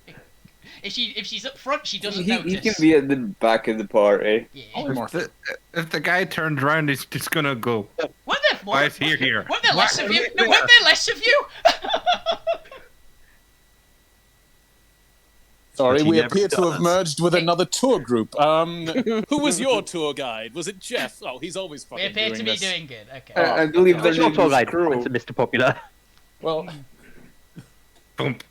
If she's up front, she doesn't He notice. can be at the back of the party. Yeah. If the guy turns around, he's just gonna go. Weren't there more? Why is he here? Weren't there less of you? No, weren't there less of you? Sorry, But he we never appear to have does. merged with another tour group. Who was your tour guide? Was it Jeff? Oh, he's always We fucking appear doing to be this. doing good. Okay. I believe their It's not name all was right. Crow. To Mr. Popular. Well, Bump.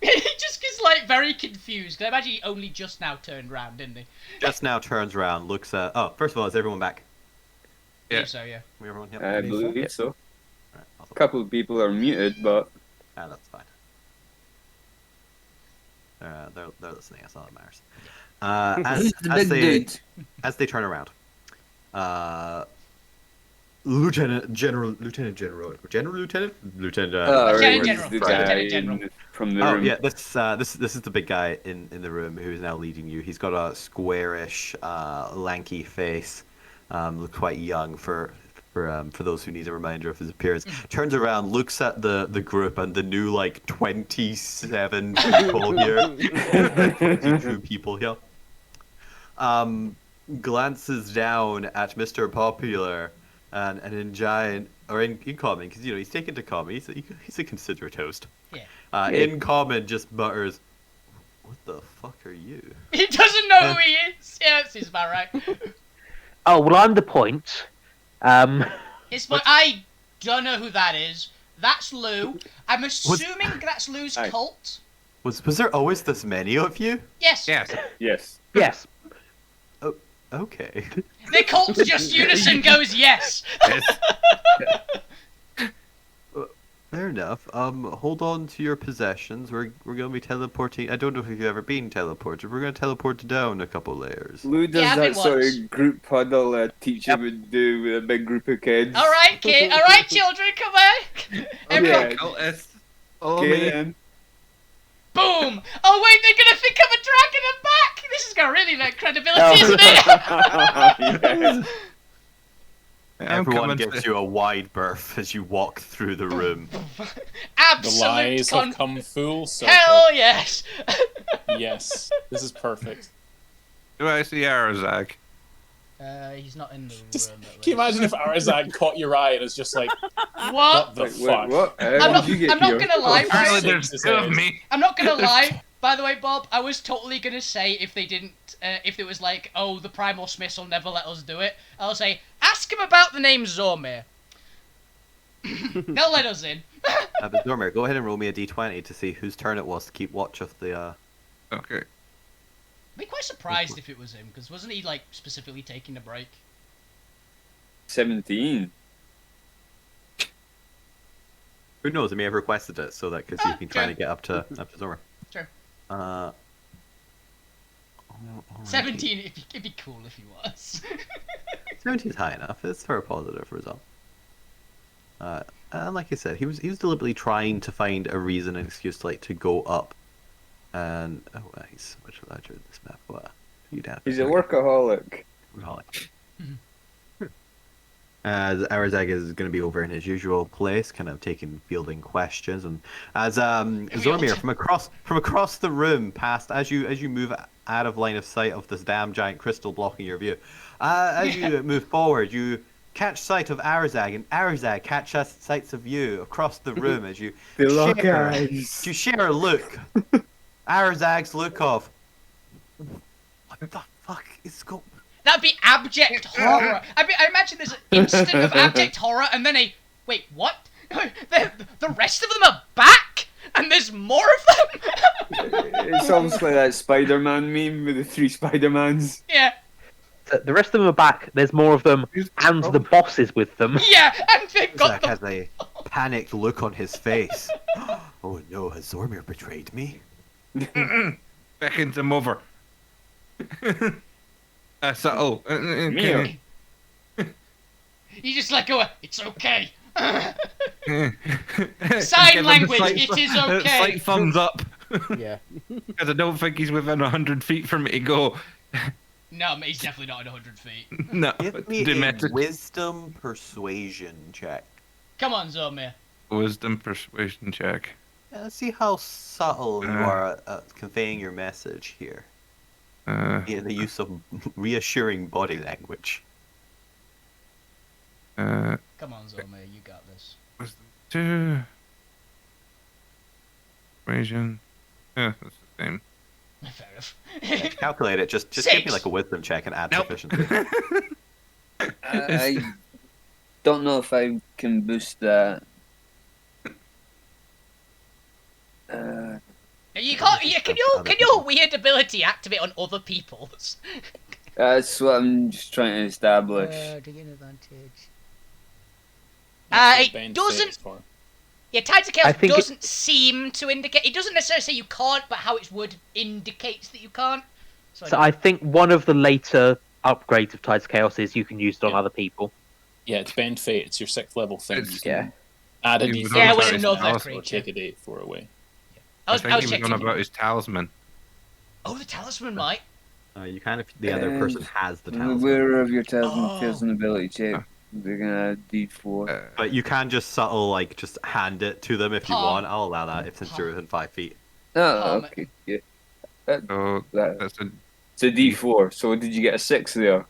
He just gets like very confused. 'Cause I imagine he only just now turned round, didn't he? Just now turns around, looks at. Oh, first of all, is everyone back? Yeah. Believe so, yeah. Everyone? Yep. I believe so. Alright, A awesome. couple of people are muted, but That's fine. They're listening. That's all that matters. As they turn around, Lieutenant General. Lieutenant General. right, General. the Lieutenant guy General. from the Oh room. yeah, this is the big guy in the room who is now leading you. He's got a squarish, lanky face, looks quite young for those who need a reminder of his appearance. Turns around, looks at the group and the new like 27 people here, 22 people here. Glances down at Mr. Popular and in common, because you know he's taken to common. He's a considerate host. Yeah. In common, just mutters, "What the fuck are you?" He doesn't know who he is. Yeah, that seems about right. Oh, well, I'm the point. I don't know who that is. That's Lou. I'm assuming that's Lou's Aye. cult. Was there always this many of you? Yes. Yes. Yes. Yes. Okay. The cult just unison goes yes. Yes. Fair enough. Hold on to your possessions. We're gonna be teleporting. I don't know if you've ever been teleported. We're gonna teleport down a couple layers. Lou does Yeah, I've been that sort once. of group huddle a teacher would do with a big group of kids. All right, kid. All right, children, come on. Everyone, Yeah. Cultists, follow Get me. in. boom. Oh wait, they're gonna think I'm a dragon. I'm back. This is gonna really like credibility, Oh. isn't it? Yeah. I'm Everyone coming gives to- you a wide berth as you walk through the room. The Absolute lies have come full circle. Hell yes. Yes, this is perfect. Do I see Arazak? He's not in the Just, room. At can you least. imagine if Arazag caught your eye and it's just like, What? what the Wait, fuck? what? I'm How not, did you get I'm not here? gonna lie. Apparently Shakes there's his two of head. me. I'm not gonna lie. By the way, Bob, I was totally gonna say if they didn't, if it was like, oh, the Primal Smiths will never let us do it, I'll say, ask him about the name Zormir. They'll let us in. But Dormer, go ahead and roll me a d20 to see whose turn it was to keep watch of the. Okay. I'd be quite surprised if it was him, because wasn't he like specifically taking a break? 17. Who knows? I may have requested it so that because you've been trying to get up to Dormer. Sure. Alrighty. 17. It'd be cool if he was. 17 is high enough. It's for a positive result. And like I said, he was deliberately trying to find a reason, an excuse to go up. And he's much larger than this map. What? You down? He's a workaholic. As Arazag is going to be over in his usual place, kind of fielding questions, and as Zormir from across the room, past as you move out of line of sight of this damn giant crystal blocking your view, as you move forward, you catch sight of Arazag, and Arazag catches sights of you across the room as you They lock share, eyes. you share a look. Arazag's look of what the fuck is going. That'd be abject horror. I imagine there's an instant of abject horror, and then wait, what? The rest of them are back, and there's more of them. It's almost like that Spider-Man meme with the 3 Spider-Mans. Yeah, The rest of them are back. There's more of them, and the boss is with them. yeah, and they've got Arazag the. has a panicked look on his face. Oh no, has Zormir betrayed me? Beckons him over. So, Meow. You just let go. It's okay. Give Sign him a language. slight- It is a okay. Slight thumbs up. Yeah. Because I don't think he's within 100 feet for me to go. No, he's definitely not at 100 feet. No, Give me a demented. wisdom persuasion check. Come on, Zormir. Wisdom persuasion check. Let's see how subtle you Uh. are at conveying your message here. In the use of reassuring body language. Uh, Come on, Zormir. You got this. wisdom 2. Persuasion. Yeah, that's the same. Fair enough. Calculate it. Just give me Six. like a wisdom check and add Nope. sufficiency. I don't know if I can boost that. You can't. Yeah, can your weird ability activate on other people's? That's what I'm just trying to establish. Do you advantage? That's what It Ben doesn't. says for. Yeah, Tides of I Chaos think doesn't seem to indicate. It doesn't necessarily say you can't, but how it would indicates that you can't. So, So I think one of the later upgrades of Tides of Chaos is you can use it on Yeah. other people. Yeah, it's Bend Fate. It's your 6th level thing. It's- You can Yeah. add a Yeah, d4 with with to another it or creature. take a d4 away. I was think he was checking. on about his talisman. Oh, the talisman might. You kind of the other person has the The talisman, wearer of your talisman Oh. fails an ability check. They're gonna add D4. but you can just just hand it to them if you Palm. want. I'll allow that if since Palm. you're within 5 feet. Oh, Um, okay. Yeah. So That, that's a it's a D4. So did you get a 6 there?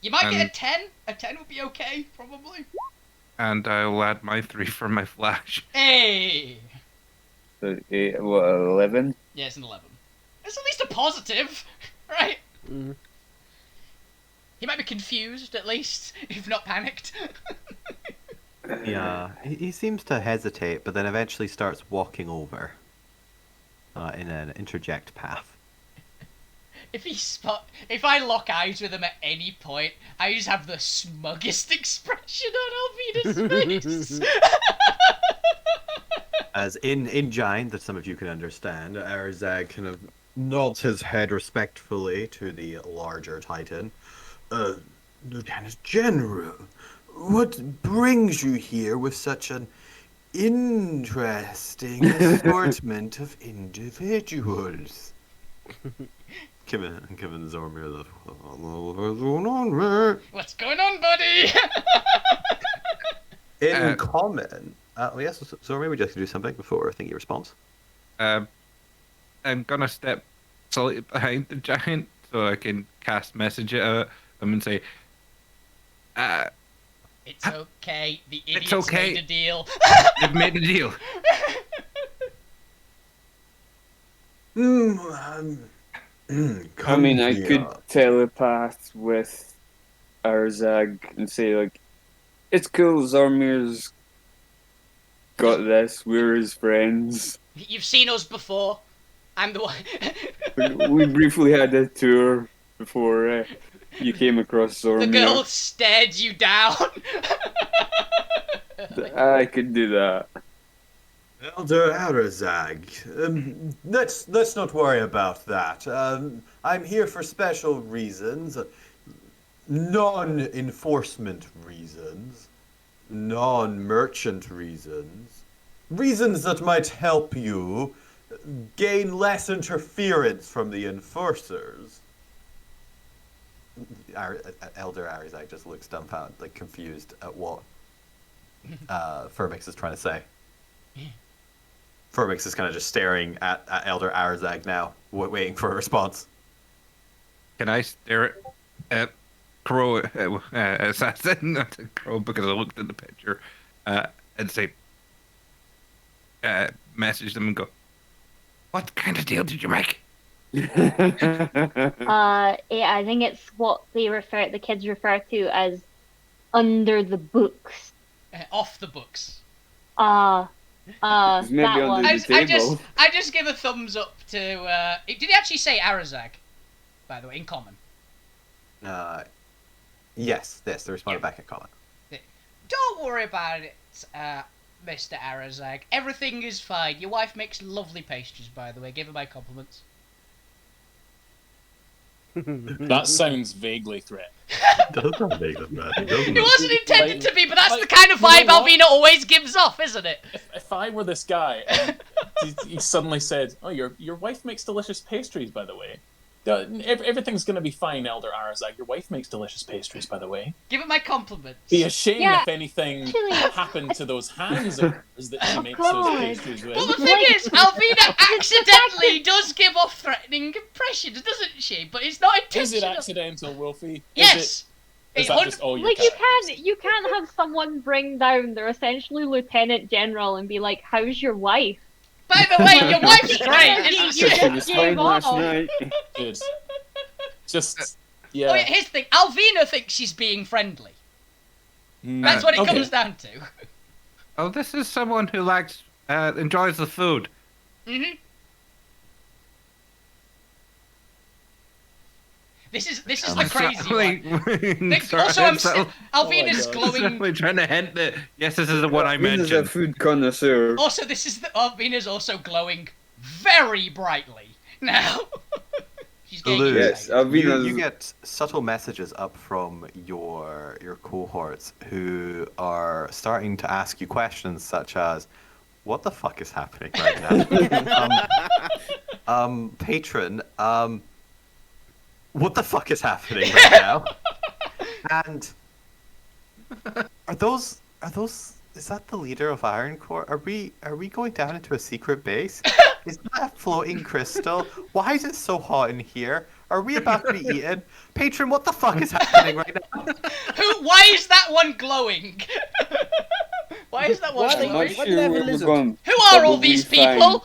You might get a Um, 10. A 10 would be okay, probably. and I'll add my 3 for my flash. Hey. So 8, what, 11? Yeah, it's an 11. It's at least a positive, right? Mhm. He might be confused, at least, if not panicked. Yeah, he seems to hesitate, but then eventually starts walking over in an interject path. If I lock eyes with him at any point, I just have the smuggest expression on Alvina's face. As in Giant, that some of you can understand, Arzag kind of nods his head respectfully to the larger Titan. Lieutenant General, what brings you here with such an interesting assortment of individuals? Given Zormir the What's going on, buddy? in common. Yes, Zormir, would you like to do something before Thingy responds? I'm gonna step slightly behind the giant so I can cast message at them and say, it's okay. The idiots okay. made a deal. They've made a deal. I mean, I could telepath with Arzag and say, like, it's cool, Zormir's got this, we're his friends. You've seen us before. I'm the one. We briefly had a tour before you came across Zormir. The girl stared you down. I could do that. Elder Arazag, let's not worry about that. I'm here for special reasons, non-enforcement reasons, non-merchant reasons, reasons that might help you gain less interference from the enforcers. Elder Arazag just looks dumbfounded, like confused at what Firmix is trying to say. Firmix is kind of just staring at Elder Arazag now, waiting for a response. Can I stare at Crow Assassin, not at Crow, because I looked at the picture, and say, message them and go, what kind of deal did you make? Yeah, I think it's what the kids refer to as under the books. Off the books. Maybe That under one. the table. I just give a thumbs up to. Did he actually say Arazag? By the way, in common. Yes, they responded back in common. Don't worry about it, Mr. Arazag. Everything is fine. Your wife makes lovely pastries, by the way. Give her my compliments. That sounds vaguely threat. Does sound vaguely threat, doesn't It wasn't intended Like- to be, but that's like, the kind of you know vibe what? Alvina always gives off, isn't it? If I were this guy, and he suddenly said, "Oh, your wife makes delicious pastries, by the way. Everything's gonna be fine, Elder Arazag. Your wife makes delicious pastries, by the way. Give her my compliments. Be a shame Yeah, if anything actually- happened to those hands of hers that she makes God. those pastries with." But the thing is, Alvina accidentally does give off threatening impressions, doesn't she? But it's not Is it intentional. accidental, Wolfie? Yes! Is that just all your Like characters? you can't have someone bring down their essentially lieutenant general and be like, "How's your wife?" By the way, your wife's great, You isn't just she? It was fine gave last off. night. Good. Just Oh, yeah. yeah, here's the thing. Alvina thinks she's being friendly. That's what it Okay. comes down to. Oh, this is someone who likes, enjoys the food. hmm This is the crazy one. Also, Alvina's glowing. Certainly trying to hint that, yes, this is the one I This is a mentioned. food connoisseur. Also, Alvina's also glowing very brightly now. She's getting Lou, Yes, excited. Alvina's... you get subtle messages up from your cohorts who are starting to ask you questions such as, "What the fuck is happening right now?" Patron, what the fuck is happening right now? And are those? Is that the leader of Iron Core? Are we going down into a secret base? Is that a floating crystal? Why is it so hot in here? Are we about to be eaten? Patron, what the fuck is happening right now? Why is that one glowing? Why is that one What? I'm glowing? not What sure level where we're is it? going. Who are all Probably these fine. people?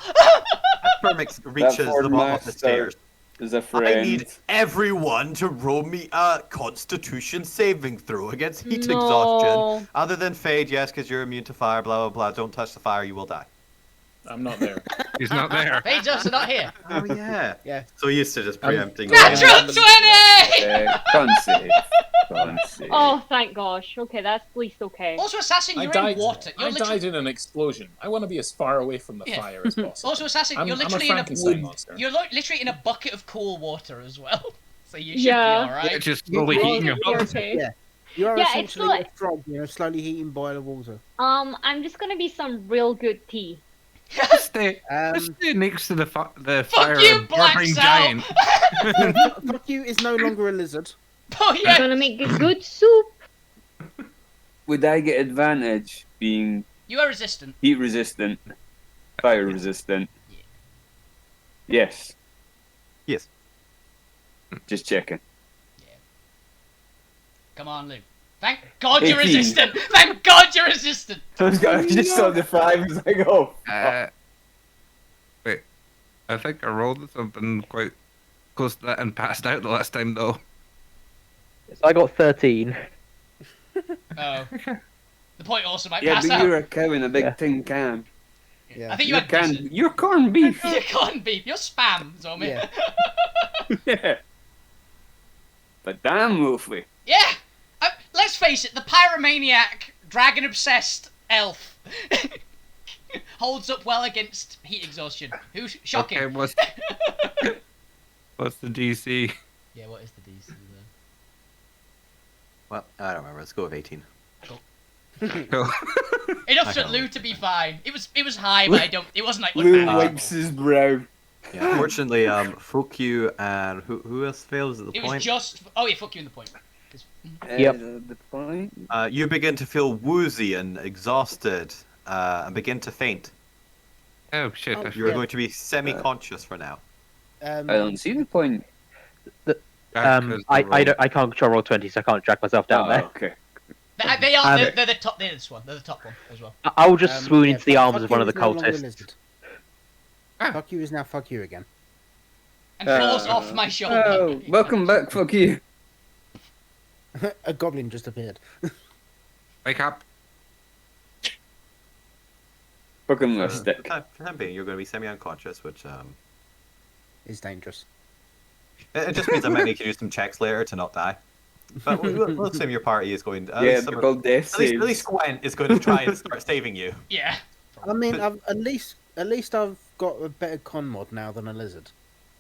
Firmix reaches Ford the bottom of the Master stairs. Is a I friend. need everyone to roll me a Constitution saving throw against heat No. exhaustion. Other than Fade, yes, because you're immune to fire, blah, blah, blah. Don't touch the fire, you will die. I'm not there. He's not there. Paige are not here. Oh, yeah. Yeah. So used to just preempting. Natural 20! Can't say. Fancy. Oh, thank gosh. Okay, that's at least okay. Also, Assassin, I you're died. in water. You're I died in an explosion. I want to be as far away from the Yeah. fire as possible. Also, Assassin, you're I'm a literally in a Frankenstein monster. You're literally in a bucket of cool water as well. So you should Yeah. be alright. It's just You- slowly you heating are- up. Okay. Yeah. You are Yeah, it's essentially like- a frog, slowly heating boiler water. I'm just gonna be some real good tea. Stay next to the Fuck fire you, of Black burning Cell! giant. Fuck you is no longer a lizard. Oh I'm yeah! gonna make a good soup. Would I get advantage being You are resistant. heat resistant, fire resistant? Yes. Yes. Just checking. Come on, Luke. Thank God you're 18. resistant! Thank God you're resistant! I just saw the 5 as I go. Wait, I think I rolled something quite close to that and passed out the last time though. So I got 13. Oh. The point also might Yeah, pass but out. you're a cow in a big Yeah. tin can. Yeah. I think you You're, had decent. you're corned beef. You're corned beef. You're spam, Zombie. Yeah. Yeah. But damn, Wolfie. Yeah! Let's face it, the pyromaniac, dragon-obsessed elf holds up well against heat exhaustion. Who's shocking? Okay, what's the DC? Yeah, what is the DC then? Well, I don't remember. Let's go with 18. Cool. Enough I for can't Lou to be fine. It was high, but it wasn't like Lou unmanageable. wipes his brow. Yeah, unfortunately, fuck you and who else fails at the It was point? just fuck you in the point. Yep. The point. You begin to feel woozy and exhausted, and begin to faint. Oh shit! Oh, I You're Yeah. going to be semi-conscious for now. I don't see the point. I can't control roll 20, so I can't drag myself down there. Okay. They are. They're the top. They're this one. They're the top one as well. I will just swoon into the fuck arms of one you of the is no longer a cultists. lizard. Ah. Fuck you is now fuck you again. And falls off my shoulder. Oh, welcome back, fuck you. A goblin just appeared. Wake up! Fucking my For stick. the time being, you're going to be semi-unconscious, which Is dangerous. it just means I might make you do some checks later to not die. But we'll assume your party is going. Yeah, they're called death at least saves. Gwent is going to try and start saving you. Yeah. I mean, at least I've got a better con mod now than a lizard.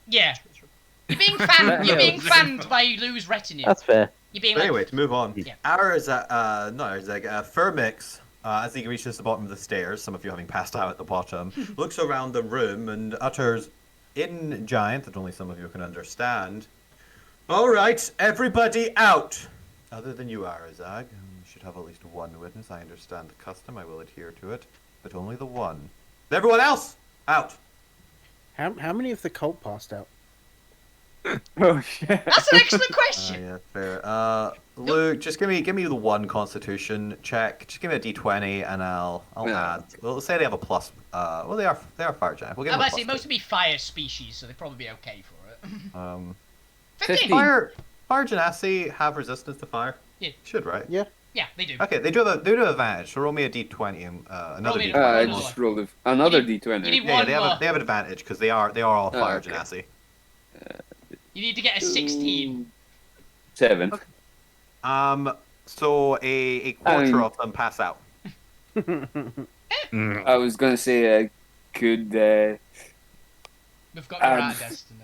Yeah. You're being fanned. You're being fanned by Lou's retinue. That's fair. You're being But like, anyway, to move on. Yeah. Firmix, as he reaches the bottom of the stairs, some of you having passed out at the bottom, looks around the room and utters, in giant, that only some of you can understand, "All right, everybody out! Other than you, Arazag. You should have at least one witness. I understand the custom. I will adhere to it. But only the one. Everyone else, out!" How many of the cult passed out? Oh shit. that's an excellent question. Yeah, fair. Luke, just give me the one Constitution check. Just give me a D20, and I'll Yeah. add. Well, let's say they have a plus. Well, they are fire giant. We'll give I'm them a actually plus most of be fire species, so they'd probably be okay for it. two. 15. Fire genasi have resistance to fire. Yeah. Should, right? Yeah, they do. Okay, they do have advantage. So roll me a D20 and another me D20. a- I Another just one. rolled another You D20. need Yeah, one they have more. they have an advantage because they are all Oh, fire okay. genasi. You need to get a 16. 7. So a quarter of them pass out. Mm. I was gonna say I could We've got your Um, art of destiny.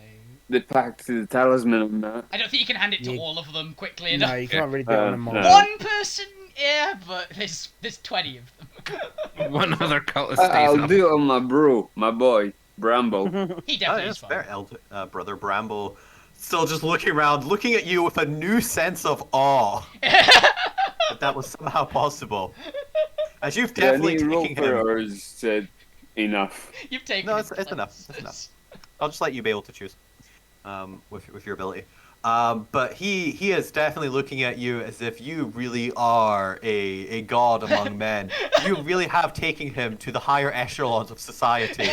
the pact to the talisman on that. I don't think you can hand it to You- all of them quickly No, enough. you can't really do it on a mod. no. One person, yeah, but there's 20 of them. One other cultist I'll stays up. do it on my bro, my boy, Bramble. He Oh, definitely that's is fine. fair, Brother Bramble. Still just looking around, looking at you with a new sense of awe. That was somehow possible. As you've Yeah, I definitely need to roll taken for him. or is enough? You've taken No, his it's enough. It's cleverness. enough. I'll just let you be able to choose, with your ability. But he is definitely looking at you as if you really are a god among men. You really have taken him to the higher echelons of society.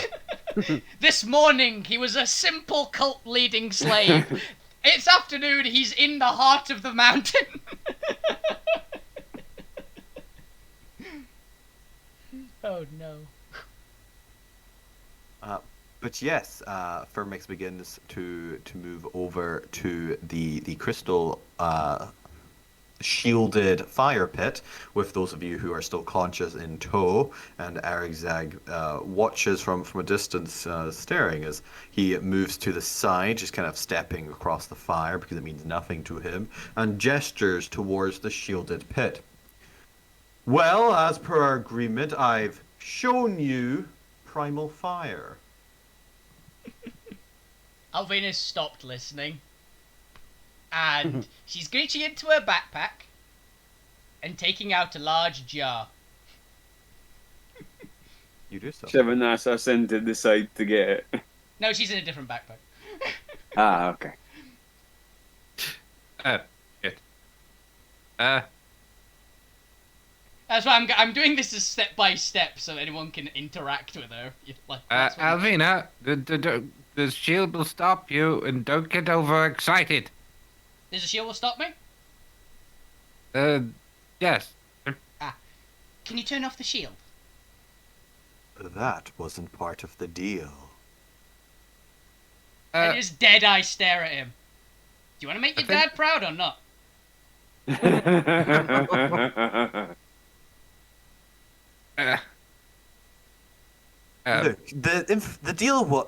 This morning, he was a simple cult-leading slave. It's afternoon, he's in the heart of the mountain. Oh no. But yes, Firmix begins to move over to the crystal shielded fire pit, with those of you who are still conscious in tow, and Arigzag watches from a distance, staring as he moves to the side, just kind of stepping across the fire because it means nothing to him, and gestures towards the shielded pit. Well, as per our agreement, I've shown you primal fire. Alvina's stopped listening. And she's reaching into her backpack and taking out a large jar. You do so. Shoving us into the side to get it. No, she's in a different backpack. Ah, okay. Shit. That's why I'm doing this as step by step so anyone can interact with her. Like, that's what Alvina, the shield will stop you, and don't get overexcited. Does the shield will stop me? Yes. Can you turn off the shield? That wasn't part of the deal. I just dead eye stare at him. Do you want to make your dad proud or not? Look, the deal was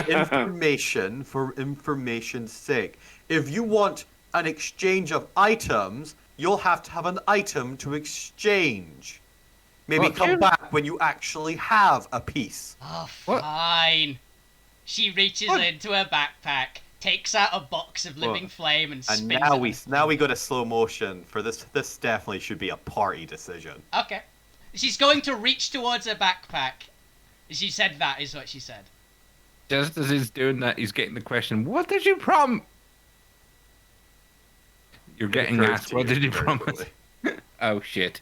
information for information's sake. If you want an exchange of items, you'll have to have an item to exchange. Maybe come back when you actually have a piece. Oh, fine. She reaches into her backpack, takes out a box of living flame, and spins it. Now we go to slow motion for this. This definitely should be a party decision. Okay. She's going to reach towards her backpack. She said that is what she said. Just as he's doing that, he's getting the question, what did you promise? You're getting asked, what did you promise? Oh, shit.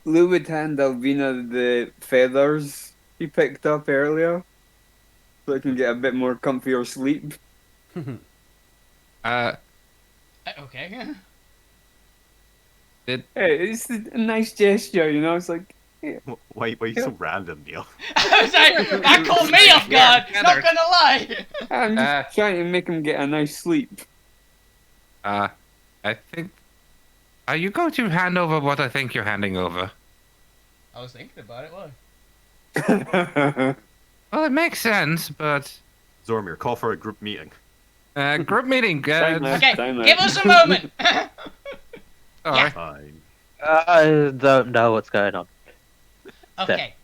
Lou would hand Alvina the feathers he picked up earlier, so I can get a bit more comfier sleep. Okay. Hey, it's a nice gesture, you know? It's like... Yeah. Why are you so random, Neil? I was like, that caught me off guard, not gonna lie! I'm just trying to make him get a nice sleep. I think... Are you going to hand over what I think you're handing over? I was thinking about it, why? Well, it makes sense, but... Zormir, call for a group meeting. Group meeting. Okay, give us a moment! Alright. Fine. I don't know what's going on. Okay.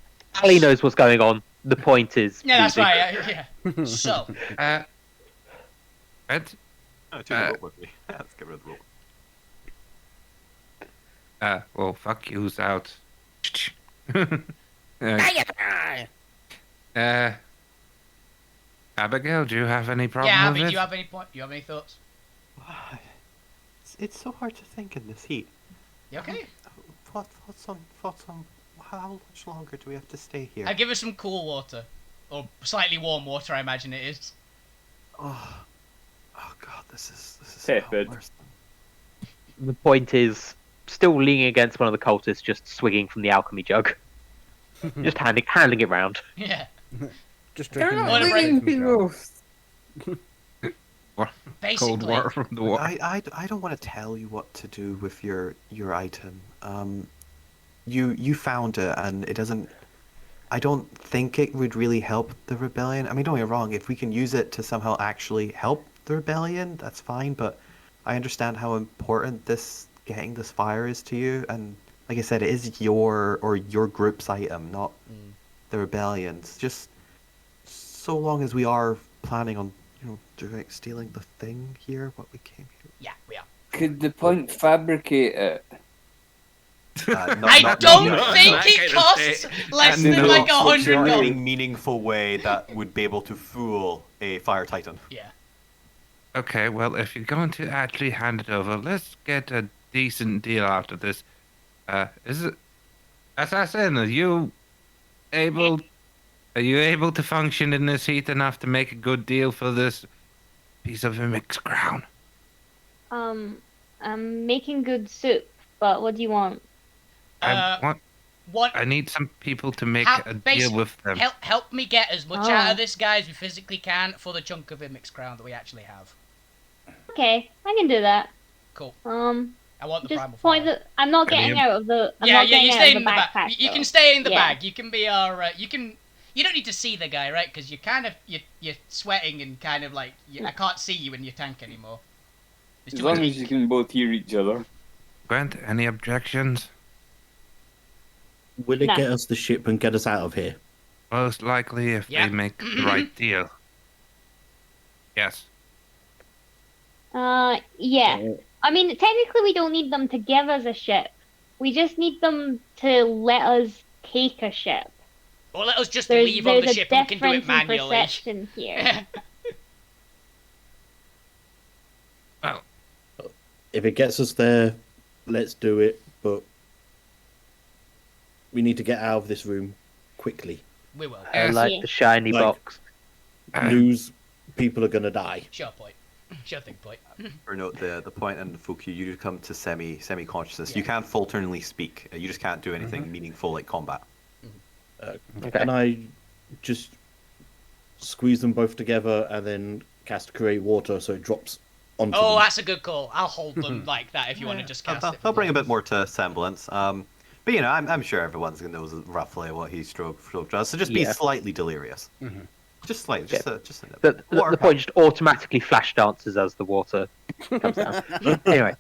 Ali knows what's going on. The point is... Yeah, that's right, yeah. So... Ed? Take the rope with me. Let's get rid of the rope. Well, fuck you's out. Abigail, do you have any problem Yeah, with Abby, it? do you have any thoughts? It's so hard to think in this heat. You okay? What's on? How much longer do we have to stay here? I'll give her some cool water. Or slightly warm water, I imagine it is. Oh God, this is Tepid. worse. The point is, still leaning against one of the cultists, just swigging from the alchemy jug. Just handing it round. Yeah. Just They're drinking not the leaving water. people. Basically. Cold water from the water. I don't want to tell you what to do with your item. You found it, and it doesn't. I don't think it would really help the rebellion. I mean, don't get me wrong. If we can use it to somehow actually help the rebellion, that's fine. But I understand how important getting this fire is to you, and like I said, it is your group's item, not the rebellion's. Just so long as we are planning on, stealing the thing here, what we came here. Yeah, we are. Could the point fabricate it? I don't think it costs less than like $100. Not any meaningful way that would be able to fool a fire titan. Yeah. Okay, well, if you're going to actually hand it over, let's get a decent deal out of this. Is it... Assassin, are you able to function in this heat enough to make a good deal for this piece of mixed crown? I'm making good soup, but what do you want? What? I need some people to make a deal with them. Help me get as much out of this guy as we physically can for the chunk of mixed crown that we actually have. Okay, I can do that. Cool. I want the just primal point fire. that I'm not getting out of the. I'm yeah, not getting you out stay of the in the bag. backpack. You though. can stay in the Yeah. bag. You can be our. You don't need to see the guy, right? Because you're kind of you're sweating and kind of like I can't see you in your tank anymore. As long as you can both hear each other. Gwent, any objections? Will it get us the ship and get us out of here? Most likely if they make the right deal. Yes. Yeah. I mean, technically, we don't need them to give us a ship. We just need them to let us take a ship. Or let us just leave on the ship and we can do it manually. There's a difference in perception here. Well, if it gets us there, let's do it. But we need to get out of this room quickly. We will. I like the shiny box. Lose, people are gonna die. Sure point. Sure thing point. Or note the point in Fukyu, you just come to semi consciousness. You can't falteringly speak. You just can't do anything meaningful like combat. Can I just squeeze them both together and then cast create water so it drops onto them? That's a good call. I'll hold them like that if you want to just cast it. I'll bring a bit more to semblance. But you know, I'm sure everyone's gonna know roughly what he stroke does. So just be slightly delirious. Just slightly, just a the point just automatically flash dances as the water comes down. Anyway.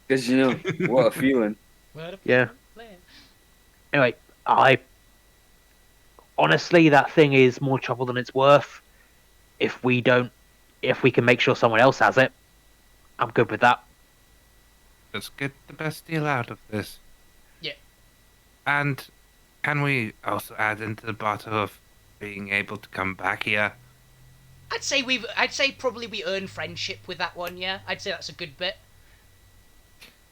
Because you know, what a feeling. Yeah. Anyway, honestly, that thing is more trouble than it's worth. If we can make sure someone else has it, I'm good with that. Let's get the best deal out of this. Yeah. And can we also add into the bottle of being able to come back here? I'd say probably we earn friendship with that one. Yeah, I'd say that's a good bit.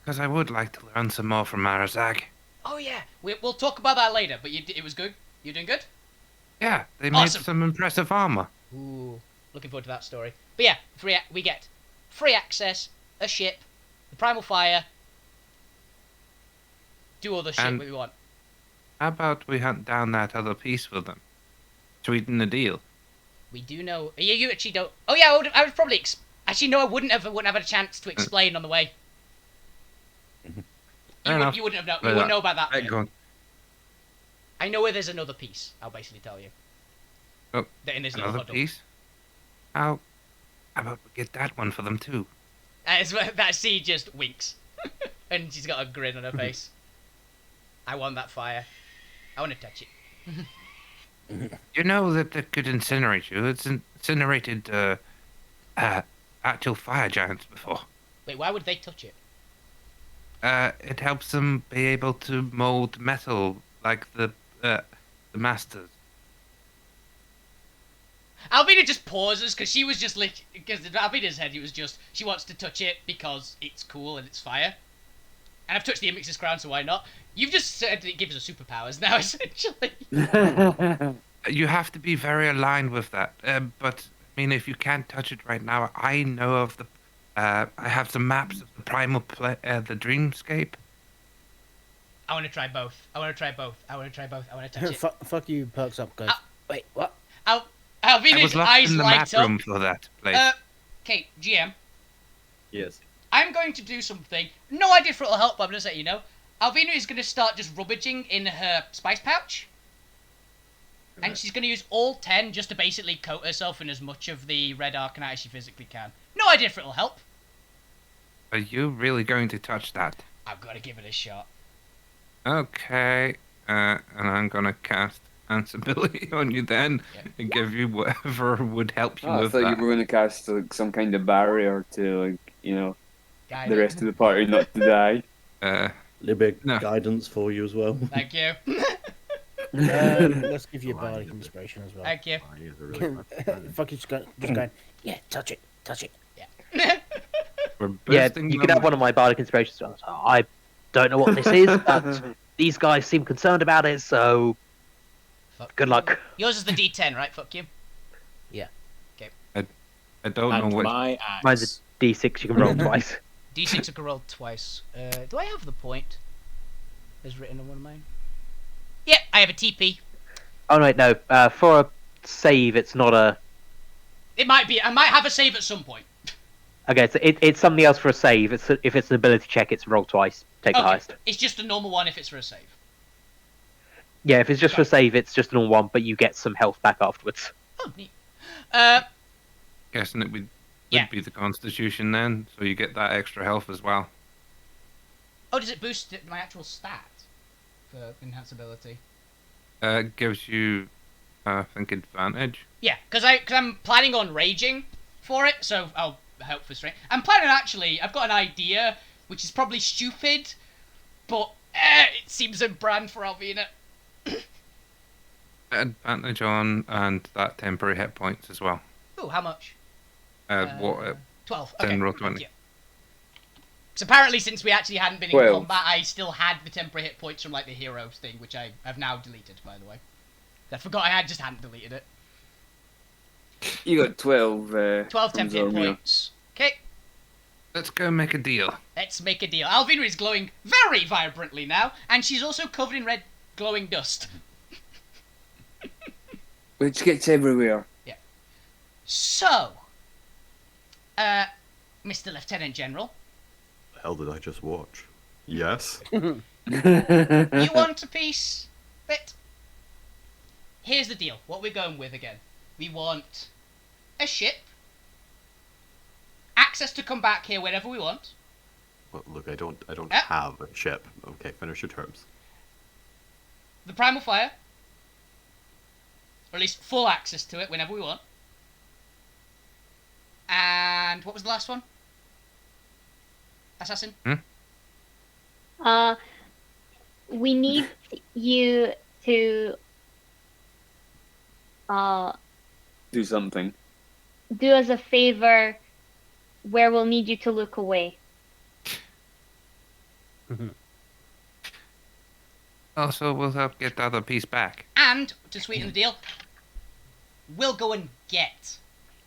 Because I would like to learn some more from Arazag. Oh yeah, we'll talk about that later. But it was good. You doing good? Yeah, they made some impressive armor. Ooh, looking forward to that story. But yeah, we get free access, a ship, the primal fire, do all the shit we want. How about we hunt down that other piece for them? Sweeten the deal. We do know. You actually don't. Oh yeah, I would probably. Actually, no, I wouldn't have had a chance to explain on the way. You wouldn't have known. You wouldn't know about that. Bit. I know where there's another piece. I'll basically tell you. Oh, in this another piece? How about we get that one for them too? That sea just winks, and she's got a grin on her face. I want that fire. I want to touch it. You know that could incinerate you. It's incinerated actual fire giants before. Wait, why would they touch it? It helps them be able to mold metal like the masters. Alvina just pauses because she was just because in Alvina's head it was just she wants to touch it because it's cool and it's fire. And I've touched the Imix's crown, so why not? You've just said it gives us superpowers now, essentially. You have to be very aligned with that. But I mean, if you can't touch it right now, I know of the. I have some maps of the primal the dreamscape. I want to try both. I want to touch it. Fuck you, perks up, guys. Wait, what? Alvina's eyes in the light map up. room for that place. Okay, GM. Yes. I'm going to do something. No idea if it'll help, but I'm just letting you know. Alvina is going to start just rummaging in her spice pouch. And she's going to use all 10 just to basically coat herself in as much of the red arcanite as she physically can. No idea if it'll help. Are you really going to touch that? I've got to give it a shot. Okay. And I'm going to cast Ansibility on you then and give you whatever would help you with that. I thought you were going to cast like some kind of barrier to, like, you know, the rest of the party not to die. A little bit guidance for you as well. Thank you. Let's give you a bardic inspiration as well. Thank you. Fuck you, just going. Yeah, touch it. Yeah. Yeah, you can have one of my bardic inspirations. I don't know what this is, but these guys seem concerned about it, so good luck. Yours is the D10, right? Fuck you. Yeah. Okay. I don't know what. Mine's a D6. You can roll twice. D6 I can roll twice. Do I have the point? As written on one of mine. Yeah, I have a TP. Oh wait, no. For a save, it's not a. It might be. I might have a save at some point. Okay, so it's something else for a save. If it's an ability check, it's roll twice. Take the highest. It's just a normal one if it's for a save. Yeah, if it's just for a save, it's just a normal one, but you get some health back afterwards. Oh, neat. Guessing it would be the Constitution then, so you get that extra health as well. Oh, does it boost my actual stat for enhanced ability? Gives you, I think, advantage. Yeah, because I'm planning on raging for it, so I'll help for strength. I'm planning actually. I've got an idea, which is probably stupid, but it seems a brand for Alvina. Advantage on and that temporary hit points as well. Oh, how much? 12. 12. 10 Okay. roll 20. Yeah. So apparently, since we actually hadn't been in 12. combat, I still had the temporary hit points from like the hero thing, which I have now deleted, by the way. I forgot I just hadn't deleted it. You got 12. 12 from temporary hit Zormir. points. Okay, Let's go make a deal. let's make a deal. Alvina is glowing very vibrantly now, and she's also covered in red glowing dust. Which gets everywhere. So, Mr. Lieutenant General, The hell did I just watch? Yes. you want a piece? Bit. Here's the deal. What we're going with again. We want a ship, access to come back here whenever we want, Well, look, I don't Eh? have a ship. Okay, finish your terms. the primal fire, or at least full access to it whenever we want. And what was the last one? Assassin? We need you to Do something. do us a favor where we'll need you to look away. Also, we'll help get the other piece back. And, to sweeten the deal, we'll go and get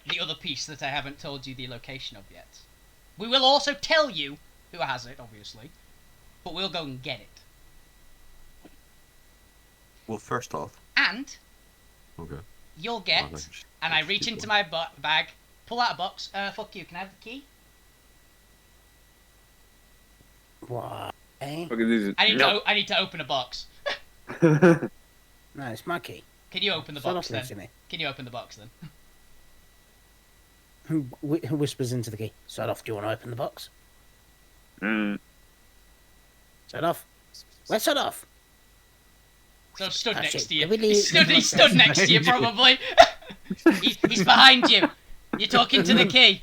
the other piece that I haven't told you the location of yet. We will also tell you who has it, obviously, but we'll go and get it. Well, first off, And okay. you'll get, Well, let's- and I let's reach keep into going. my bag, pull out a box. Fuck you, can I have the key? Why? Look at this. I need to open a box. No, it's my key. Can you open the Shut box up, then? Luciany. Can you open the box then? Who whispers into the key? Shut off. Do you want to open the box? Shut off. Let's shut off. So stood Ah, next shit. to you. Really- He stood next to you, probably. He's behind you. You're talking to the key.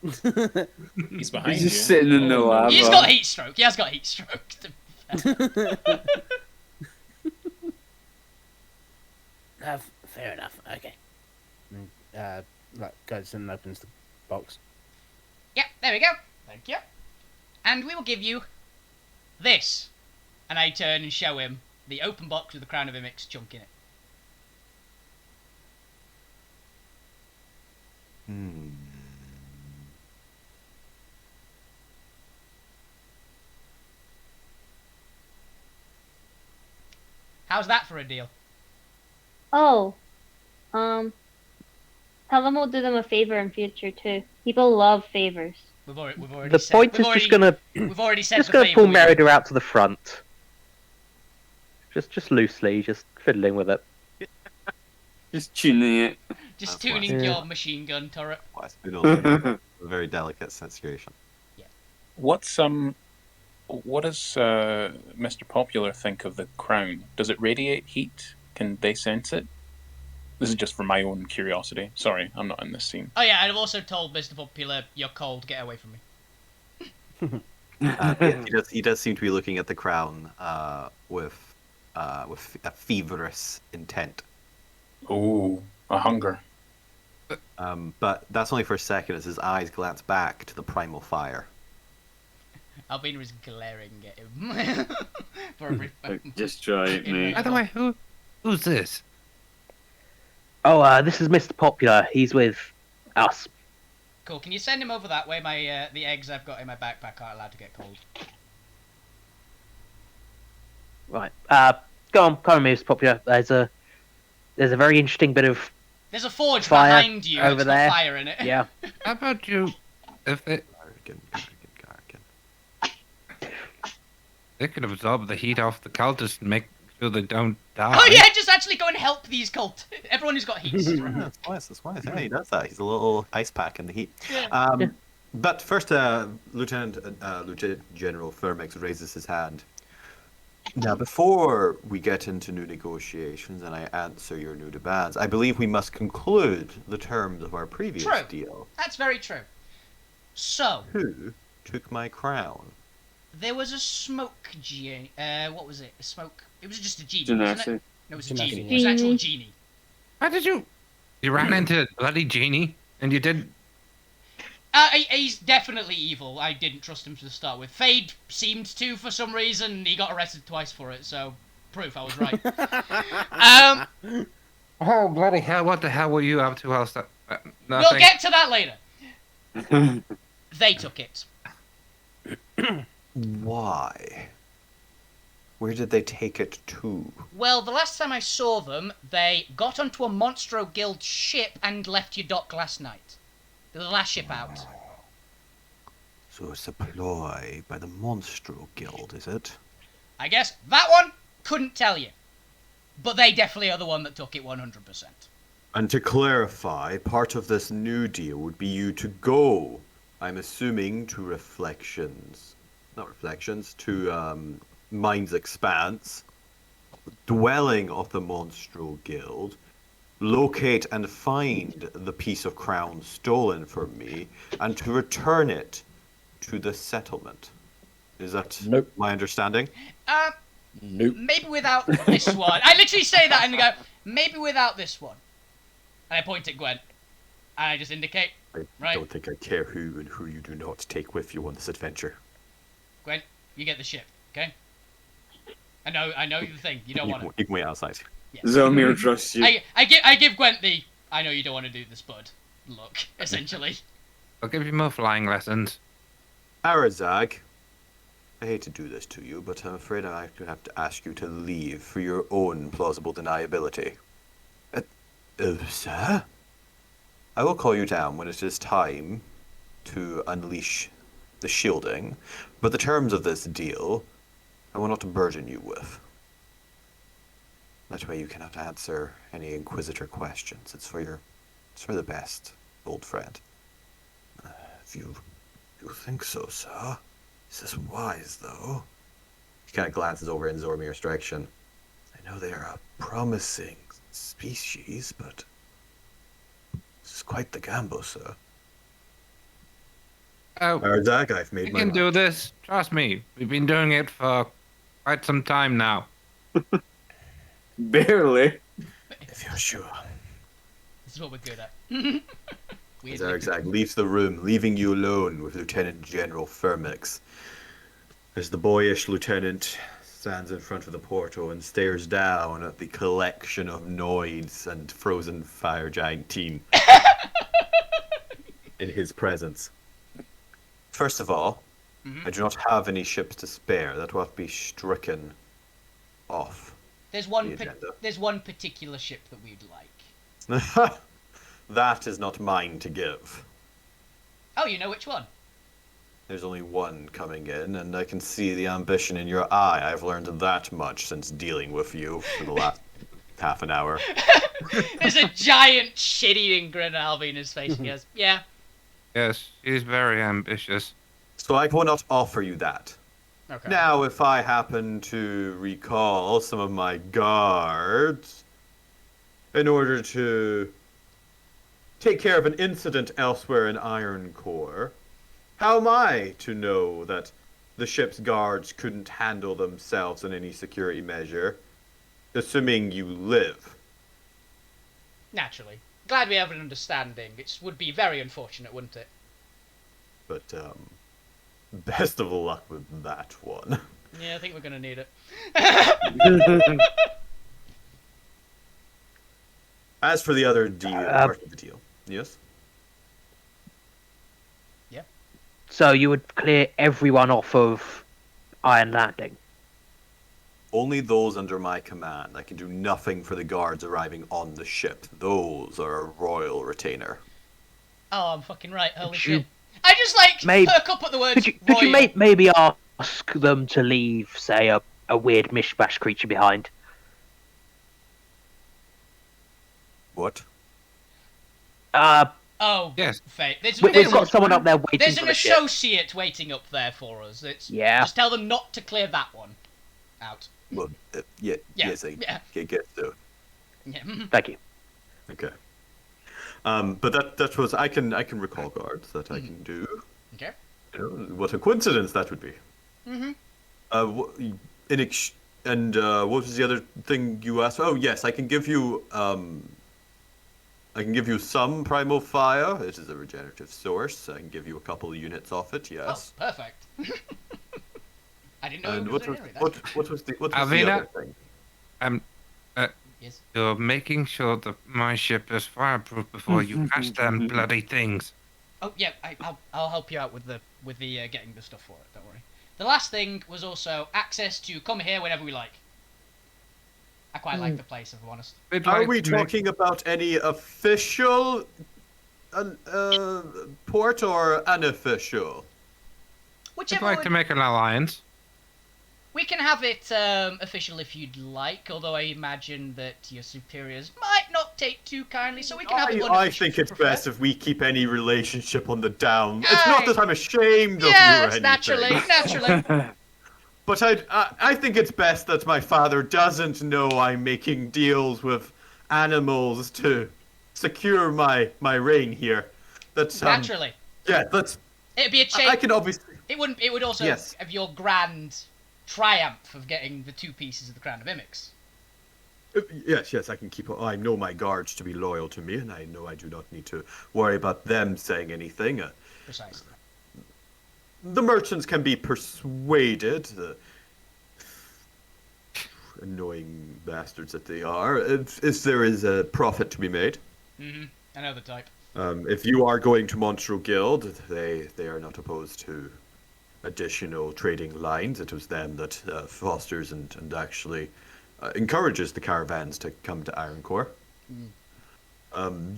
He's behind He's you. just sitting in the Oh, no. lava. He's got heat stroke. He has got heat stroke. Fair enough. Okay. Like goes and opens the box. Yep, there we go. Thank you. And we will give you this. And I turn and show him the open box with the Crown of Imix chunk in it. How's that for a deal? Oh, tell them we'll do them a favor in future too. People love favors. We've already The said, point we've is already, we've already said just the gonna favour pull we- Merida out to the front. Just loosely, just fiddling with it. Just tuning it. Just That's tuning why. your machine gun turret. Well, a very delicate situation. What does Mr. Popular think of the crown? Does it radiate heat? Can they sense it? This is just for my own curiosity. Sorry, I'm not in this scene. Oh yeah, I've also told Mr. Popular, you're cold, get away from me. He does seem to be looking at the crown with a feverish intent. Oh, a hunger. But that's only for a second as his eyes glance back to the primal fire. Albina is glaring at him. for a Just try it, mate. By the way, who's this? Oh, this is Mr. Popular. He's with us. Cool, can you send him over that way? My the eggs I've got in my backpack aren't allowed to get cold. Right. Go on, Mr. Popular. There's a very interesting bit of There's a forge fire behind you, over it's there. got fire in it. Yeah. How about you if they they could absorb the heat off the cultists and make sure they don't die. Oh yeah, just actually go and help these cult. Everyone who's got heat. That's wise. That's wise. Yeah, he does that. He's a little ice pack in the heat. Yeah. But first, Lieutenant General Firmix raises his hand. Now, before we get into new negotiations and I answer your new demands, I believe we must conclude the terms of our previous deal. That's very true. So, who took my crown? There was a smoke genie. What was it? A smoke. It was just a genie, Genasi. wasn't it? No, it was a Genasi, genie. yeah. It was an actual genie. How did you? You ran into a bloody genie, and you did. He's definitely evil. I didn't trust him to start with. Fade seemed to for some reason. He got arrested twice for it, so proof I was right. Oh bloody hell! What the hell were you up to? Else? Nothing. We'll get to that later. They took it. Why? Where did they take it to? Well, the last time I saw them, they got onto a Monstro Guild ship and left your dock last night. They're the last ship out. So a supply by the Monstro Guild, is it? I guess that one couldn't tell you. But they definitely are the one that took it 100%. And to clarify, part of this new deal would be you to go, I'm assuming, to Mind's Expanse, dwelling of the Monstro Guild, locate and find the piece of crown stolen from me, and to return it to the settlement. Is that my understanding? Nope. Maybe without this one. I literally say that and go, maybe without this one. And I point at Gwen. And I just indicate, I don't think I care who and who you do not take with you on this adventure. Gwen, you get the ship, okay? I know the thing. You don't want to. You can wait outside. Yeah. Zelmir trusts you. I give Gwent the I know you don't want to do this, bud. Look, essentially. I'll give you more flying lessons. Arazag, I hate to do this to you, but I'm afraid I have to ask you to leave for your own plausible deniability. Sir? I will call you down when it is time to unleash the shielding, but the terms of this deal I will not burden you with. That way you cannot answer any Inquisitor questions. It's for the best, old friend. If you think so, sir. Is this wise, though? He kind of glances over in Zormir's direction. I know they are a promising species, but this is quite the gamble, sir. Oh, Arzak, I've made we my can mind. do this. Trust me. We've been doing it for quite some time now. Barely. If you're sure. This is what we're good at. As Arzak leaves the room, leaving you alone with Lieutenant General Firmix. As the boyish lieutenant stands in front of the portal and stares down at the collection of noids and frozen fire giant team in his presence. First of all, I do not have any ships to spare. That will have to be stricken off. There's the one particular ship that we'd like. That is not mine to give. Oh, you know which one? There's only one coming in, and I can see the ambition in your eye. I've learned that much since dealing with you for the last half an hour. There's a giant shit-eating grin on Alvina's face. He goes, yeah. Yes, she's very ambitious. So I will not offer you that. Okay. Now, if I happen to recall some of my guards in order to take care of an incident elsewhere in Iron Core, how am I to know that the ship's guards couldn't handle themselves in any security measure, assuming you live? Naturally. Glad we have an understanding. It would be very unfortunate, wouldn't it? But, best of luck with that one. Yeah, I think we're gonna need it. As for the other deal, part of the deal, yes? Yeah. So you would clear everyone off of Iron Landing? Only those under my command. I can do nothing for the guards arriving on the ship. Those are a royal retainer. Oh, I'm fucking right. Holy Would shit. I just like Maybe- perk up at the words Could you royal. maybe ask them to leave, say, a weird mishmash creature behind? What? Oh, Yes. Fate. We've got someone up there waiting There's for an the ship. associate waiting up there for us. Yeah. Just tell them not to clear that one out. Well, Yeah, yes, I guess so. Yeah. Thank you. Okay. But that was I can recall guards that I can do. Okay. You know, what a coincidence that would be. Mm-hmm. What was the other thing you asked? Oh yes, I can give you some primal fire. It is a regenerative source. I can give you a couple of units off it. Yes. Oh, perfect. I didn't know. And it what was was the Alvina? other thing? Yes. You're making sure that my ship is fireproof before you cast them bloody things. Oh yeah, I'll help you out with the getting the stuff for it. Don't worry. The last thing was also access to come here whenever we like. I quite like the place, if I'm honest. Are we talking about any official port or unofficial? I'd Whichever. like to make an alliance. We can have it official if you'd like, although I imagine that your superiors might not take too kindly, so we can have it unofficial. I think if you it's prefer. best if we keep any relationship on the down. It's Aye. not that I'm ashamed of you or Yes, anything. naturally. But I think it's best that my father doesn't know I'm making deals with animals to secure my reign here. That's Naturally. Yeah, that's. It'd be a change. I can obviously. It wouldn't. It would also Yes. have your grand triumph of getting the 2 pieces of the crown of Imix. Yes, I can keep. I know my guards to be loyal to me, and I know I do not need to worry about them saying anything. Precisely. The merchants can be persuaded, the annoying bastards that they are, if there is a profit to be made. Mm-hmm. I know the type. If you are going to Monstro Guild, they are not opposed to additional trading lines. It was them that fosters and actually encourages the caravans to come to Ironcore.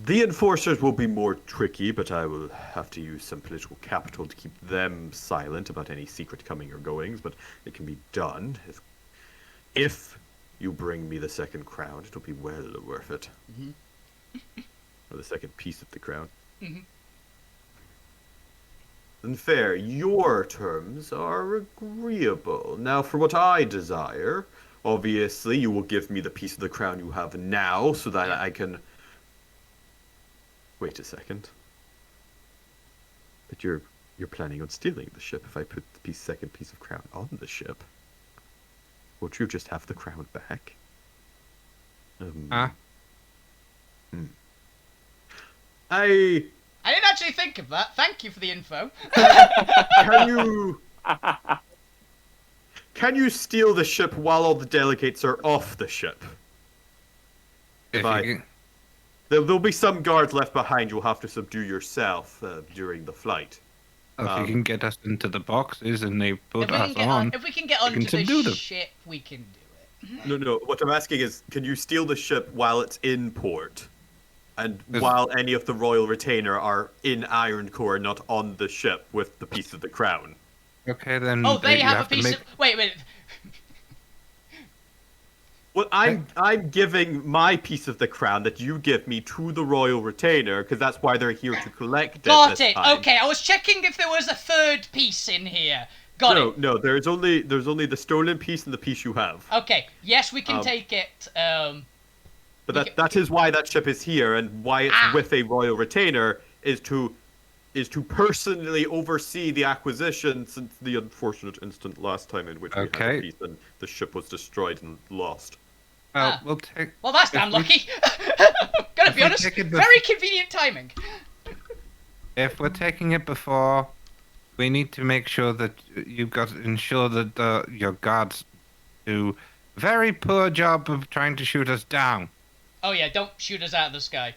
The enforcers will be more tricky, but I will have to use some political capital to keep them silent about any secret coming or goings, but it can be done. If you bring me the second crown, it'll be well worth it. Or the second piece of the crown. Then fair, your terms are agreeable. Now, for what I desire, obviously you will give me the piece of the crown you have now, so that I can... Wait a second. But you're planning on stealing the ship if I put the second piece of crown on the ship. Won't you just have the crown back? I didn't actually think of that. Thank you for the info. Can you steal the ship while all the delegates are off the ship? There'll be some guards left behind you'll have to subdue yourself during the flight. If you can get us into the boxes and they put us on, if we can get onto the ship, we can do it. No. What I'm asking is, can you steal the ship while it's in port? And while any of the royal retainer are in Ironcore, not on the ship with the piece of the crown? Okay, then. Oh, they have a piece of... Wait. Well, I'm giving my piece of the crown that you give me to the royal retainer, because that's why they're here to collect it. Got it. Okay, I was checking if there was a third piece in here. Got it. No, there's only the stolen piece and the piece you have. Okay, yes, we can take it. But that is why that ship is here, and why it's with a royal retainer is to personally oversee the acquisition, since the unfortunate incident last time in which we had a piece and the ship was destroyed and lost. We'll take. Well, that's damn lucky. Gotta be honest, very convenient timing. If we're taking it before, we need to make sure that ensure that your guards do a very poor job of trying to shoot us down. Oh yeah, don't shoot us out of the sky.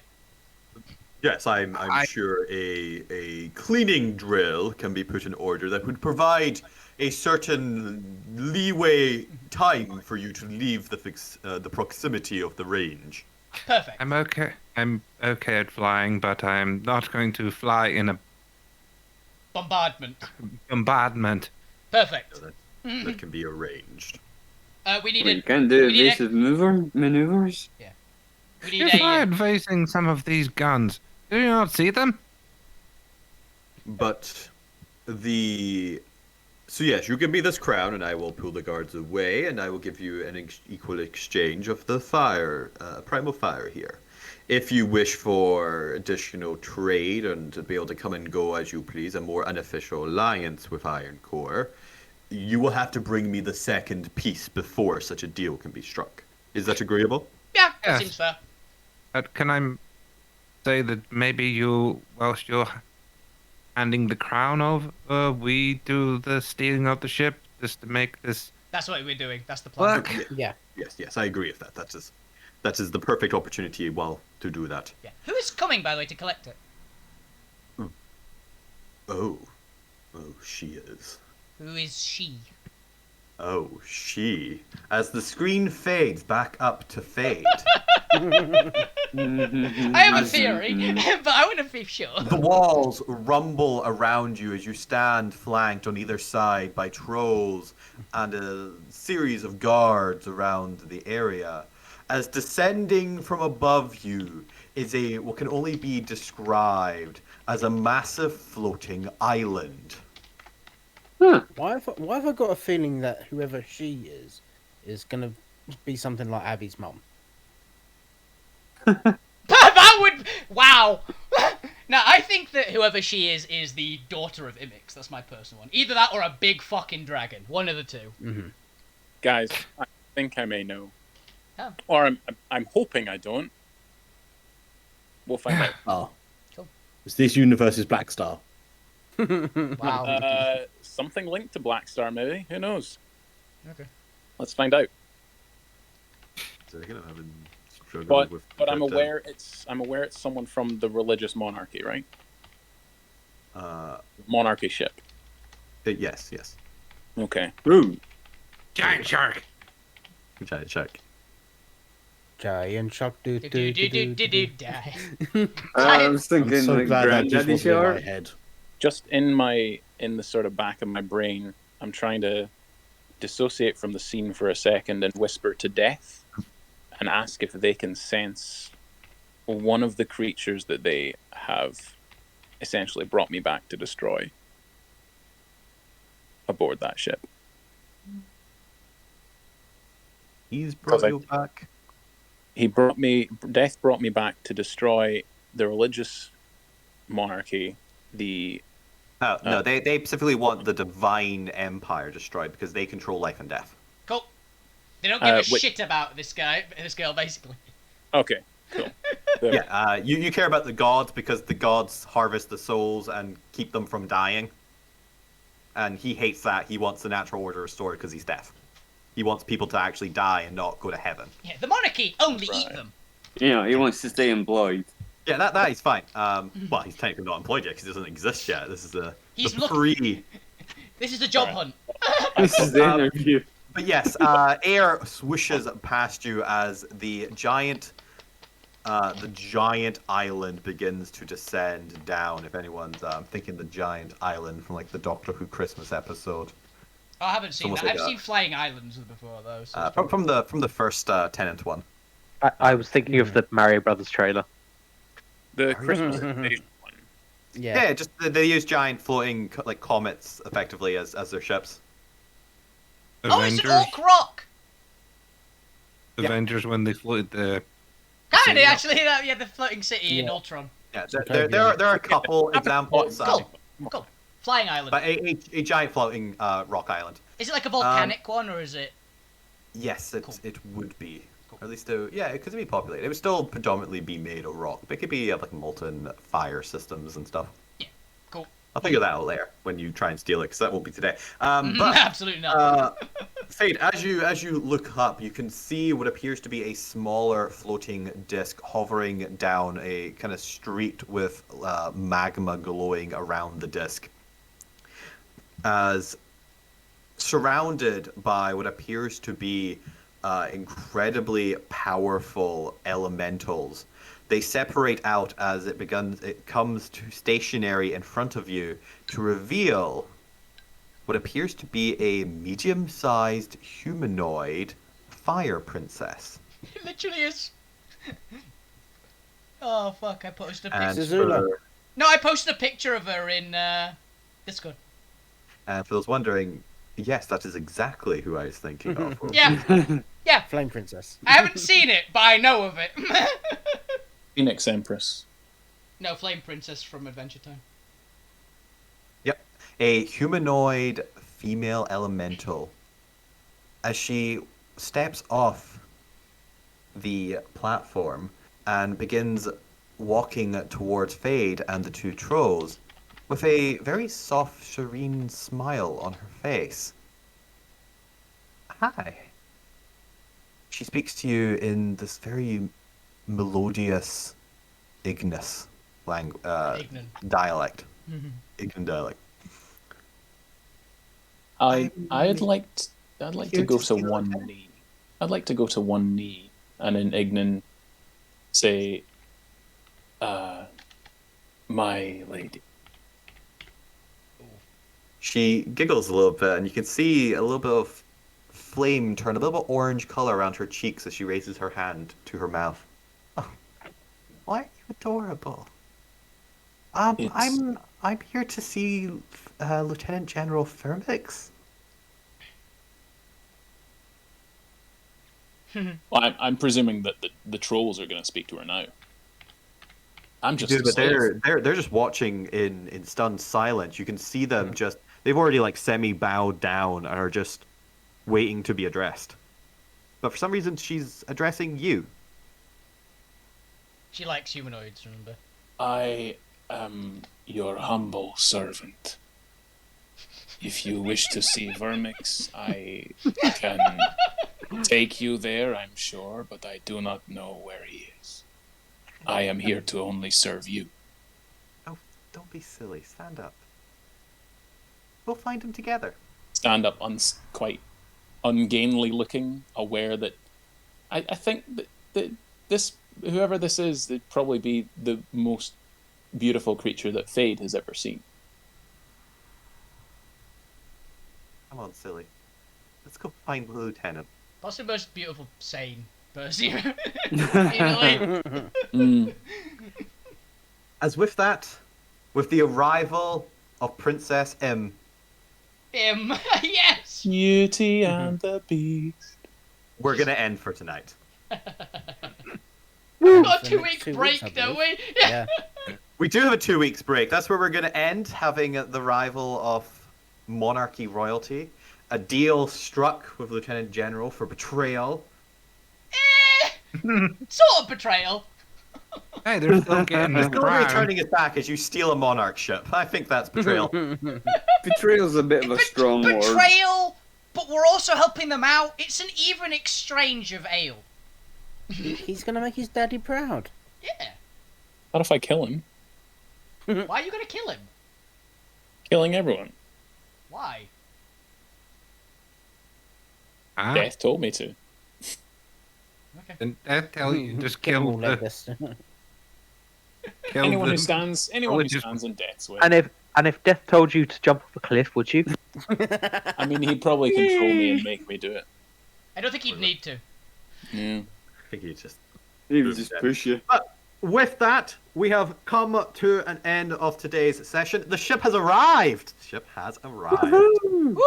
Yes, I'm sure a cleaning drill can be put in order that would provide a certain leeway time for you to leave the proximity of the range. Perfect. I'm okay at flying, but I'm not going to fly in a Bombardment. Bombardment. Perfect. That can be arranged. We need Well, a. you can do we need evasive maneuvers. We need If I a. had facing some of these guns, do you not see them? But so yes, you give me this crown, and I will pull the guards away, and I will give you an equal exchange of the fire, primal fire here. If you wish for additional trade and to be able to come and go as you please, a more unofficial alliance with Iron Core, you will have to bring me the second piece before such a deal can be struck. Is that agreeable? Yeah, that Yes. seems fair. Can I say that maybe you, whilst you're handing the crown over, we do the stealing of the ship just to make this That's what we're doing. That's the plan. work? Yeah. Yes, I agree with that. That is the perfect opportunity, to do that. Yeah. Who is coming, by the way, to collect it? Oh, she is. Who is she? Oh, she. As the screen fades back up to fade, I have a theory, but I want to be sure. the walls rumble around you as you stand flanked on either side by trolls and a series of guards around the area. As descending from above you is what can only be described as a massive floating island. Why have I got a feeling that whoever she is gonna be something like Abby's mum? That would. Wow. Now I think that whoever she is the daughter of Imix. That's my personal one. Either that or a big fucking dragon. One of the two. Mm-hmm. Guys, I think I may know. Oh. Or I'm hoping I don't. We'll find out. Oh. Cool. Is this universe's Black Star? Wow. Something linked to Black Star, maybe. Who knows? Okay. Let's find out. So they're gonna have a struggle with. But I'm aware it's someone from the religious monarchy, right? Monarchy ship. Yes. Okay. Ooh. Giant shark. Giant check. Giant shark. Do die. I was thinking I'm so like glad that just Granddaddy wasn't in my Shark. head. Just in the sort of back of my brain, I'm trying to dissociate from the scene for a second and whisper to Death and ask if they can sense one of the creatures that they have essentially brought me back to destroy aboard that ship. He's brought you back. Death brought me back to destroy the religious monarchy, No, they specifically want the divine empire destroyed because they control life and death. Cool. They don't give a shit about this girl, basically. Okay, cool. Yeah, you care about the gods because the gods harvest the souls and keep them from dying. And he hates that. He wants the natural order restored because he's deaf. He wants people to actually die and not go to heaven. Yeah, the monarchy only eat them. Yeah, he wants to stay employed. Yeah, that is fine. Well, he's technically not employed yet because he doesn't exist yet. This is He's free. This is a job hunt. This is the interview. But yes, air swooshes past you as the giant island begins to descend down. If anyone's thinking the giant island from like the Doctor Who Christmas episode. I haven't seen that. Like I've seen Flying Islands before, though. So from the first Tenant one. I was thinking of the Mario Brothers trailer. The Christmas Invasion one. Yeah, just they use giant floating like comets effectively as their ships. It's an Orc Rock! Avengers when they floated the. Kinda, actually, yeah, the floating city in Ultron. Yeah, there are a couple examples. Cool. Flying Island. But a giant floating rock island. Is it like a volcanic one, or is it? Yes, it would be. Or at least, it could be populated. It would still predominantly be made of rock, but it could be like molten fire systems and stuff. Yeah, cool. I'll figure that out later when you try and steal it, because that won't be today. But absolutely not. Fade, as you look up, you can see what appears to be a smaller floating disc hovering down a kind of street with magma glowing around the disc. As surrounded by what appears to be incredibly powerful elementals. They separate out as it comes to stationary in front of you to reveal what appears to be a medium-sized humanoid fire princess. It literally is. Oh fuck! I posted a And picture. Zazula. No, I posted a picture of her in Discord. And for those wondering, yes, that is exactly who I was thinking of. Yeah, yeah. Flame Princess. I haven't seen it, but I know of it. Phoenix Empress. No, Flame Princess from Adventure Time. Yep. A humanoid female elemental. As she steps off the platform and begins walking towards Fade and the two trolls with a very soft, serene smile on her face. Hi. She speaks to you in this very melodious Ignis Ignan. dialect. Mhm. Ignan dialect. I'd like to here go to to see one Lieutenant. knee. I'd like to go to one knee and in Ignan say, my lady. She giggles a little bit, and you can see a little bit of flame turn a little bit orange color around her cheeks as she raises her hand to her mouth. Oh, why are you adorable? I'm here to see Lieutenant General Firmix. Well, I'm presuming that the trolls are going to speak to her now. I'm just Dude, a but slave. they're just watching in stunned silence. You can see them they've already like semi bowed down and are just waiting to be addressed. But for some reason she's addressing you. She likes humanoids, remember? I am your humble servant. If you wish to see Vermix, I can take you there, I'm sure, but I do not know where he is. I am here to only serve you. Oh, don't be silly. Stand up. We'll find him together. Stand up, quite ungainly looking, aware that I think that this, whoever this is, they'd probably be the most beautiful creature that Fade has ever seen. Come on, silly. Let's go find the lieutenant. That's the most beautiful, sane person. Easily. As with that, with the arrival of Princess M, Him. Yes! Beauty and the Beast. we're gonna end for tonight. We've got a For 2 the next week 2 weeks, break, I don't believe. we? Yeah. We do have a 2 weeks break. That's where we're gonna end, having the arrival of monarchy royalty. A deal struck with Lieutenant General for betrayal. Sort of betrayal. Hey, they're still getting the He's still crown. returning his back as you steal a monarch ship. I think that's betrayal. Betrayal's a bit of a strong word. Betrayal, but we're also helping them out. It's an even exchange of ale. He's gonna make his daddy proud. Yeah. What if I kill him? Why are you going to kill him? Killing everyone. Why? Ah, Death told me to. Okay. didn't Death tell you just Get 'em kill all like the this. kill Anyone who them? stands, Or anyone who just- stands in Death's way. And if Death told you to jump off a cliff, would you? I mean, he'd probably control me and make me do it. I don't think he'd need to. Yeah. I think he just... He would just push you. With that, we have come to an end of today's session. The ship has arrived. The ship has arrived.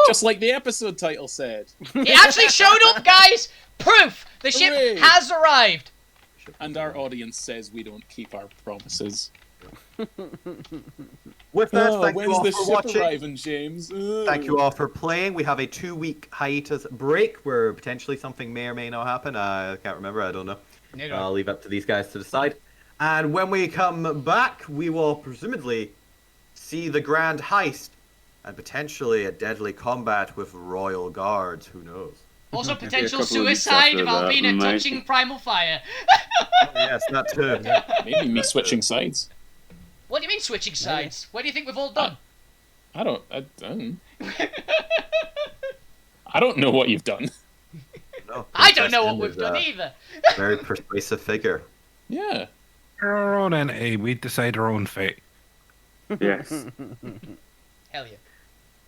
Just like the episode title said. It actually showed up, guys! Proof! The ship Hooray. has arrived! And our audience says we don't keep our promises. With that, thank you when's all the for ship watching. arriving, James? Thank you all for playing. We have a 2-week hiatus break where potentially something may or may not happen. I can't remember. I don't know. Neither. I'll leave it up to these guys to decide. And when we come back, we will presumably see the grand heist and potentially a deadly combat with royal guards. Who knows? Also, a potential couple of weeks suicide of after that, Alvina mate. touching primal fire. Oh, yes, that too. Maybe me switching sides. What do you mean switching sides? Where do you think we've all done? I don't I don't know what you've done. No, I don't know what Princess we've M done is either. a very persuasive figure. Yeah. Our own entity. We decide our own fate. Yes. Hell yeah.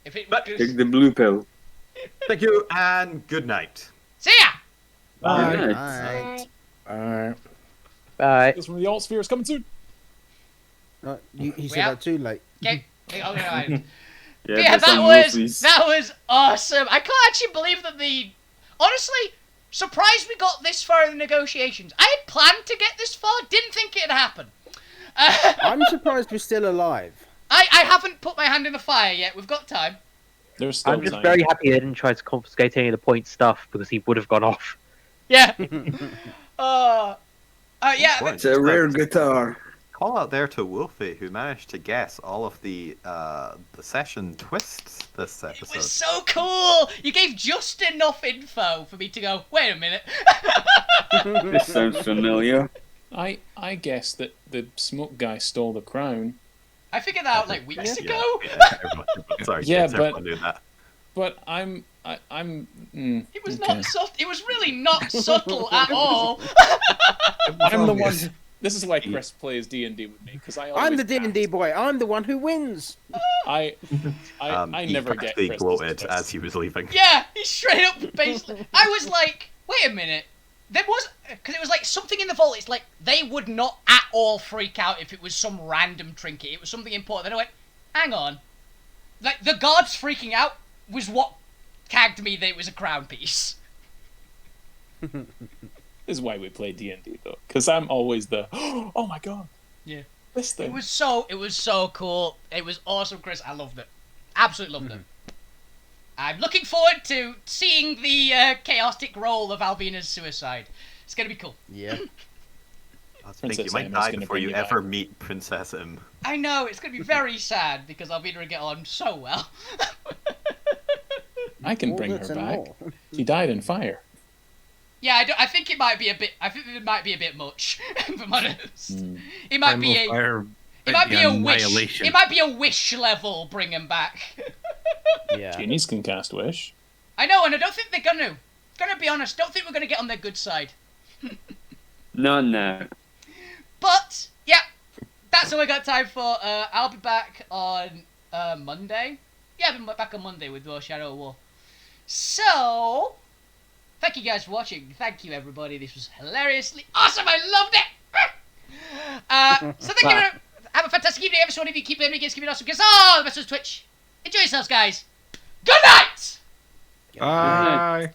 If it But- was... Take the blue pill. Thank you, and good night. See ya! Bye. Good night. Right. Alright. Bye. This from the Altsphere is coming soon. You said that too late. Okay. Okay. Yeah, Yeah, that's that on was Wolfies. awesome. I can't actually believe that honestly, surprised we got this far in the negotiations. I had planned to get this far, didn't think it'd happen. I'm surprised we're still alive. I haven't put my hand in the fire yet. We've got time. There's still I'm just time. very happy they didn't try to confiscate any of the point stuff because he would have gone off. Yeah. Yeah. What? It's a rare guitar. Call out there to Wolfie, who managed to guess all of the session twists this It episode. was so cool. You gave just enough info for me to go, wait a minute. This sounds familiar. I guess that the smoke guy stole the crown, I figured that out like weeks ago. Everyone, sorry, Yeah, kids, but- everyone knew that. but I'm. It was okay. not subtle. It was really not subtle at all. I'm the one. This is why Chris plays D&D with me because I. I'm the always D&D boy. I'm the one who wins. I He never get practically Chris's gloated twists. as he was leaving. Yeah, he straight up basically. I was like, wait a minute. There was because it was like something in the vault. It's like they would not at all freak out if it was some random trinket. It was something important. Then I went, hang on, like the guards freaking out was what tagged me that it was a crown piece. This is why we play D&D though, because I'm always the oh my god. Yeah. This thing. It was so cool. It was awesome, Chris. I loved it. Absolutely loved it. I'm looking forward to seeing the chaotic role of Albina's suicide. It's gonna be cool. Yeah. I think Princess you might Emma's die gonna before bring you you ever back. meet Princess Im. I know, it's gonna be very sad because Albina will get on so well. I can All bring her this and back. more. She died in fire. Yeah, I think it might be a bit. I think it might be a bit much. If I'm honest, it might be a. Fire, It might be a wish. annihilation. It might be a wish level. Bring him back. Yeah. Genies can cast wish. I know, and I don't think they're gonna. Gonna be honest, don't think we're gonna get on their good side. Not now. But yeah, that's all I got time for. I'll be back on Monday. Yeah, I'll be back on Monday with War Shadow War. So, thank you guys for watching. Thank you everybody. This was hilariously awesome. I loved it. So thank you. Have a fantastic evening, everyone. If you keep playing games, keep it awesome. Because the best on Twitch. Enjoy yourselves, guys. Good night. Bye.